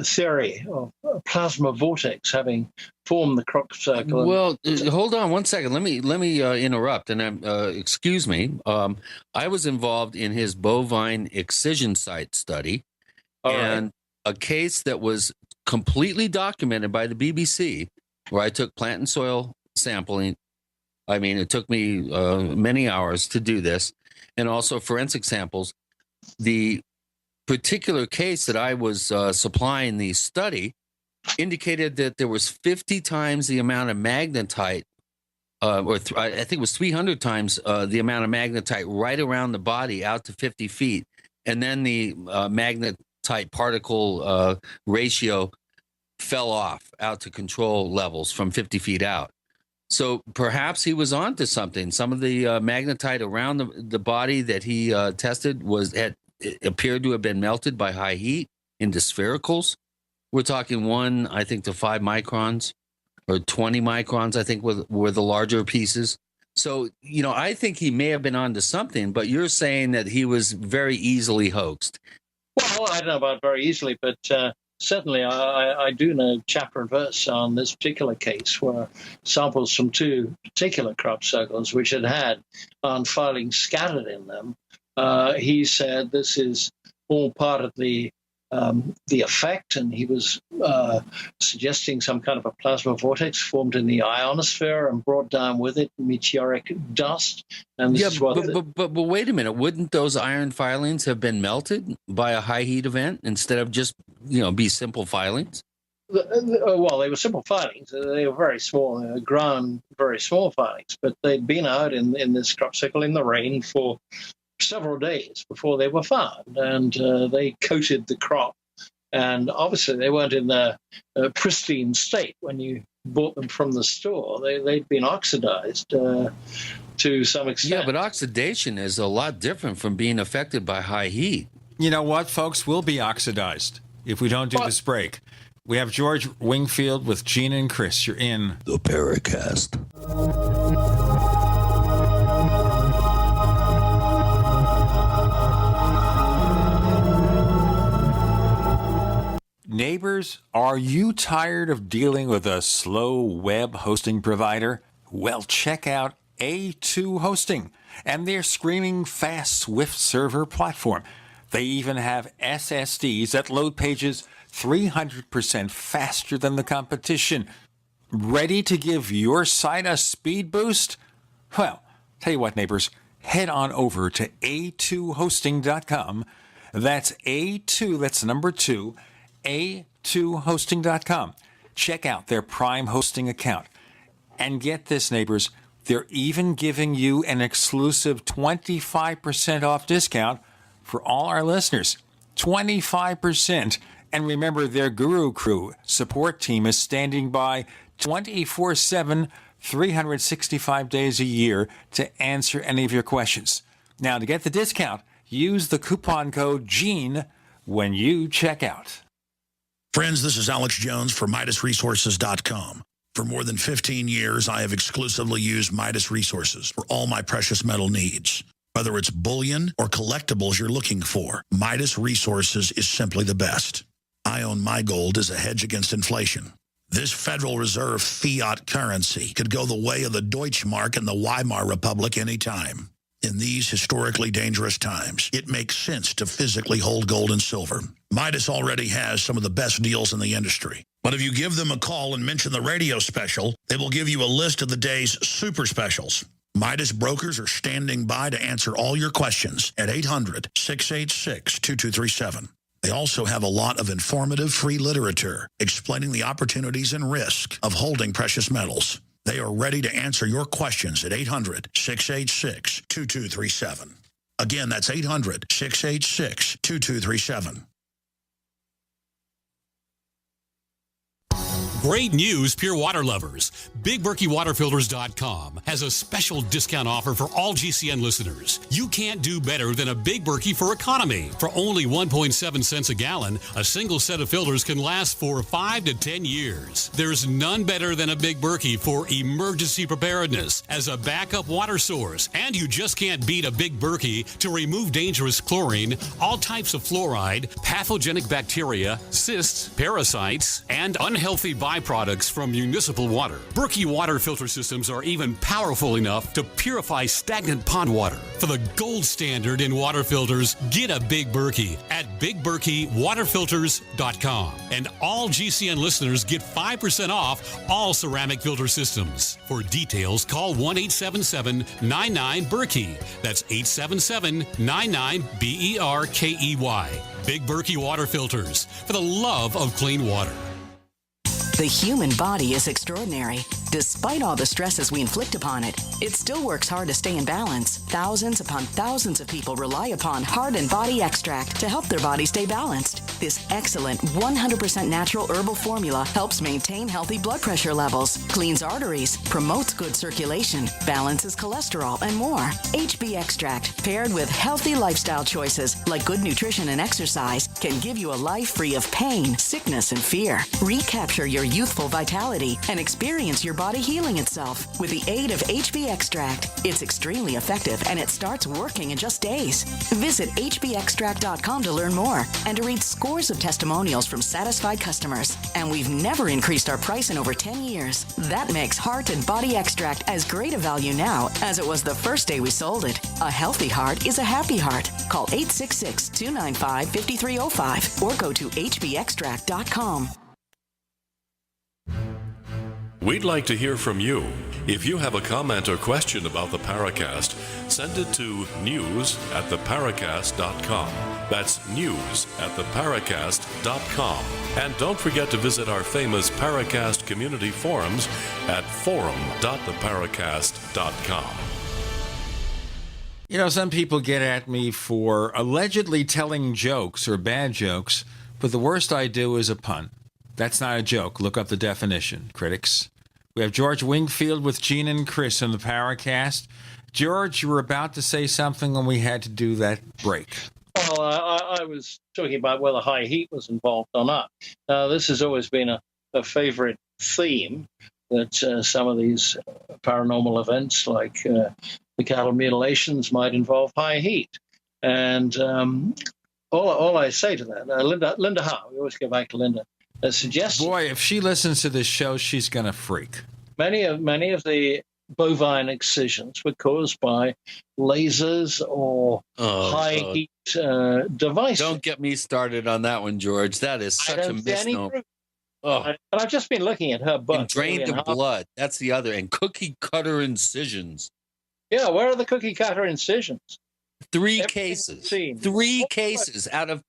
theory of a plasma vortex having formed the crop circle. Well, hold on one second. Let me interrupt, and excuse me. I was involved in his bovine excision site study, and a case that was completely documented by the BBC, where I took plant and soil sampling. I mean, it took me many hours to do this, and also forensic samples. The particular case that I was supplying the study indicated that there was 50 times the amount of magnetite, I think it was 300 times the amount of magnetite right around the body out to 50 feet. And then the magnetite particle ratio fell off out to control levels from 50 feet out. So perhaps he was onto something. Some of the magnetite around the body that he tested appeared to have been melted by high heat into sphericals. We're talking 1, I think, to 5 microns, or 20 microns, I think, were the larger pieces. So, I think he may have been onto something, but you're saying that he was very easily hoaxed. Well, I don't know about very easily, but certainly I do know chapter and verse on this particular case where samples from 2 particular crop circles, which had iron filings scattered in them, he said this is all part of the effect, and he was suggesting some kind of a plasma vortex formed in the ionosphere and brought down with it meteoric dust. And this is what but wait a minute, wouldn't those iron filings have been melted by a high heat event instead of just be simple filings? Well, they were simple filings. They were very small, ground, very small filings, but they'd been out in this crop circle in the rain for several days before they were found, and they coated the crop. And obviously, they weren't in the pristine state when you bought them from the store. They'd been oxidized to some extent. Yeah, but oxidation is a lot different from being affected by high heat. You know what, folks? We'll be oxidized if we don't do this break. We have George Wingfield with Gina and Chris. You're in the Paracast. Neighbors, are you tired of dealing with a slow web hosting provider? Well, check out A2 Hosting and their screaming fast Swift server platform. They even have SSDs that load pages 300% faster than the competition. Ready to give your site a speed boost? Well, tell you what, neighbors, head on over to a2hosting.com. That's A2, that's number 2, a2hosting.com. Check out their Prime hosting account. And get this, neighbors, they're even giving you an exclusive 25% off discount for all our listeners. 25%. And remember, their Guru Crew support team is standing by 24/7, 365 days a year to answer any of your questions. Now, to get the discount, use the coupon code GENE when you check out. Friends, this is Alex Jones for MidasResources.com. For more than 15 years, I have exclusively used Midas Resources for all my precious metal needs. Whether it's bullion or collectibles you're looking for, Midas Resources is simply the best. I own my gold as a hedge against inflation. This Federal Reserve fiat currency could go the way of the Deutschmark and the Weimar Republic anytime. In these historically dangerous times, it makes sense to physically hold gold and silver. Midas already has some of the best deals in the industry. But if you give them a call and mention the radio special, they will give you a list of the day's super specials. Midas brokers are standing by to answer all your questions at 800-686-2237. They also have a lot of informative free literature explaining the opportunities and risk of holding precious metals. They are ready to answer your questions at 800-686-2237. Again, that's 800-686-2237. Great news, pure water lovers. BigBerkeyWaterFilters.com has a special discount offer for all GCN listeners. You can't do better than a Big Berkey for economy. For only 1.7 cents a gallon, a single set of filters can last for 5 to 10 years. There's none better than a Big Berkey for emergency preparedness as a backup water source. And you just can't beat a Big Berkey to remove dangerous chlorine, all types of fluoride, pathogenic bacteria, cysts, parasites, and unhealthy byproducts from municipal water. Berkey water filter systems are even powerful enough to purify stagnant pond water. For the gold standard in water filters, get a Big Berkey at BigBerkeyWaterFilters.com. And all GCN listeners get 5% off all ceramic filter systems. For details, call 1-877-99-BERKEY. That's 877-99-BERKEY. Big Berkey Water Filters, for the love of clean water. The human body is extraordinary. Despite all the stresses we inflict upon it, it still works hard to stay in balance. Thousands upon thousands of people rely upon Heart and Body Extract to help their body stay balanced. This excellent 100% natural herbal formula helps maintain healthy blood pressure levels, cleans arteries, promotes good circulation, balances cholesterol, and more. HB Extract, paired with healthy lifestyle choices like good nutrition and exercise, can give you a life free of pain, sickness, and fear. Recapture your youthful vitality and experience your body healing itself with the aid of HB Extract. It's extremely effective and it starts working in just days. Visit hbextract.com to learn more and to read scores of testimonials from satisfied customers. And we've never increased our price in over 10 years. That makes Heart and Body Extract as great a value now as it was the first day we sold it. A healthy heart is a happy heart. Call 866-295-5305 or go to hbextract.com. We'd like to hear from you. If you have a comment or question about the Paracast, send it to news@theparacast.com. That's news@theparacast.com. And don't forget to visit our famous Paracast community forums at forum.theparacast.com. You know, some people get at me for allegedly telling jokes or bad jokes, but the worst I do is a pun. That's not a joke. Look up the definition, critics. We have George Wingfield with Gene and Chris on the Paracast. George, you were about to say something when we had to do that break. Well, I was talking about whether high heat was involved or not. This has always been a favorite theme, that some of these paranormal events, like the cattle mutilations, might involve high heat. And all I say to that, Linda Howe, we always go back to Linda, suggested. Boy, if she listens to this show, she's going to freak. Many of the bovine excisions were caused by lasers or high heat devices. Don't get me started on that one, George. That is such a misnomer. But I've just been looking at her book. And drained the blood. That's the other. And cookie cutter incisions. Yeah, where are the cookie cutter incisions? Three cases out of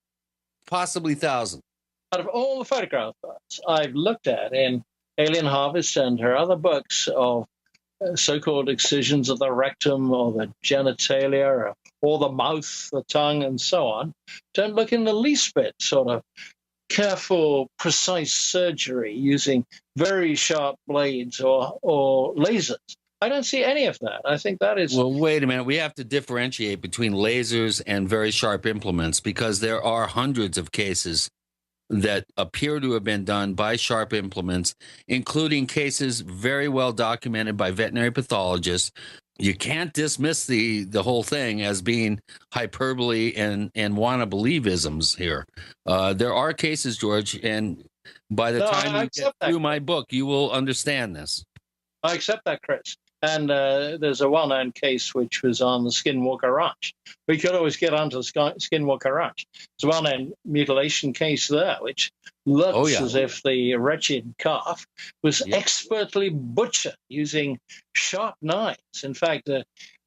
possibly thousands. Out of all the photographs I've looked at in Alien Harvest and her other books of so-called excisions of the rectum or the genitalia or the mouth, the tongue, and so on, don't look in the least bit sort of careful, precise surgery using very sharp blades or lasers. I don't see any of that. I think that is... Well, wait a minute. We have to differentiate between lasers and very sharp implements, because there are hundreds of cases that appear to have been done by sharp implements, including cases very well documented by veterinary pathologists. You can't dismiss the whole thing as being hyperbole and wanna-believe-isms here. There are cases, George, and by the time you get through my book, you will understand this. I accept that, Chris. And there's a well-known case which was on the Skinwalker Ranch. We could always get onto the Skinwalker Ranch. It's a well-known mutilation case there, which looks as if the wretched calf was expertly butchered using sharp knives. In fact,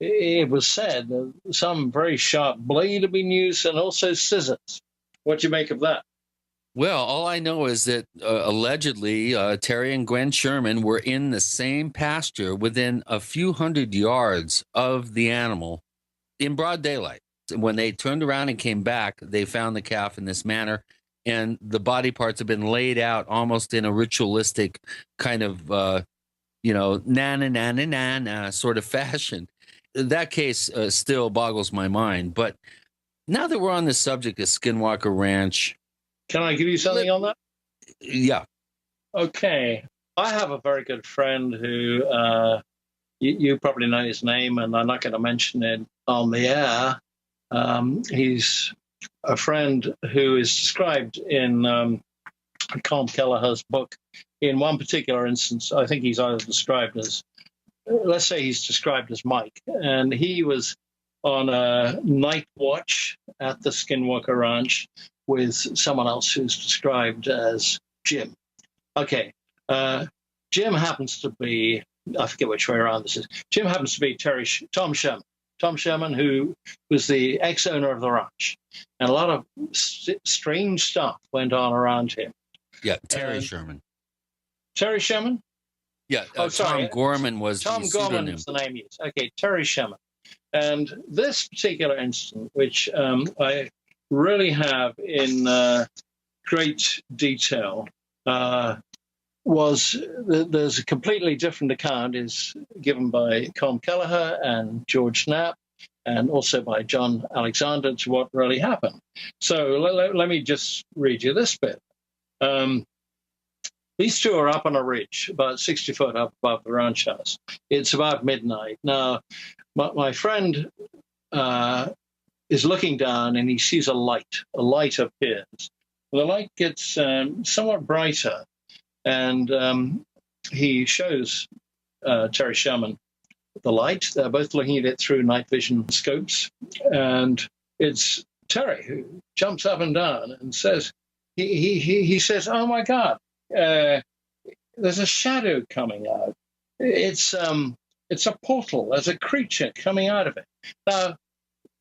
it was said that some very sharp blade had been used and also scissors. What do you make of that? Well, all I know is that allegedly Terry and Gwen Sherman were in the same pasture within a few hundred yards of the animal in broad daylight. When they turned around and came back, they found the calf in this manner, and the body parts have been laid out almost in a ritualistic kind of, na-na-na-na-na sort of fashion. That case still boggles my mind. But now that we're on the subject of Skinwalker Ranch... Can I give you something on that? Yeah. Okay. I have a very good friend who, you probably know his name, and I'm not going to mention it on the air. He's a friend who is described in Colm Kelleher's book in one particular instance. I think he's either described as, let's say he's described as Mike, and he was on a night watch at the Skinwalker Ranch with someone else who's described as Jim. Okay, Jim happens to be, I forget which way around this is, Jim happens to be Tom Sherman. Tom Sherman, who was the ex-owner of the ranch. And a lot of strange stuff went on around him. Yeah, Terry Sherman. Terry Sherman? Yeah, sorry. Tom Gorman was Tom the Gorman pseudonym. is the name used. Okay, Terry Sherman. And this particular incident, which I really have in great detail, was there's a completely different account is given by Colm Kelleher and George Knapp, and also by John Alexander, to what really happened. So let me just read you this bit. These two are up on a ridge, about 60 foot up above the ranch house. It's about midnight. Now, my friend is looking down, and he sees a light. A light appears. The light gets somewhat brighter, and he shows Terry Sherman the light. They're both looking at it through night vision scopes, and it's Terry who jumps up and down and says, he says, "Oh my God, there's a shadow coming out. It's a portal. There's a creature coming out of it." Now,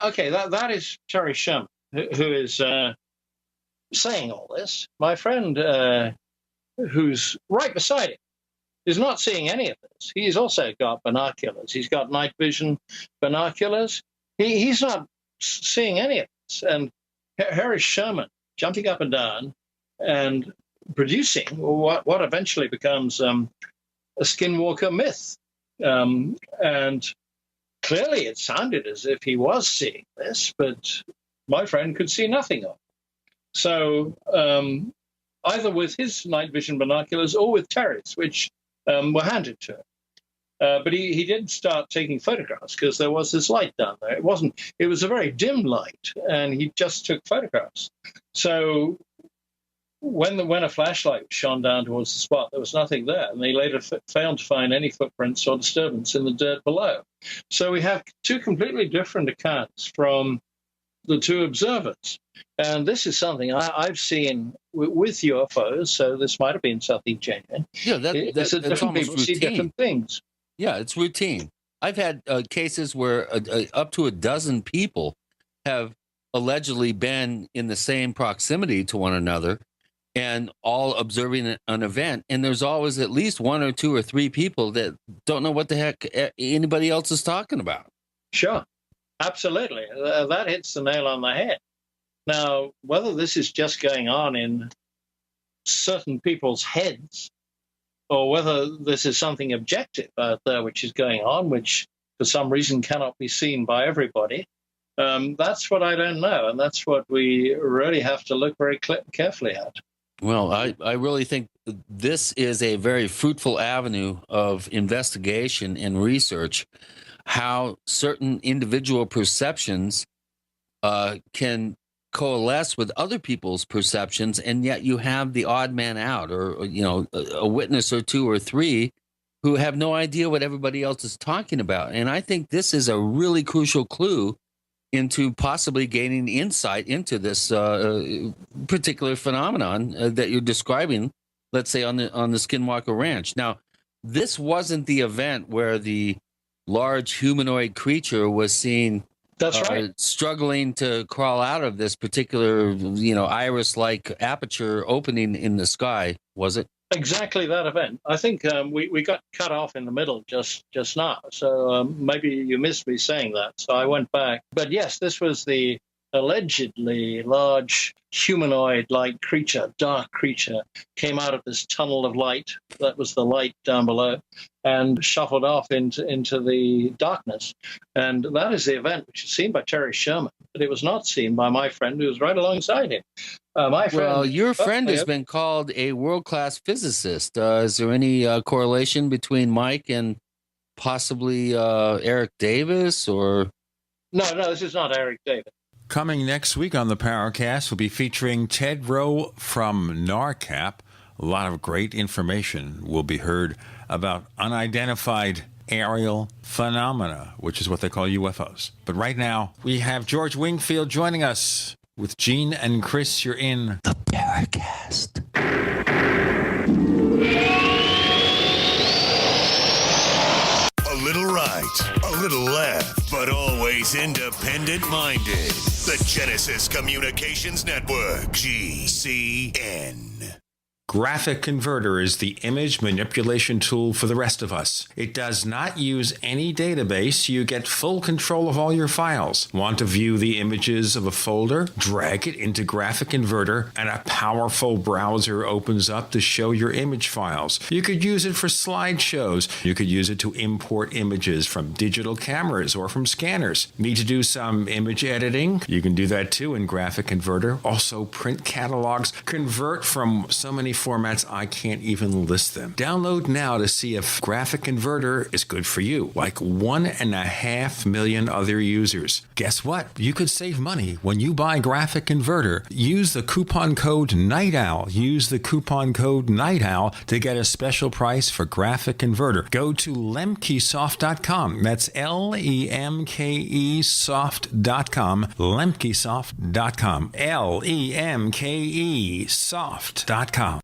okay, that is Terry Sherman who is saying all this. My friend, who's right beside him, is not seeing any of this. He's also got binoculars. He's got night vision binoculars. He's not seeing any of this. And Harry Sherman jumping up and down and producing what eventually becomes a Skinwalker myth. And clearly it sounded as if he was seeing this, but my friend could see nothing of it. So either with his night vision binoculars or with Terry's, which were handed to him. But he didn't start taking photographs because there was this light down there. It was a very dim light, and he just took photographs. So when a flashlight shone down towards the spot, there was nothing there, and they later failed to find any footprints or disturbance in the dirt below. So we have two completely different accounts from the two observers. And this is something I've seen with UFOs, so this might have been something genuine. Yeah, that's different people see different things. Yeah, it's routine. I've had cases where up to a dozen people have allegedly been in the same proximity to one another and all observing an event. And there's always at least one or two or three people that don't know what the heck anybody else is talking about. Sure. Absolutely. That hits the nail on the head. Now, whether this is just going on in certain people's heads, or whether this is something objective out there which is going on, which for some reason cannot be seen by everybody. That's what I don't know, and that's what we really have to look very carefully at. Well, I really think this is a very fruitful avenue of investigation and research, how certain individual perceptions can coalesce with other people's perceptions, and yet you have the odd man out, or a witness or two or three who have no idea what everybody else is talking about. And I think this is a really crucial clue into possibly gaining insight into this particular phenomenon that you're describing, let's say on the Skinwalker Ranch. Now, this wasn't the event where the large humanoid creature was seen struggling to crawl out of this particular, iris-like aperture opening in the sky, was it? Exactly that event. I think we got cut off in the middle just now. So maybe you missed me saying that. So I went back. But yes, this was the allegedly large humanoid-like creature, dark creature, came out of this tunnel of light. That was the light down below, and shuffled off into the darkness. And that is the event which is seen by Terry Sherman, but it was not seen by my friend who was right alongside him. Your friend has been called a world-class physicist. Is there any correlation between Mike and possibly Eric Davis? Or No, this is not Eric Davis. Coming next week on the Paracast, we'll be featuring Ted Rowe from NARCAP. A lot of great information will be heard about unidentified aerial phenomena, which is what they call UFOs. But right now, we have George Wingfield joining us with Gene and Chris. You're in the Paracast. A little right, a little left, but always independent-minded. The Genesis Communications Network, GCN. Graphic Converter is the image manipulation tool for the rest of us. It does not use any database. You get full control of all your files. Want to view the images of a folder? Drag it into Graphic Converter, and a powerful browser opens up to show your image files. You could use it for slideshows. You could use it to import images from digital cameras or from scanners. Need to do some image editing? You can do that too in Graphic Converter. Also print catalogs. Convert from so many formats I can't even list them. Download now to see if Graphic Converter is good for you, like 1.5 million other users. Guess what? You could save money when you buy Graphic Converter. Use the coupon code Night Owl. Use the coupon code Night Owl to get a special price for Graphic Converter. Go to lemkesoft.com. That's LEMKE soft.com. lemkesoft.com. LEMKE soft.com.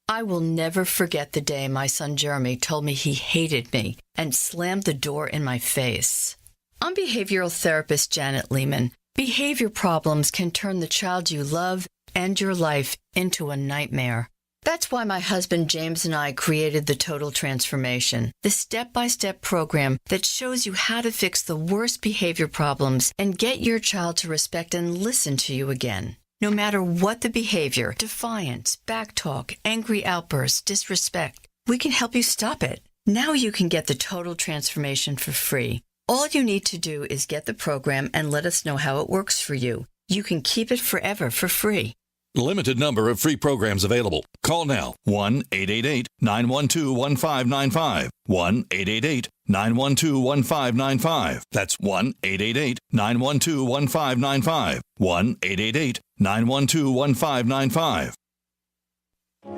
I will never forget the day my son Jeremy told me he hated me and slammed the door in my face. I'm behavioral therapist Janet Lehman. Behavior problems can turn the child you love and your life into a nightmare. That's why my husband James and I created the Total Transformation, the step-by-step program that shows you how to fix the worst behavior problems and get your child to respect and listen to you again. No matter what the behavior, defiance, backtalk, angry outbursts, disrespect, we can help you stop it. Now you can get the Total Transformation for free. All you need to do is get the program and let us know how it works for you. You can keep it forever for free. Limited number of free programs available. Call now. 1-888-912-1595. 1-888-912-1595. That's 1-888-912-1595. 1-888-912-1595.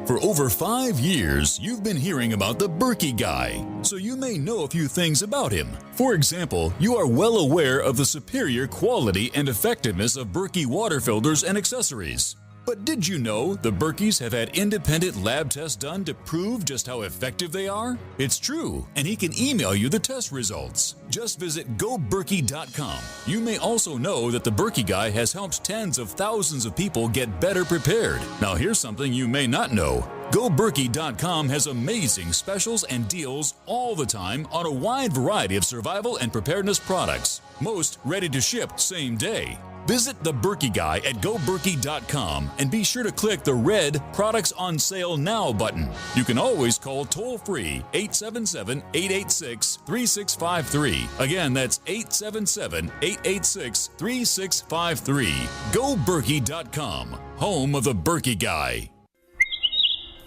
For over 5 years, you've been hearing about the Berkey Guy, so you may know a few things about him. For example, you are well aware of the superior quality and effectiveness of Berkey water filters and accessories. But did you know the Berkeys have had independent lab tests done to prove just how effective they are? It's true, and he can email you the test results. Just visit goberkey.com. You may also know that the Berkey Guy has helped tens of thousands of people get better prepared. Now here's something you may not know. GoBerkey.com has amazing specials and deals all the time on a wide variety of survival and preparedness products, most ready to ship same day. Visit The Berkey Guy at GoBerkey.com and be sure to click the red Products on Sale Now button. You can always call toll-free 877-886-3653. Again, that's 877-886-3653. GoBerkey.com, home of The Berkey Guy.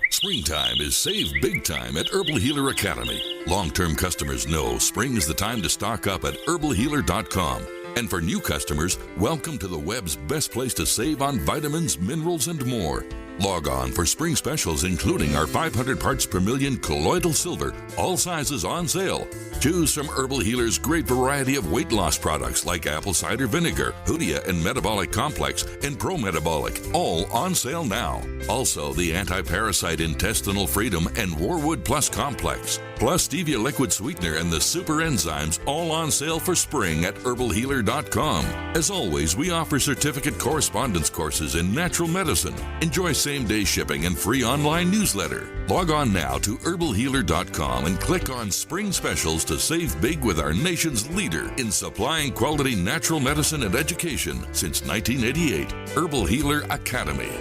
Springtime is save big time at Herbal Healer Academy. Long-term customers know spring is the time to stock up at herbalhealer.com. And for new customers, welcome to the web's best place to save on vitamins, minerals, and more. Log on for spring specials, including our 500 parts per million colloidal silver, all sizes on sale. Choose from Herbal Healer's great variety of weight loss products like apple cider vinegar, Hoodia and Metabolic Complex, and Pro Metabolic, all on sale now. Also, the anti-parasite intestinal freedom and Warwood Plus Complex, plus stevia liquid sweetener and the super enzymes, all on sale for spring at herbalhealer.com. As always, we offer certificate correspondence courses in natural medicine. Enjoy same-day shipping and free online newsletter. Log on now to herbalhealer.com and click on Spring Specials to save big with our nation's leader in supplying quality natural medicine and education since 1988, Herbal Healer Academy.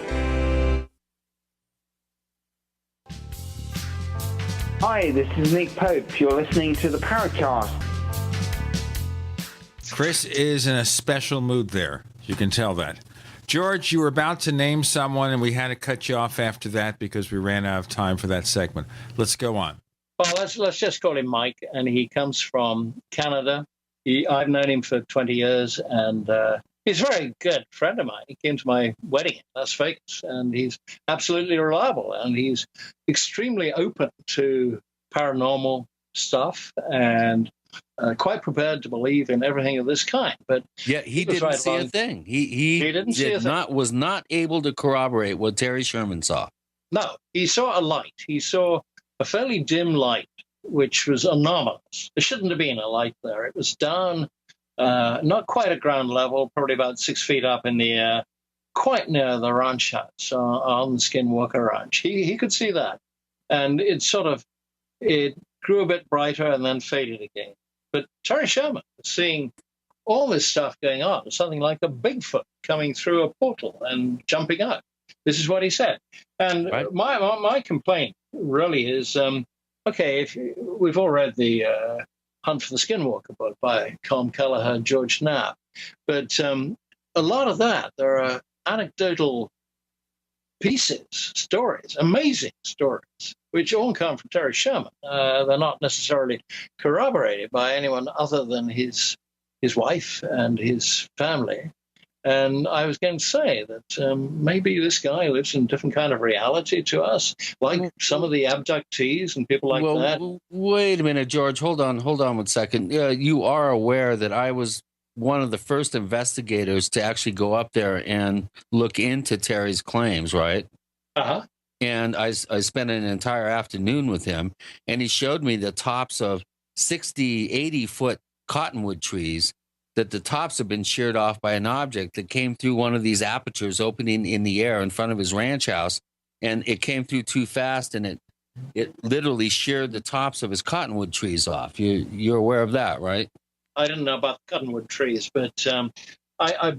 Hi, this is Nick Pope. You're listening to the Paracast. Chris is in a special mood there. You can tell that. George, you were about to name someone, and we had to cut you off after that because we ran out of time for that segment. Let's go on. Well, let's just call him Mike, and he comes from Canada. I've known him for 20 years, and he's a very good friend of mine. He came to my wedding in Las Vegas, and he's absolutely reliable, and he's extremely open to paranormal stuff and quite prepared to believe in everything of this kind. But yeah, he didn't see a thing. He didn't see a thing. Was not able to corroborate what Terry Sherman saw. No, he saw a light. He saw a fairly dim light, which was anomalous. There shouldn't have been a light there. It was down, not quite at ground level, probably about 6 feet up in the air, quite near the ranch house on the Skinwalker Ranch. He could see that. And it grew a bit brighter and then faded again. But Terry Sherman was seeing all this stuff going on, something like a Bigfoot coming through a portal and jumping out. This is what he said. And right. my complaint really is, okay, we've all read the Hunt for the Skinwalker book by Colm Kelleher, George Knapp, but a lot of that, there are anecdotal pieces, stories, amazing stories, which all come from Terry Sherman. They're not necessarily corroborated by anyone other than his wife and his family. And I was going to say that maybe this guy lives in a different kind of reality to us, like some of the abductees and people like that. Wait a minute, George. Hold on 1 second. You are aware that I was one of the first investigators to actually go up there and look into Terry's claims, right? Uh-huh. And I spent an entire afternoon with him, and he showed me the tops of 60, 80-foot cottonwood trees, that the tops have been sheared off by an object that came through one of these apertures opening in the air in front of his ranch house, and it came through too fast, and it literally sheared the tops of his cottonwood trees off. You're aware of that, right? I didn't know about the cottonwood trees, but I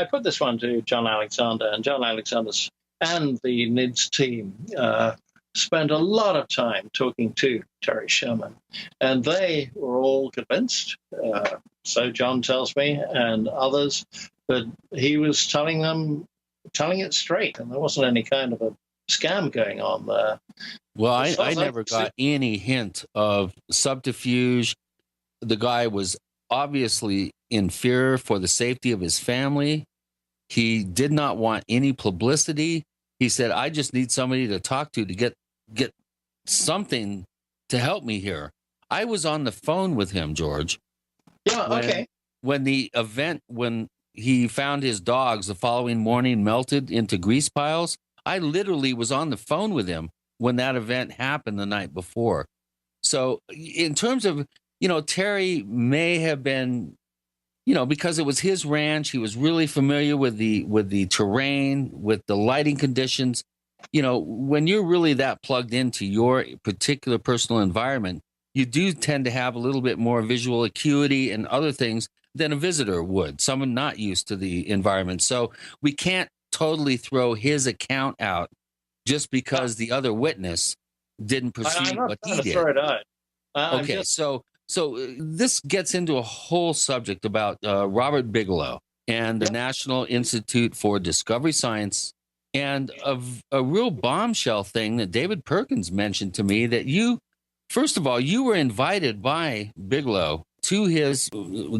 put this one to John Alexander, and John Alexander's and the NIDS team spent a lot of time talking to Terry Sherman, and they were all convinced, so John tells me, and others, that he was telling it straight, and there wasn't any kind of a scam going on there. Well, I never got any hint of subterfuge. The guy was obviously in fear for the safety of his family. He did not want any publicity. He said, I just need somebody to talk to get something to help me here. I was on the phone with him, George. Yeah, okay. When he found his dogs the following morning melted into grease piles, I literally was on the phone with him when that event happened the night before. So in terms of, Terry may have been, because it was his ranch, he was really familiar with the terrain, with the lighting conditions. When you're really that plugged into your particular personal environment, you do tend to have a little bit more visual acuity and other things than a visitor would, someone not used to the environment. So we can't totally throw his account out just because the other witness didn't perceive I'm not what trying he to throw did. it out. Okay, so this gets into a whole subject about Robert Bigelow and the National Institute for Discovery Science, and a real bombshell thing that David Perkins mentioned to me, that you, first of all, you were invited by Bigelow to his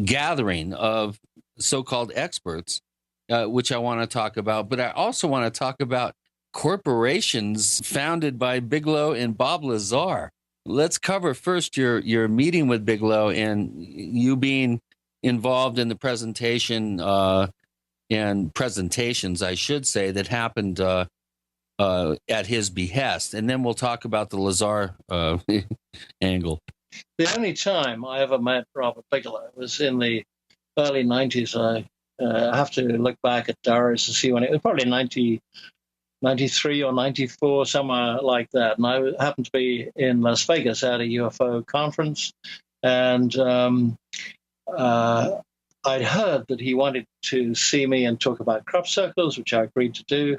gathering of so-called experts, which I want to talk about. But I also want to talk about corporations founded by Bigelow and Bob Lazar. Let's cover first your meeting with Bigelow and you being involved in the presentation and presentations, I should say, that happened at his behest. And then we'll talk about the Lazar angle. The only time I ever met Robert Bigelow was in the early 90s. I have to look back at diaries to see when it was, probably 93 or 94, somewhere like that. And I happened to be in Las Vegas at a UFO conference. And I'd heard that he wanted to see me and talk about crop circles, which I agreed to do.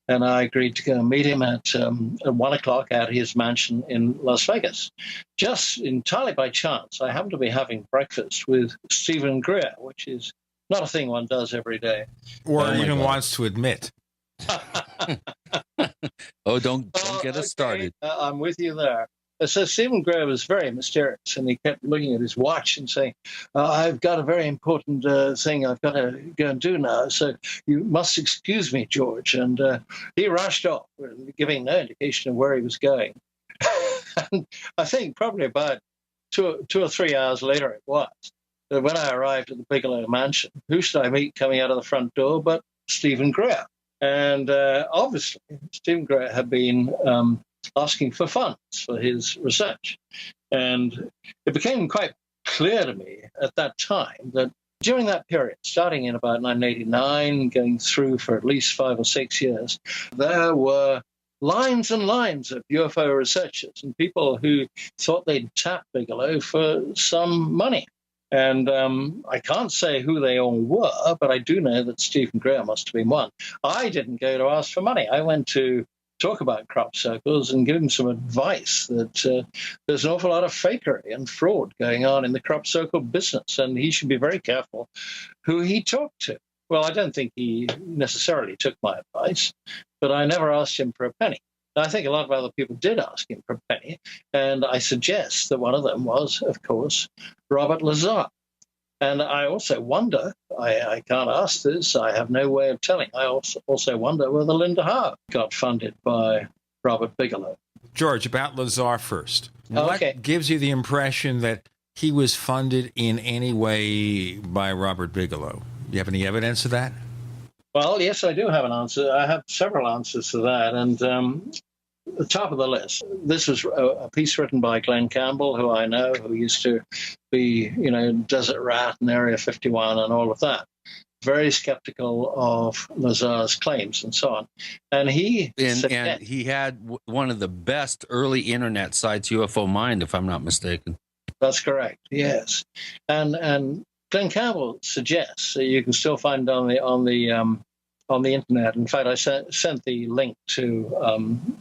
And I agreed to go and meet him at 1 o'clock at his mansion in Las Vegas. Just entirely by chance, I happened to be having breakfast with Stephen Greer, which is not a thing one does every day. Or even wants to admit. Oh, don't get us started. I'm with you there. So Stephen Greer was very mysterious, and he kept looking at his watch and saying, I've got a very important thing I've got to go and do now, so you must excuse me, George. And he rushed off, giving no indication of where he was going. And I think probably about two or 3 hours later it was, that when I arrived at the Bigelow mansion, who should I meet coming out of the front door but Stephen Greer? And obviously, Stephen Greer had been asking for funds for his research. And it became quite clear to me at that time that during that period, starting in about 1989, going through for at least 5 or 6 years, there were lines and lines of UFO researchers and people who thought they'd tap Bigelow for some money. And I can't say who they all were, but I do know that Stephen Greer must have been one. I didn't go to ask for money. I went to talk about crop circles and give him some advice that there's an awful lot of fakery and fraud going on in the crop circle business, and he should be very careful who he talked to. Well, I don't think he necessarily took my advice, but I never asked him for a penny. I think a lot of other people did ask him for a penny, and I suggest that one of them was, of course, Robert Lazar. And I also wonder, I can't ask this, I have no way of telling, I also wonder whether Linda Howe got funded by Robert Bigelow. George, about Lazar first. Okay. What gives you the impression that he was funded in any way by Robert Bigelow? Do you have any evidence of that? Well, yes, I do have an answer. I have several answers to that. And the top of the list, this was a piece written by Glenn Campbell, who I know, who used to be, Desert Rat and Area 51 and all of that. Very skeptical of Lazar's claims and so on. And he had one of the best early internet sites, UFO Mind, if I'm not mistaken. That's correct, yes. And Glenn Campbell suggests that you can still find it on the internet. In fact, I sent the link to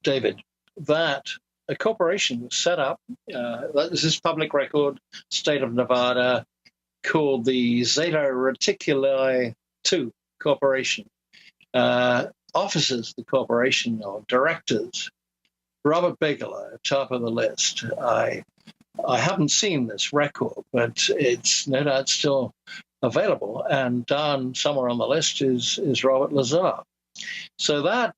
David, that a corporation was set up. This is public record, state of Nevada, called the Zeta Reticuli 2 Corporation. Officers of the corporation, or directors, Robert Bigelow, top of the list. I haven't seen this record, but it's no doubt still available. And down somewhere on the list is Robert Lazar. So that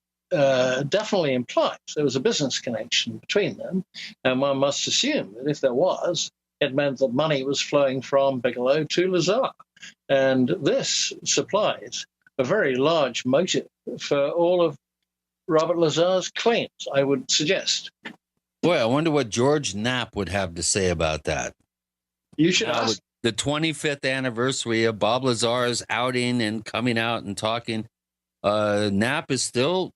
definitely implies there was a business connection between them. And one must assume that if there was, it meant that money was flowing from Bigelow to Lazar. And this supplies a very large motive for all of Robert Lazar's claims, I would suggest. Boy, I wonder what George Knapp would have to say about that. You should ask. The 25th anniversary of Bob Lazar's outing and coming out and talking. Knapp is still,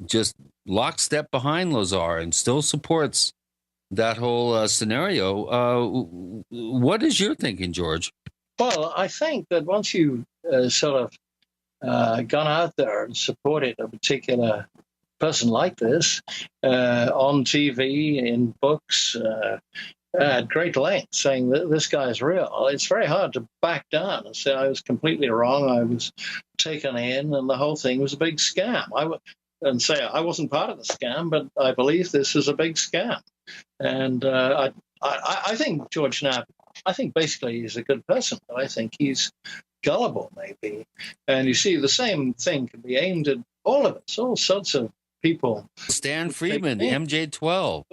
just lockstep behind Lazar and still supports that whole scenario. What is your thinking, George? Well, I think that once you sort of gone out there and supported a particular person like this on TV, in books, at great length, saying that this guy is real, it's very hard to back down and say I was completely wrong, I was taken in, and the whole thing was a big scam. And say I wasn't part of the scam, but I believe this is a big scam. And I think George Knapp, I think basically he's a good person, but I think he's gullible, maybe. And you see, the same thing can be aimed at all of us, all sorts of people. Stan Friedman, MJ-12.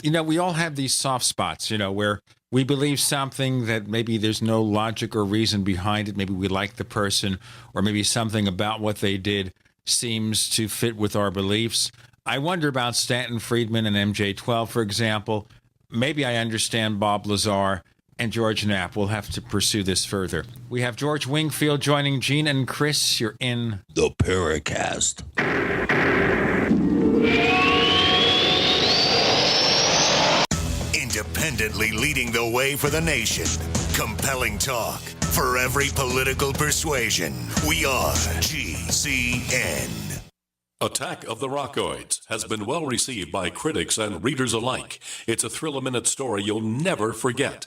You know, we all have these soft spots, you know, where we believe something that maybe there's no logic or reason behind it. Maybe we like the person, or maybe something about what they did seems to fit with our beliefs. I wonder about Stanton Friedman and MJ-12, for example. Maybe I understand Bob Lazar and George Knapp. We'll have to pursue this further. We have George Wingfield joining Gene and Chris. You're in the Paracast. Independently leading the way for the nation. Compelling talk for every political persuasion. We are GCN. Attack of the Rockoids has been well received by critics and readers alike. It's a thrill-a-minute story you'll never forget.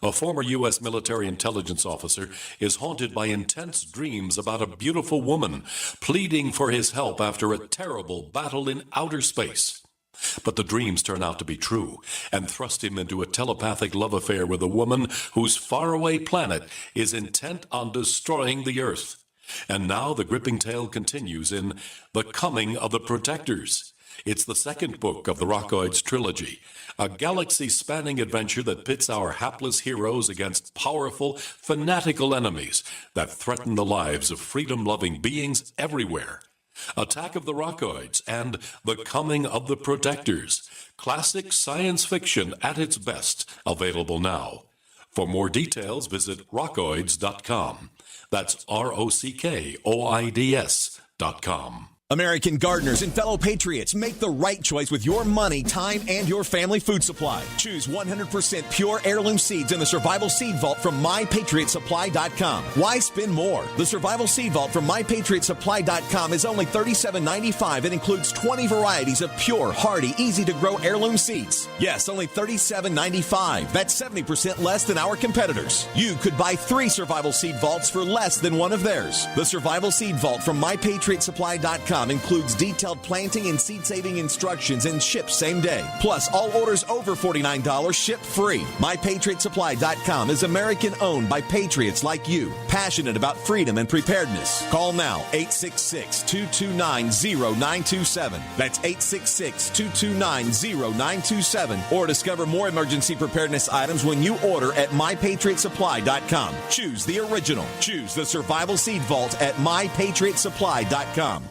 A former U.S. military intelligence officer is haunted by intense dreams about a beautiful woman pleading for his help after a terrible battle in outer space. But the dreams turn out to be true and thrust him into a telepathic love affair with a woman whose faraway planet is intent on destroying the Earth. And now the gripping tale continues in The Coming of the Protectors. It's the second book of the Rockoids trilogy, a galaxy-spanning adventure that pits our hapless heroes against powerful, fanatical enemies that threaten the lives of freedom-loving beings everywhere. Attack of the Rockoids and The Coming of the Protectors. Classic science fiction at its best. Available now. For more details, visit rockoids.com. That's ROCKOIDS.com. American gardeners and fellow patriots, make the right choice with your money, time, and your family food supply. Choose 100% pure heirloom seeds in the Survival Seed Vault from MyPatriotSupply.com. Why spend more? The Survival Seed Vault from MyPatriotSupply.com is only $37.95 and includes 20 varieties of pure, hardy, easy-to-grow heirloom seeds. Yes, only $37.95. That's 70% less than our competitors. You could buy 3 Survival Seed Vaults for less than one of theirs. The Survival Seed Vault from MyPatriotSupply.com includes detailed planting and seed-saving instructions and ships same day. Plus, all orders over $49 ship free. MyPatriotSupply.com is American-owned by patriots like you, passionate about freedom and preparedness. Call now, 866-229-0927. That's 866-229-0927. Or discover more emergency preparedness items when you order at MyPatriotSupply.com. Choose the original. Choose the Survival Seed Vault at MyPatriotSupply.com.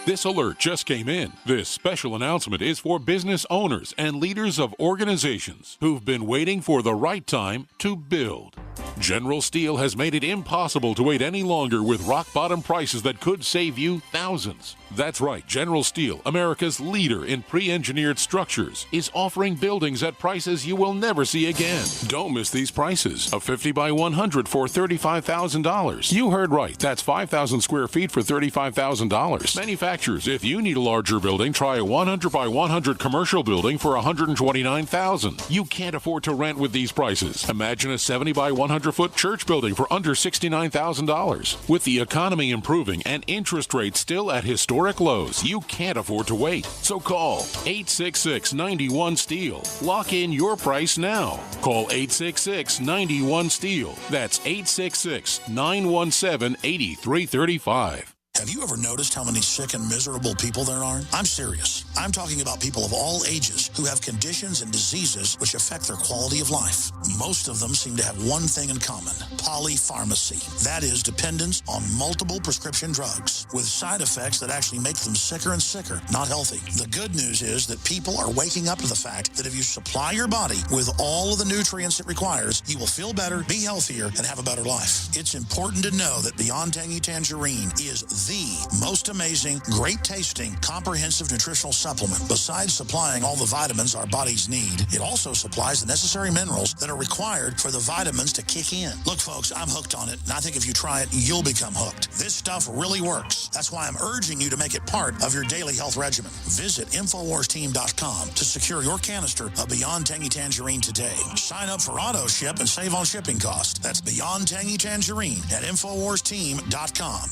This alert just came in. This special announcement is for business owners and leaders of organizations who've been waiting for the right time to build. General Steel has made it impossible to wait any longer with rock-bottom prices that could save you thousands. That's right, General Steel, America's leader in pre-engineered structures, is offering buildings at prices you will never see again. Don't miss these prices. A 50 by 100 for $35,000. You heard right, that's 5,000 square feet for $35,000. Manufacturers, if you need a larger building, try a 100 by 100 commercial building for $129,000. You can't afford to rent with these prices. Imagine a 70 by 100-foot church building for under $69,000. With the economy improving and interest rates still at historic lows, you can't afford to wait. So call 866-91-STEEL. Lock in your price now. Call 866-91-STEEL. That's 866-917-8335. Have you ever noticed how many sick and miserable people there are? I'm serious. I'm talking about people of all ages who have conditions and diseases which affect their quality of life. Most of them seem to have one thing in common: polypharmacy. That is, dependence on multiple prescription drugs with side effects that actually make them sicker and sicker, not healthy. The good news is that people are waking up to the fact that if you supply your body with all of the nutrients it requires, you will feel better, be healthier, and have a better life. It's important to know that Beyond Tangy Tangerine is the most amazing, great tasting, comprehensive nutritional supplement. Besides supplying all the vitamins our bodies need, it also supplies the necessary minerals that are required for the vitamins to kick in. Look, folks, I'm hooked on it, and I think if you try it, you'll become hooked. This stuff really works. That's why I'm urging you to make it part of your daily health regimen. Visit InfoWarsTeam.com to secure your canister of Beyond Tangy Tangerine today. Sign up for auto ship and save on shipping costs. That's Beyond Tangy Tangerine at InfoWarsTeam.com.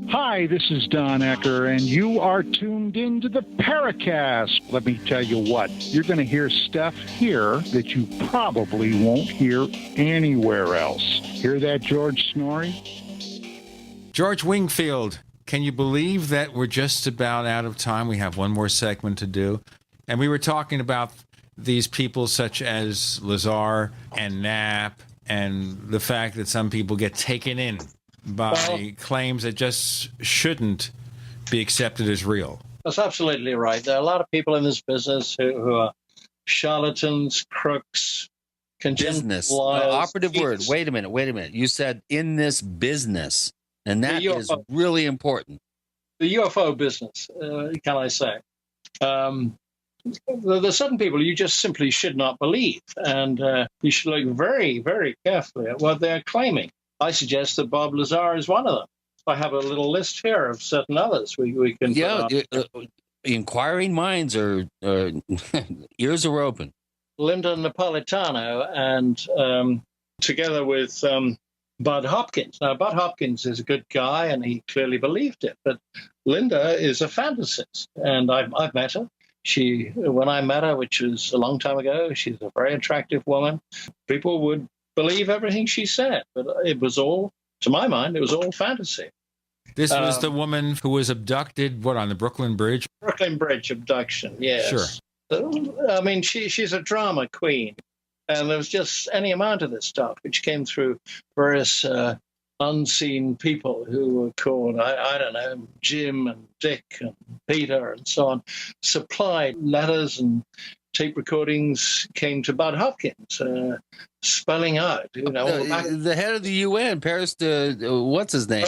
Hi, this is Don Ecker, and you are tuned into the Paracast. Let me tell you what, you're going to hear stuff here that you probably won't hear anywhere else. Hear that, George Snorri? George Wingfield, can you believe that we're just about out of time? We have one more segment to do. And we were talking about these people such as Lazar and Knapp and the fact that some people get taken in by claims that just shouldn't be accepted as real. That's absolutely right. There are a lot of people in this business who are charlatans, crooks, Business. liars. Operative word. Wait a minute. You said in this business, and that is really important. The UFO business, can I say? There's certain people you just simply should not believe, and you should look very, very carefully at what they're claiming. I suggest that Bob Lazar is one of them. I have a little list here of certain others we can. Yeah, inquiring minds are ears are open. Linda Napolitano, and together with Bud Hopkins. Now, Bud Hopkins is a good guy, and he clearly believed it. But Linda is a fantasist, and I've met her. When I met her, which was a long time ago, she's a very attractive woman. People would believe everything she said, but it was all, to my mind, it was all fantasy. This was the woman who was abducted, on the Brooklyn Bridge? Brooklyn Bridge abduction, yes. Sure. I mean, she's a drama queen, and there was just any amount of this stuff, which came through various unseen people who were called, I don't know, Jim and Dick and Peter and so on, supplied letters and tape recordings came to Bud Hopkins, spelling out, the head of the UN, Paris, what's his name?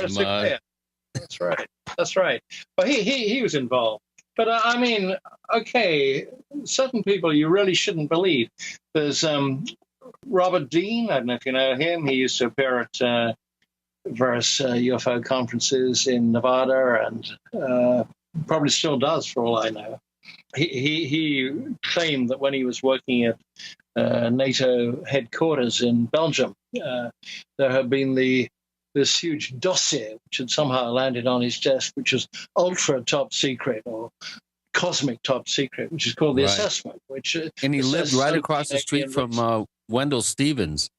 That's right. Well, he was involved. But I mean, okay, certain people you really shouldn't believe. There's Robert Dean. I don't know if you know him. He used to appear at various UFO conferences in Nevada, and probably still does, for all I know. He claimed that when he was working at NATO headquarters in Belgium, there had been this huge dossier which had somehow landed on his desk, which was ultra top secret or cosmic top secret, which is called the assessment. And he lived right across the street from Wendell Stevens.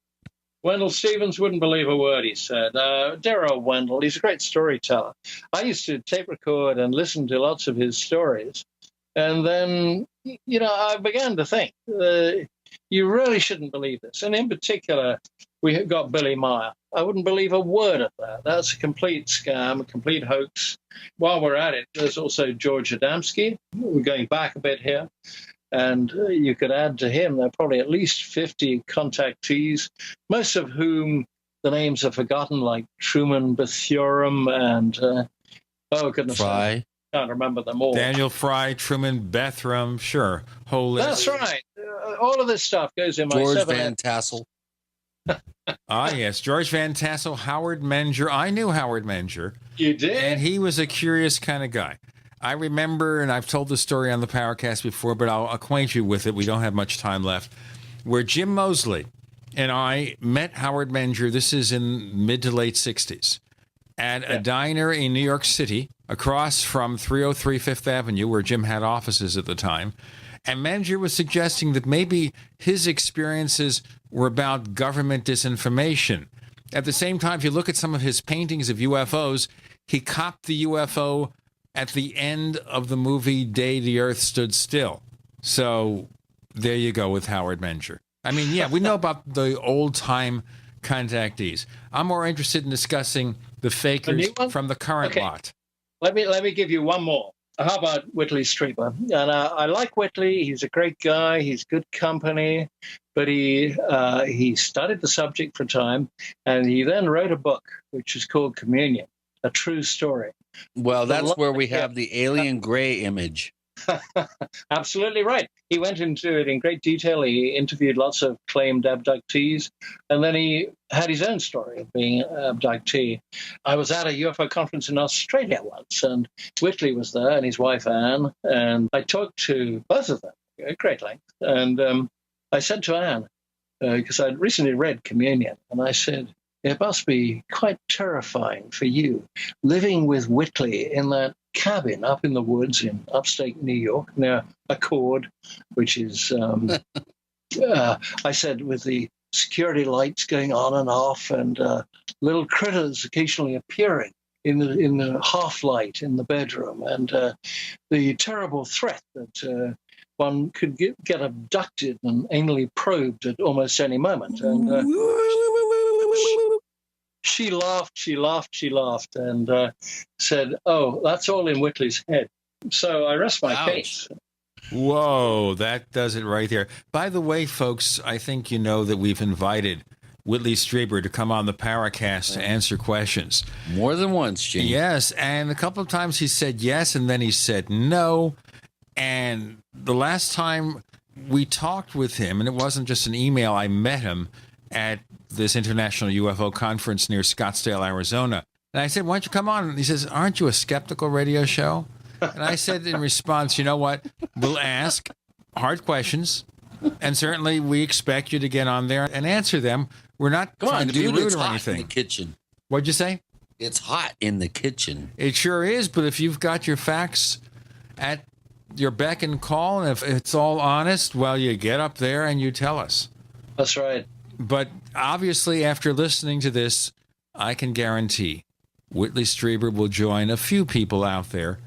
Wendell Stevens wouldn't believe a word he said. Dear old Wendell, he's a great storyteller. I used to tape record and listen to lots of his stories. And then, I began to think, you really shouldn't believe this. And in particular, we got Billy Meyer. I wouldn't believe a word of that. That's a complete scam, a complete hoax. While we're at it, there's also George Adamski. We're going back a bit here. And you could add to him, there are probably at least 50 contactees, most of whom the names are forgotten, like Truman Bethurum and, Fry. Can't remember them all. Daniel Fry, Truman Bethram, sure. Whole list. That's right. All of this stuff goes in my George Van Tassel. Yes. George Van Tassel, Howard Menger. I knew Howard Menger. You did? And he was a curious kind of guy. I remember, and I've told the story on the Paracast before, but I'll acquaint you with it. We don't have much time left. Where Jim Mosley and I met Howard Menger, this is in mid to late 60s, at a diner in New York City, across from 303 Fifth Avenue, where Jim had offices at the time. And Menger was suggesting that maybe his experiences were about government disinformation. At the same time, if you look at some of his paintings of UFOs, he copped the UFO at the end of the movie Day the Earth Stood Still. So there you go with Howard Menger. I mean, yeah, we know about the old-time contactees. I'm more interested in discussing the fakers from the current lot. Let me give you one more. how about Whitley Strieber? And I like Whitley. He's a great guy. He's good company. But he studied the subject for a time, and he then wrote a book, which is called Communion, a true story. Well, that's where we have the alien gray image. Absolutely right. He went into it in great detail. He interviewed lots of claimed abductees, and then he had his own story of being an abductee. I was at a UFO conference in Australia once, and Whitley was there, and his wife Anne, and I talked to both of them at great length. And I said to Anne, because I'd recently read Communion, and I said, it must be quite terrifying for you living with Whitley in that cabin up in the woods in upstate New York near Accord, which is, I said, with the security lights going on and off and little critters occasionally appearing in the half light in the bedroom, and the terrible threat that one could get abducted and anally probed at almost any moment. And she laughed, and said, "Oh, that's all in Whitley's head." So I rest my case. Whoa, that does it right there. By the way, folks, I think you know that we've invited Whitley Strieber to come on the Paracast to answer questions. More than once, Gene. Yes, and a couple of times he said yes, and then he said no. And the last time we talked with him, and it wasn't just an email, I met him at this international UFO conference near Scottsdale, Arizona. And I said, why don't you come on? And he says, aren't you a skeptical radio show? And I said in response, you know what? We'll ask hard questions, and certainly we expect you to get on there and answer them. We're not trying to be rude or anything. In the kitchen. What'd you say? It's hot in the kitchen. It sure is, but if you've got your facts at your beck and call, and if it's all honest, well, you get up there and you tell us. That's right. But obviously, after listening to this, I can guarantee Whitley Strieber will join a few people out there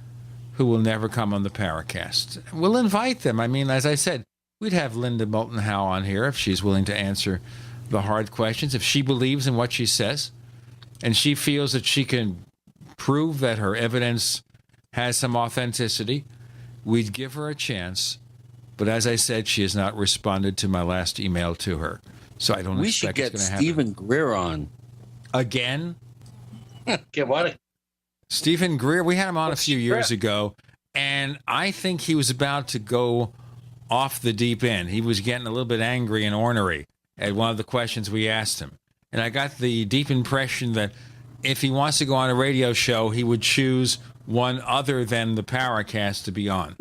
who will never come on the Paracast. We'll invite them. I mean, as I said, we'd have Linda Moulton Howe on here if she's willing to answer the hard questions. If she believes in what she says, and she feels that she can prove that her evidence has some authenticity, we'd give her a chance. But as I said, she has not responded to my last email to her. So I don't expect it's going to happen. We should get Stephen Greer on. Again? Get what? Stephen Greer, we had him on a few years ago, and I think he was about to go off the deep end. He was getting a little bit angry and ornery at one of the questions we asked him. And I got the deep impression that if he wants to go on a radio show, he would choose one other than the Paracast to be on.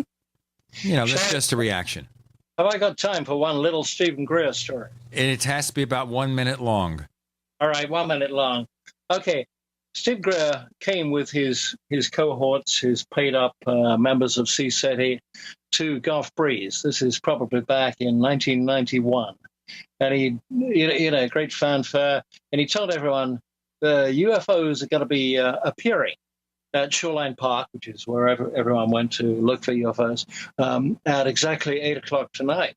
You know, that's just a reaction. Have I got time for one little Stephen Greer story? It has to be about 1 minute long. All right, 1 minute long. Okay. Steve Greer came with his cohorts, his paid-up members of CSETI, to Gulf Breeze. This is probably back in 1991. And he, great fanfare, and he told everyone the UFOs are going to be appearing at Shoreline Park, which is where everyone went to look for UFOs, at exactly 8 o'clock tonight.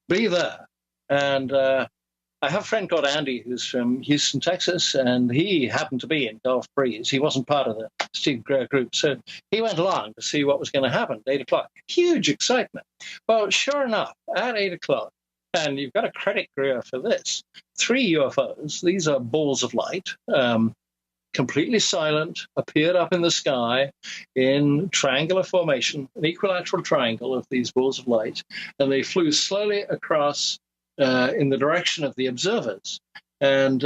Be there. And I have a friend called Andy who's from Houston, Texas, and he happened to be in Gulf Breeze. He wasn't part of the Steve Greer group, so he went along to see what was going to happen at 8 o'clock. Huge excitement. Well, sure enough, at 8 o'clock, and you've got to credit Greer for this, 3 UFOs, these are balls of light, completely silent, appeared up in the sky in triangular formation, an equilateral triangle of these balls of light, and they flew slowly across in the direction of the observers. And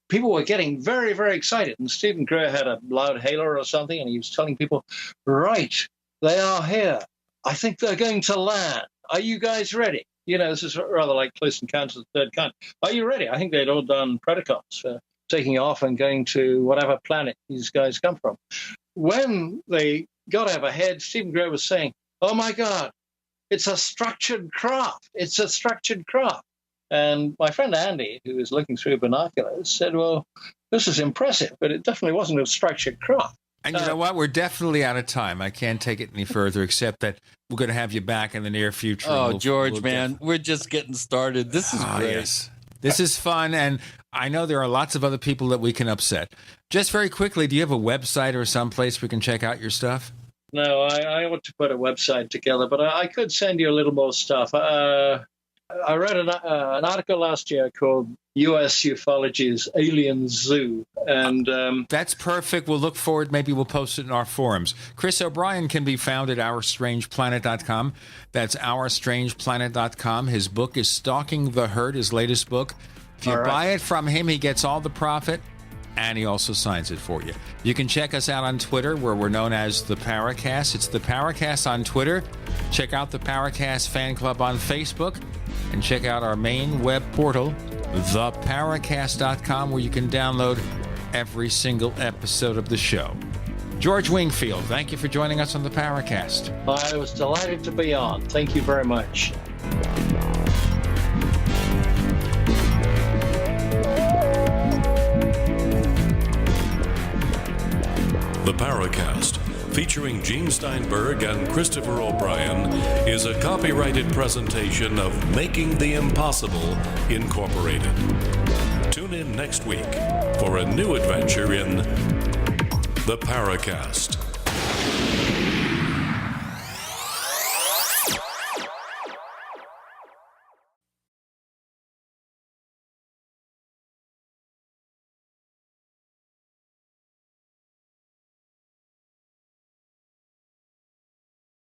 people were getting very, very excited. And Stephen Greer had a loud hailer or something, and he was telling people, right, they are here. I think they're going to land. Are you guys ready? You know, this is rather like Close Encounters of the Third Kind. Are you ready? I think they'd all done protocols for taking off and going to whatever planet these guys come from. When they got overhead, Stephen Greer was saying, oh, my God, it's a structured craft. It's a structured craft. And my friend Andy, who was looking through binoculars, said, well, this is impressive, but it definitely wasn't a structured craft. And you know what? We're definitely out of time. I can't take it any further, except that we're going to have you back in the near future. Oh, George, man, we're just getting started. This is great. Yes. This is fun, and I know there are lots of other people that we can upset. Just very quickly, do you have a website or someplace we can check out your stuff? No, I ought to put a website together, but I could send you a little more stuff. I read an article last year called U.S. Ufology's Alien Zoo. And that's perfect. We'll look forward. Maybe we'll post it in our forums. Chris O'Brien can be found at OurStrangePlanet.com. That's OurStrangePlanet.com. His book is Stalking the Herd, his latest book. If you buy it from him, he gets all the profit, and he also signs it for you. You can check us out on Twitter, where we're known as the Paracast. It's the Paracast on Twitter. Check out the Paracast Fan Club on Facebook. And check out our main web portal, theparacast.com, where you can download every single episode of the show. George Wingfield, thank you for joining us on the Paracast. I was delighted to be on. Thank you very much. The Paracast, featuring Gene Steinberg and Christopher O'Brien, is a copyrighted presentation of Making the Impossible, Incorporated. Tune in next week for a new adventure in The Paracast.